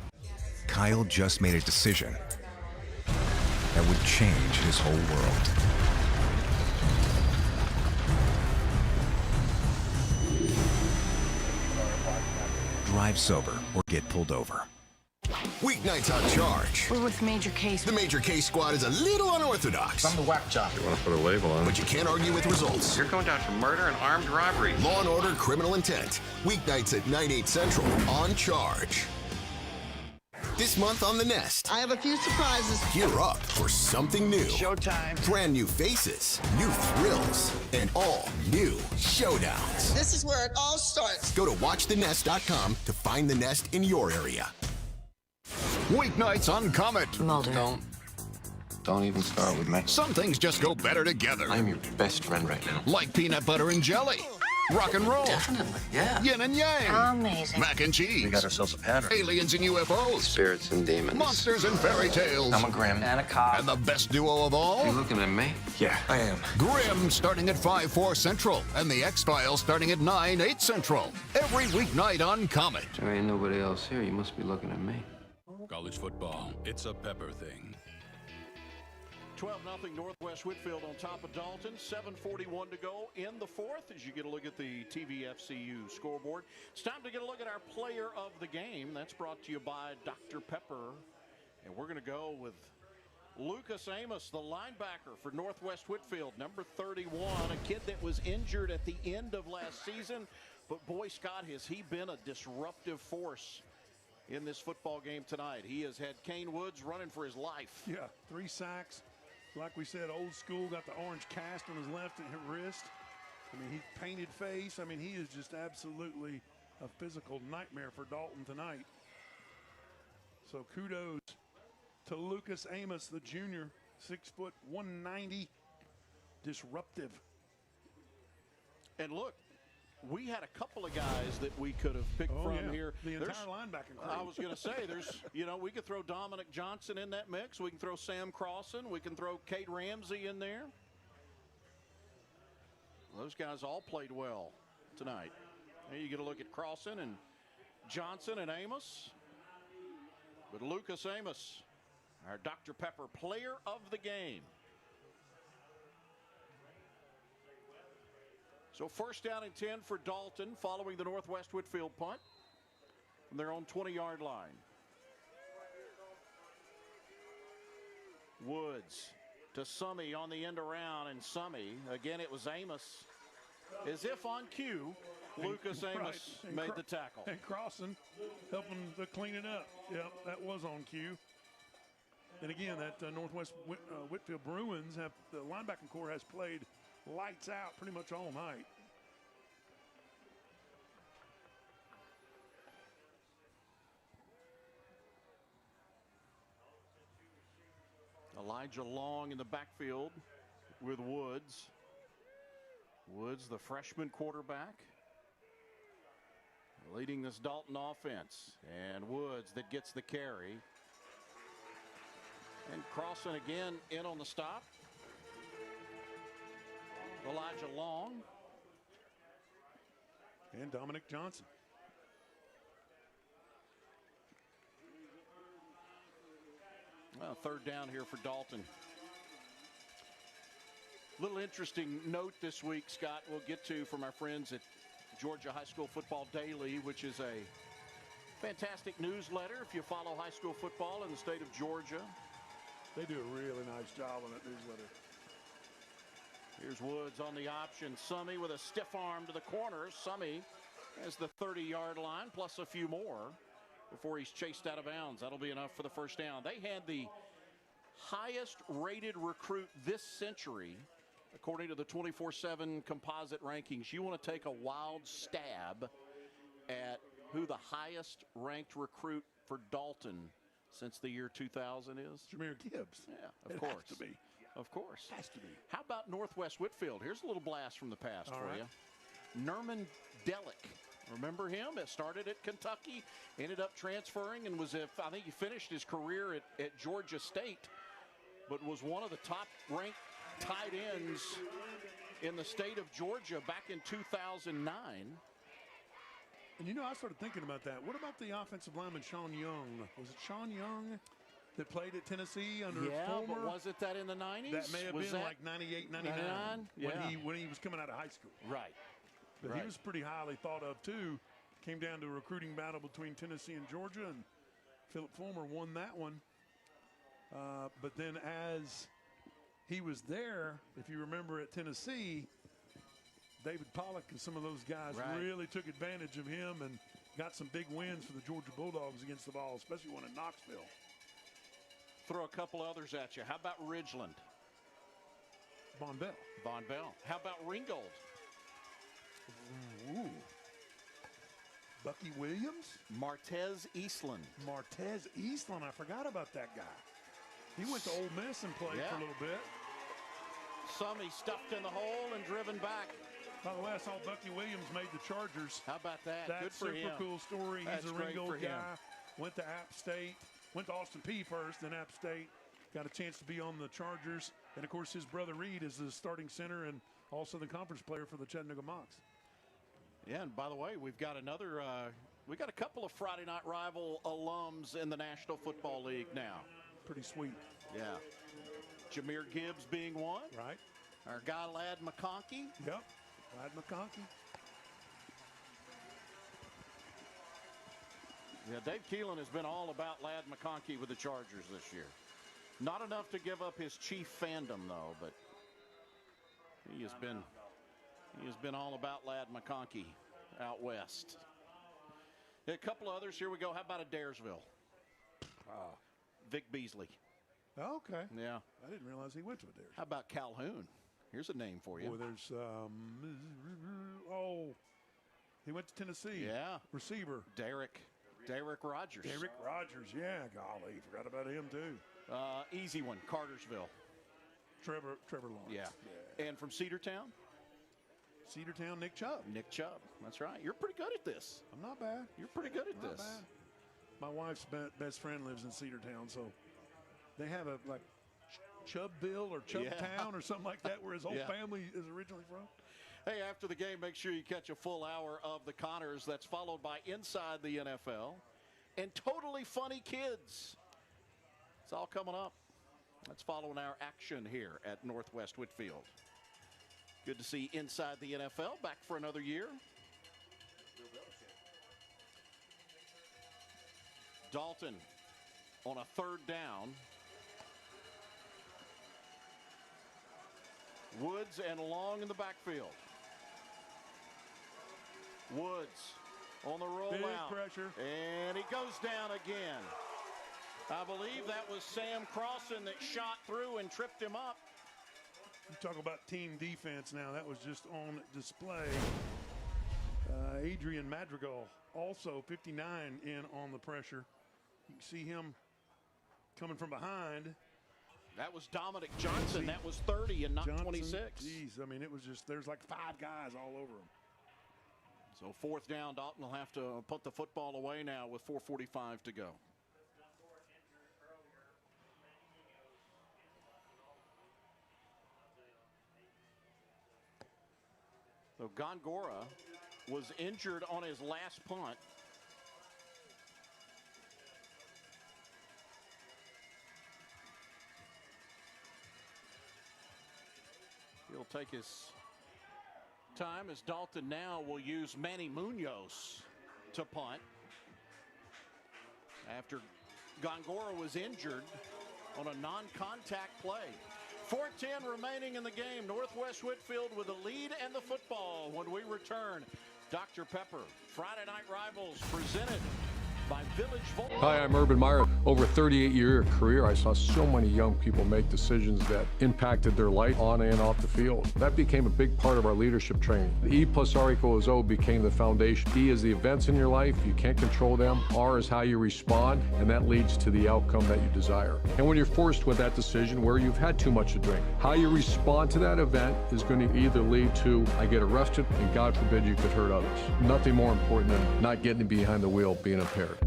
Kyle just made a decision that would change his whole world. Drive sober or get pulled over. Weeknights on Charge. We're with Major K. The Major K squad is a little unorthodox. I'm the whack job. You want to put a label on it? But you can't argue with results. You're going down for murder and armed robbery. Law and Order Criminal Intent. Weeknights at 9/8 Central on Charge. This month on The Nest. I have a few surprises. Gear up for something new. Showtime. Brand new faces, new thrills, and all new showdowns. This is where it all starts. Go to watchthenest.com to find The Nest in your area. Weeknights on Comet. Mulder. Don't even start with me. Some things just go better together. I'm your best friend right now. Like peanut butter and jelly. Rock and roll. Definitely, yeah. Yin and yang. Amazing. Mac and cheese. We got ourselves a pattern. Aliens and UFOs. Spirits and demons. Monsters and fairy tales. I'm a Grimm. And a cop. And the best duo of all. You looking at me? Yeah, I am. Grimm starting at 5/4 Central. And the X-Files starting at 9/8 Central. Every weeknight on Comet. There ain't nobody else here. You must be looking at me. College football, it's a Pepper thing. 12-0 Northwest Whitfield on top of Dalton. 7:41 to go in the 4th as you get a look at the TVFCU scoreboard. It's time to get a look at our player of the game. That's brought to you by Dr. Pepper. And we're going to go with Lucas Amos, the linebacker for Northwest Whitfield, number 31, a kid that was injured at the end of last season. But boy, Scott, has he been a disruptive force in this football game tonight. He has had Kane Woods running for his life. Yeah, 3 sacks. Like we said, old school, got the orange cast on his left wrist. I mean, he painted face. I mean, he is just absolutely a physical nightmare for Dalton tonight. So kudos to Lucas Amos, the junior, 6 foot 190, disruptive. And look, we had a couple of guys that we could have picked from here. The entire linebacking crew. I was going to say, we could throw Dominic Johnson in that mix. We can throw Sam Crossan. We can throw Kate Ramsey in there. Those guys all played well tonight. Now you get a look at Crossan and Johnson and Amos. But Lucas Amos, our Dr. Pepper player of the game. So 1st down and 10 for Dalton following the Northwest Whitfield punt from their own 20-yard line. Woods to Summey on the end around, and Summey, again it was Amos. As if on cue, Lucas Amos made the tackle. And Crossan helping to clean it up. Yep, that was on cue. And again, that Northwest Whitfield Bruins have, the linebacking core has played lights out pretty much all night. Elijah Long in the backfield with Woods. Woods, the freshman quarterback, leading this Dalton offense. And Woods that gets the carry. And Crossan again in on the stop. Elijah Long. And Dominic Johnson. Well, 3rd down here for Dalton. Little interesting note this week, Scott, we'll get to from our friends at Georgia High School Football Daily, which is a Fantastic newsletter if you follow high school football in the state of Georgia. They do a really nice job on that newsletter. Here's Woods on the option. Summy with a stiff arm to the corner. Summy has the 30-yard line plus a few more before he's chased out of bounds. That'll be enough for the first down. They had the highest rated recruit this century according to the 24/7 composite rankings. You want to take a wild stab at who the highest ranked recruit for Dalton since the year 2000 is? Jameer Gibbs. Yeah, of It course. has to be. Of course. Has to be. How about Northwest Whitfield? Here's a little blast from the past for you. Nerman Delic. Remember him? It started at Kentucky, ended up transferring, and I think he finished his career at Georgia State, but was one of the top-ranked tight ends in the state of Georgia back in 2009. And you know, I started thinking about that. What about the offensive lineman Sean Young? Was it Sean Young that played at Tennessee under Fulmer? But was it that in the 90s? That may have been like 98, 99 when he was coming out of high school. Right. But he was pretty highly thought of, too. Came down to a recruiting battle between Tennessee and Georgia, and Philip Fulmer won that one. But then as he was there, if you remember at Tennessee, David Pollock and some of those guys really took advantage of him and got some big wins for the Georgia Bulldogs against the ball, especially one in Knoxville. Throw a couple others at you. How about Ridgeland? Von Bell. Von Bell. How about Ringgold? Ooh. Bucky Williams? Martez Eastland. Martez Eastland. I forgot about that guy. He went to Ole Miss and played for a little bit. Some he stuffed in the hole and driven back. By the way, I saw Bucky Williams made the Chargers. How about that? That's Good for him. Super cool story. That's He's a great Ringgold for him. guy. Went to App State. Went to Austin Peay first, then App State. Got a chance to be on the Chargers. And, of course, his brother Reed is the starting center and also the conference player for the Chattanooga Mocs. Yeah, and by the way, we've got another we got a couple of Friday Night Rival alums in the National Football League now. Pretty sweet. Yeah. Jameer Gibbs being one. Right. Our guy Ladd McConkey. Yep. Ladd McConkey. Yeah, Dave Keelan has been all about Ladd McConkey with the Chargers this year. Not enough to give up his chief fandom, though, but he has been all about Ladd McConkey out west. A couple of others. Here we go. How about a Daresville? Vic Beasley. Okay. Yeah. I didn't realize he went to a Daresville. How about Calhoun? Here's a name for you. Boy, there's he went to Tennessee. Yeah. Receiver. Derek Rogers. Derek Rogers, yeah, golly, forgot about him too. Easy one, Cartersville. Trevor Lawrence. Yeah. And from Cedartown? Cedartown, Nick Chubb. Nick Chubb, that's right. You're pretty good at this. I'm not bad. You're pretty good at Not this. bad. My wife's best friend lives in Cedartown, so they have a like Chubbville or Chubbtown or something like that where his whole family is originally from. Hey, after the game, make sure you catch a full hour of the Connors. That's followed by Inside the NFL and Totally Funny Kids. It's all coming up. That's following our action here at Northwest Whitfield. Good to see Inside the NFL back for another year. Dalton on a third down. Woods and Long in the backfield. Woods on the rollout. Big pressure. And he goes down again. I believe that was Sam Crossan that shot through and tripped him up. You talk about team defense now. That was just on display. Adrian Madrigal, also 59 in on the pressure. You can see him coming from behind. That was Dominic Johnson. That was 30 and not 26. Geez, I mean, it was just, there's like 5 guys all over him. So fourth down, Dalton will have to put the football away now with 4:45 to go. So Gongora was injured on his last punt. He'll take his time as Dalton now will use Manny Munoz to punt. after Gongora was injured on a non-contact play. 4:10 remaining in the game. Northwest Whitfield with the lead and the football when we return. Dr. Pepper, Friday Night Rivals, presented by Village Volt. Hi, I'm Urban Meyer. Over a 38-year career, I saw so many young people make decisions that impacted their life on and off the field. That became a big part of our leadership training. The E plus R equals O became the foundation. E is the events in your life. You can't control them. R is how you respond, and that leads to the outcome that you desire. And when you're forced with that decision where you've had too much to drink, how you respond to that event is going to either lead to I get arrested, and God forbid you could hurt others. Nothing more important than not getting behind the wheel, being impaired.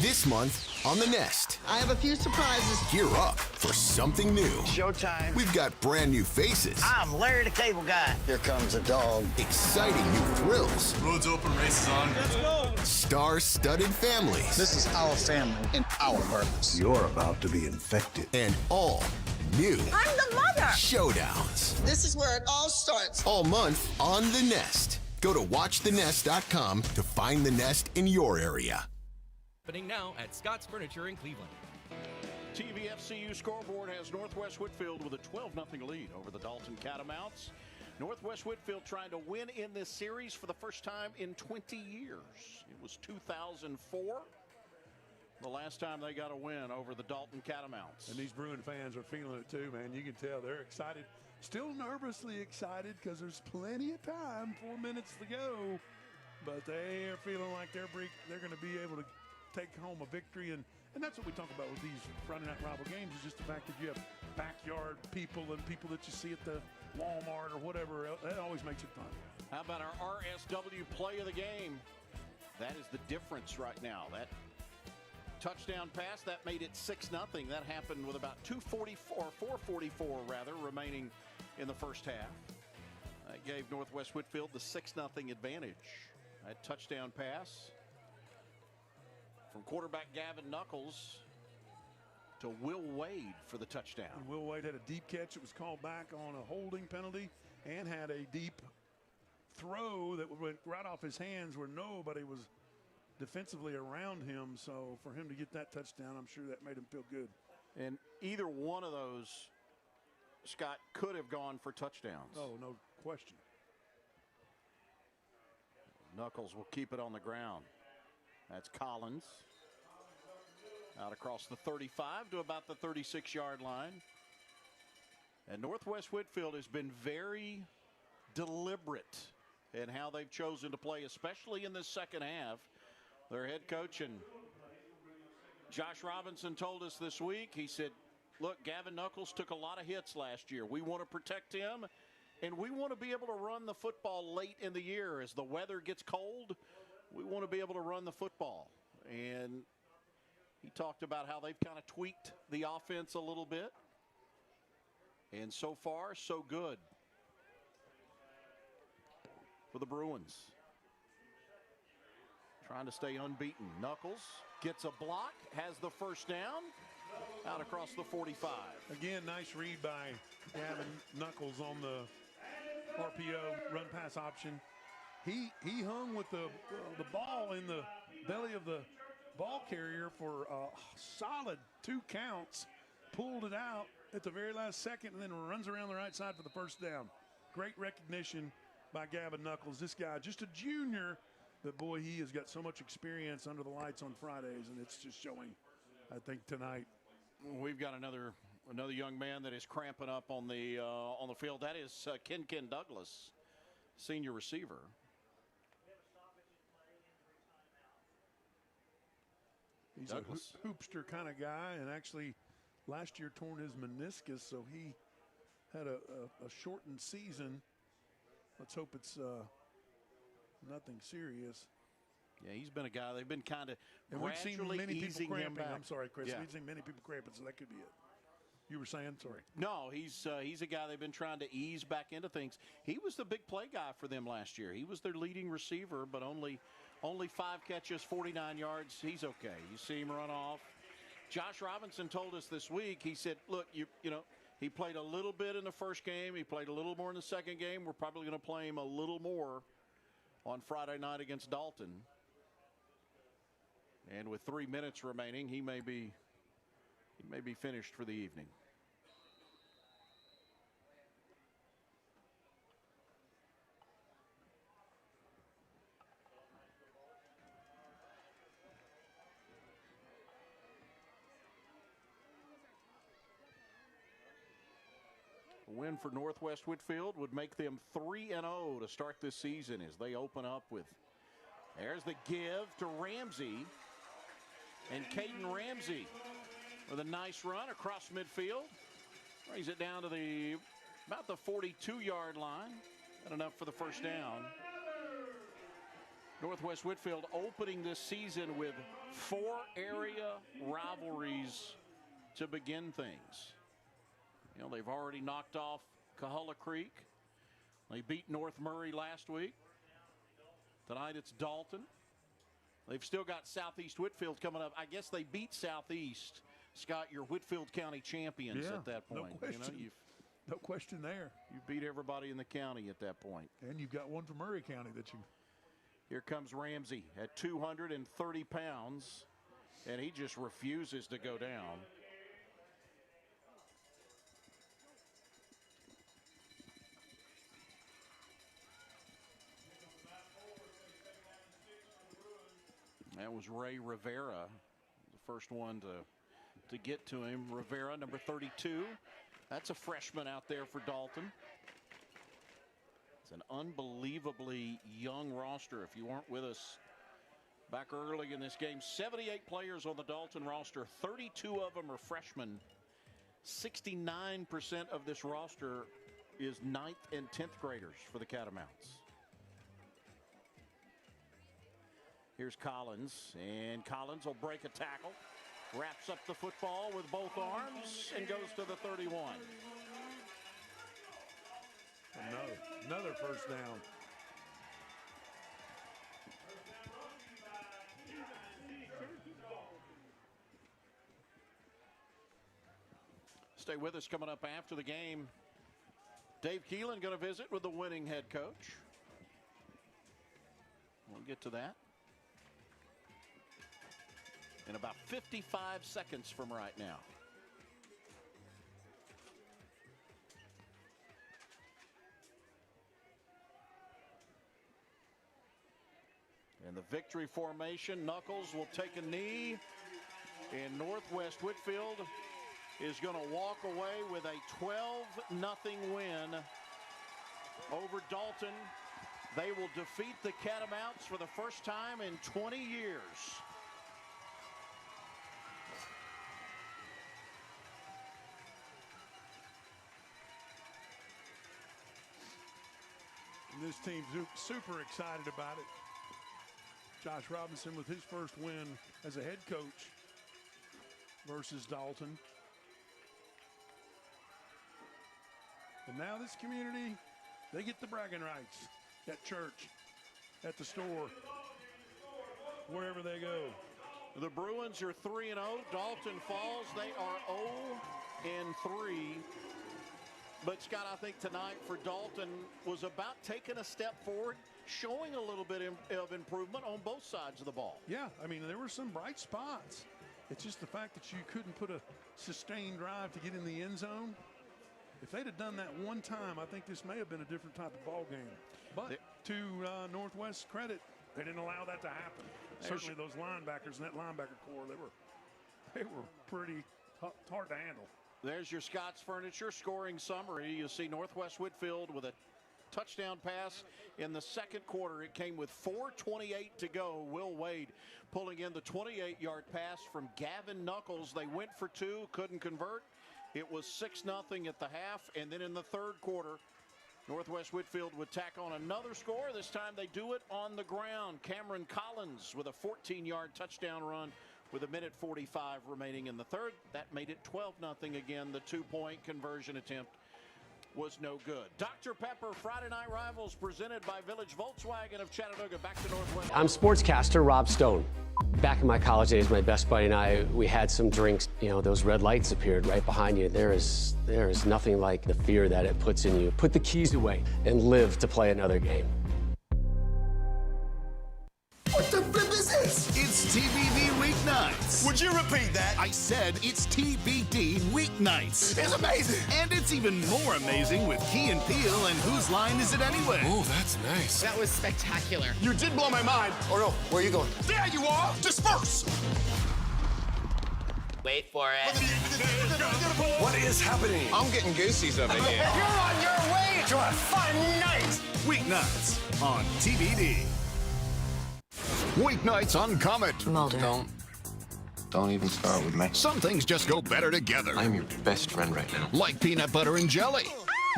This month on The Nest. I have a few surprises. Gear up for something new. Showtime. We've got brand new faces. I'm Larry the Cable Guy. Here comes a dog. Exciting new thrills. Roads open, races on. Let's go. Star-studded families. This is our family and our purpose. You're about to be infected. And all new. I'm the mother. Showdowns. This is where it all starts. All month on The Nest. Go to watchthenest.com to find The Nest in your area. Happening now at Scott's Furniture in Cleveland. TVFCU scoreboard has Northwest Whitfield with a 12-0 lead over the Dalton Catamounts. Northwest Whitfield trying to win in this series for the first time in 20 years. It was 2004, the last time they got a win over the Dalton Catamounts. And these Bruin fans are feeling it too, man. You can tell they're excited, still nervously excited because there's plenty of time, 4 minutes to go. But they are feeling like they're going to be able to take home a victory, and that's what we talk about with these Friday Night Rival games, is just the fact that you have backyard people and people that you see at the Walmart or whatever. That always makes it fun. How about our RSW play of the game? That is the difference right now. That touchdown pass, that made it 6-0. That happened with about 4:44 rather, remaining in the first half. That gave Northwest Whitfield the 6-0 advantage. That touchdown pass from quarterback Gavin Knuckles to Will Wade for the touchdown. And Will Wade had a deep catch. It was called back on a holding penalty, and had a deep throw that went right off his hands where nobody was defensively around him. So for him to get that touchdown, I'm sure that made him feel good. And either one of those, Scott, could have gone for touchdowns. Oh, no question. Knuckles will keep it on the ground. That's Collins out across the 35 to about the 36-yard line. And Northwest Whitfield has been very deliberate in how they've chosen to play, especially in this second half. Their head coach and Josh Robinson told us this week, he said, look, Gavin Knuckles took a lot of hits last year. We want to protect him, and we want to be able to run the football late in the year. As the weather gets cold, we want to be able to run the football. And he talked about how they've kind of tweaked the offense a little bit. And so far, so good for the Bruins. Trying to stay unbeaten. Knuckles gets a block, has the first down, out across the 45. Again, nice read by Gavin Knuckles on the RPO run pass option. He hung with the ball in the belly of the ball carrier for a solid 2 counts, pulled it out at the very last second, and then runs around the right side for the first down. Great recognition by Gavin Knuckles. This guy, just a junior, but boy, he has got so much experience under the lights on Fridays, and it's just showing, I think, tonight. We've got another young man that is cramping up on the field. That is Ken Douglas, senior receiver. He's Douglas, a hoopster kind of guy, and actually last year torn his meniscus, so he had a shortened season. Let's hope it's nothing serious. Yeah, he's been a guy. They've been kind of gradually we've seen many easing people him cramping. back. I'm sorry, Chris. Yeah. We've seen many people cramping, so that could be it. You were saying? Sorry. No, he's a guy they've been trying to ease back into things. He was the big play guy for them last year. He was their leading receiver, but only 5 catches, 49 yards. He's okay. You see him run off. Josh Robinson told us this week, he said, look, you know, he played a little bit in the first game. He played a little more in the second game. We're probably going to play him a little more on Friday night against Dalton. And with 3 minutes remaining, he may be finished for the evening. A win for Northwest Whitfield would make them 3-0 to start this season as they open up with, there's the give to Ramsey. And Caden Ramsey with a nice run across midfield. Brings it down to about the 42-yard line. Not enough for the first down. Northwest Whitfield opening this season with 4 area rivalries to begin things. You know, they've already knocked off Cahulla Creek. They beat North Murray last week. Tonight it's Dalton. They've still got Southeast Whitfield coming up. I guess they beat Southeast. Scott, you're Whitfield County champions at that point. No question. You know, no question there. You beat everybody in the county at that point. And you've got one from Murray County that you... Here comes Ramsey at 230 pounds, and he just refuses to go down. That was Ray Rivera, the first one to get to him. Rivera, number 32. That's a freshman out there for Dalton. It's an unbelievably young roster. If you weren't with us back early in this game, 78 players on the Dalton roster. 32 of them are freshmen. 69% of this roster is 9th and 10th graders for the Catamounts. Here's Collins, and Collins will break a tackle, wraps up the football with both arms, and goes to the 31. Another first down. Stay with us. Coming up after the game, Dave Keelan going to visit with the winning head coach. We'll get to that in about 55 seconds from right now. And the victory formation, Knuckles will take a knee, and Northwest Whitfield is going to walk away with a 12-0 win over Dalton. They will defeat the Catamounts for the first time in 20 years. And this team's super excited about it. Josh Robinson with his first win as a head coach versus Dalton. And now this community, they get the bragging rights at church, at the store, wherever they go. The Bruins are 3-0. Dalton Falls, they are 0-3. But, Scott, I think tonight for Dalton was about taking a step forward, showing a little bit of improvement on both sides of the ball. Yeah, I mean, there were some bright spots. It's just the fact that you couldn't put a sustained drive to get in the end zone. If they'd have done that one time, I think this may have been a different type of ball game. But to Northwest's credit, they didn't allow that to happen. Certainly those linebackers and that linebacker core, they were pretty hard to handle. There's your Scott's Furniture scoring summary. You see Northwest Whitfield with a touchdown pass in the second quarter. It came with 4:28 to go. Will Wade pulling in the 28-yard pass from Gavin Knuckles. They went for 2, couldn't convert. It was 6-0 at the half, and then in the third quarter, Northwest Whitfield would tack on another score. This time they do it on the ground. Cameron Collins with a 14-yard touchdown run with 1:45 remaining in the third. That made it 12-0 again. The 2-point conversion attempt was no good. Dr. Pepper Friday Night Rivals presented by Village Volkswagen of Chattanooga. Back to Northwest. I'm sportscaster Rob Stone. Back in my college days, my best buddy and I, we had some drinks. You know, those red lights appeared right behind you. There is nothing like the fear that it puts in you. Put the keys away and live to play another game. What the flip is is this? It's TBD weeknights. Would you repeat that? I said it's TBD weeknights. It's amazing. And it's even more amazing with Key and Peele and Whose Line Is It Anyway? Oh, that's nice. That was spectacular. You did blow my mind. Oh, no. Where are you going? There you are. Disperse. Wait for it. What is happening? I'm getting goosies over here. You're on your way to a fun night. Weeknights on TBD. Weeknights on Comet. Don't even start with me. Some things just go better together. I'm your best friend right now. Like peanut butter and jelly.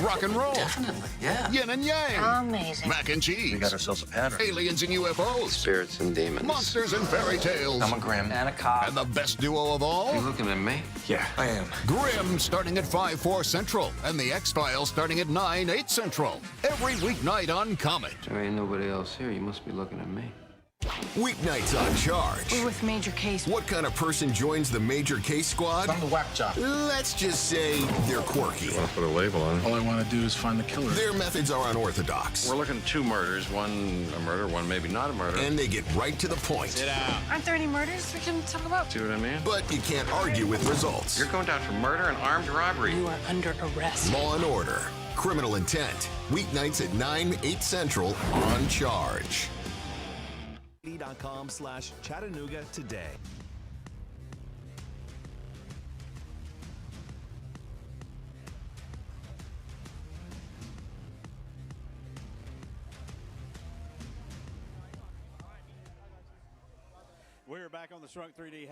Rock and roll. Definitely, yeah. Yin and yang. Amazing. Mac and cheese. We got ourselves a pattern. Aliens and UFOs. Spirits and demons. Monsters and fairy tales. I'm a Grim. And a cop. And the best duo of all? You looking at me? Yeah, I am. Grimm starting at 5/4 Central. And the X-Files starting at 9/8 Central. Every weeknight on Comet. There ain't nobody else here. You must be looking at me. Weeknights on Charge. We're with Major Case. What kind of person joins the Major Case squad? I'm the whack job. Let's just say they're quirky. Want to put a label on it? All I want to do is find the killer. Their methods are unorthodox. We're looking at 2 murders. One a murder, one maybe not a murder. And they get right to the point. Sit out. Aren't there any murders we can talk about? See what I mean? But you can't argue with results. You're going down for murder and armed robbery. You are under arrest. Law and Order. Criminal Intent. Weeknights at 9/8 Central on Charge. .com/Chattanooga today. We're back on the Shrunk 3D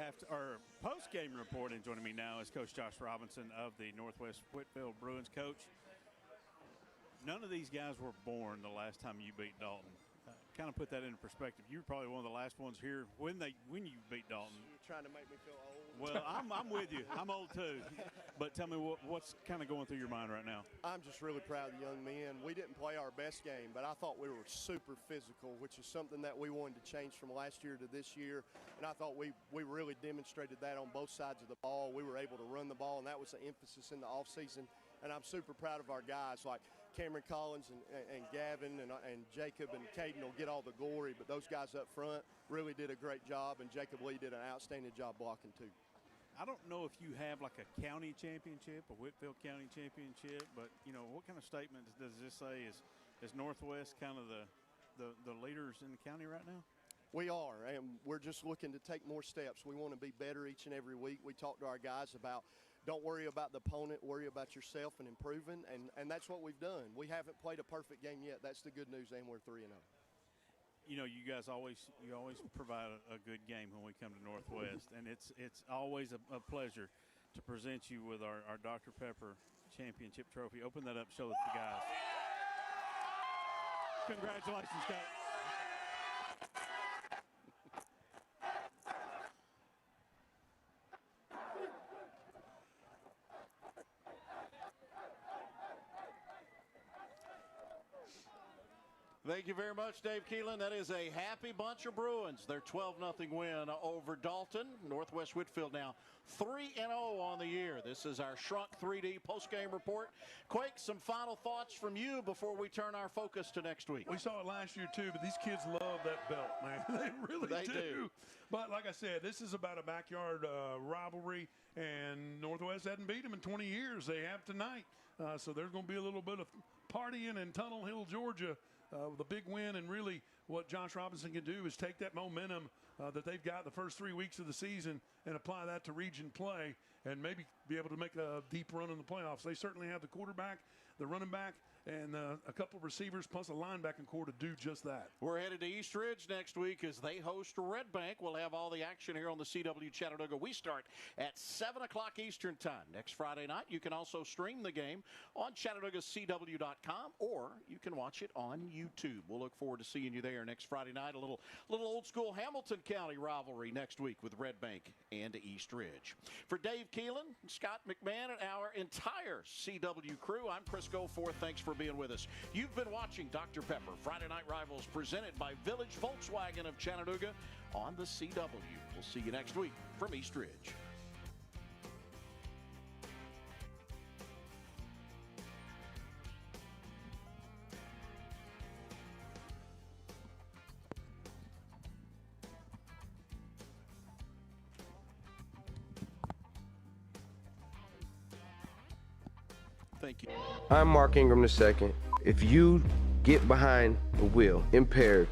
post-game report, and joining me now is Coach Josh Robinson of the Northwest Whitfield Bruins. Coach, none of these guys were born the last time you beat Dalton. Kind of put that into perspective. You were probably one of the last ones here when you beat Dalton. You're trying to make me feel old. Well, I'm with you. I'm old too. But tell me what's kind of going through your mind right now. I'm just really proud of the young men. We didn't play our best game, but I thought we were super physical, which is something that we wanted to change from last year to this year. And I thought we really demonstrated that on both sides of the ball. We were able to run the ball, and that was the emphasis in the offseason. And I'm super proud of our guys like Cameron Collins and Gavin and Jacob and Caden will get all the glory, but those guys up front really did a great job, and Jacob Lee did an outstanding job blocking too. I don't know if you have like a county championship, a Whitfield County championship, but what kind of statement does this say? Is Northwest kind of the leaders in the county right now? We are, and we're just looking to take more steps. We want to be better each and every week. We talk to our guys about don't worry about the opponent, worry about yourself and improving, and that's what we've done. We haven't played a perfect game yet. That's the good news, and we're 3-0. You guys always provide a good game when we come to Northwest, and it's always a pleasure to present you with our Dr. Pepper Championship Trophy. Open that up, show it to the guys. Congratulations, Scott. Thank you very much, Dave Keelan. That is a happy bunch of Bruins. Their 12-0 win over Dalton. Northwest Whitfield now 3-0 on the year. This is our Shrunk 3D postgame report. Quake, some final thoughts from you before we turn our focus to next week. We saw it last year too, but these kids love that belt, man. They really do. But like I said, this is about a backyard rivalry, and Northwest hadn't beat them in 20 years. They have tonight. So there's going to be a little bit of partying in Tunnel Hill, Georgia. With a big win, and really what Josh Robinson can do is take that momentum that they've got the first 3 weeks of the season and apply that to region play and maybe be able to make a deep run in the playoffs. They certainly have the quarterback, the running back, and a couple of receivers plus a linebacking core to do just that. We're headed to East Ridge next week as they host Red Bank. We'll have all the action here on the CW Chattanooga. We start at 7 o'clock Eastern time next Friday night. You can also stream the game on ChattanoogaCW.com, or you can watch it on YouTube. We'll look forward to seeing you there next Friday night. A little old school Hamilton County rivalry next week with Red Bank and East Ridge. For Dave Keelan, Scott McMahon, and our entire CW crew, I'm Chris Goforth. Thanks for being with us. You've been watching Dr. Pepper Friday Night Rivals, presented by Village Volkswagen of Chattanooga on the CW. We'll see you next week from East Ridge. Thank you. I'm Mark Ingram II. If you get behind the wheel impaired,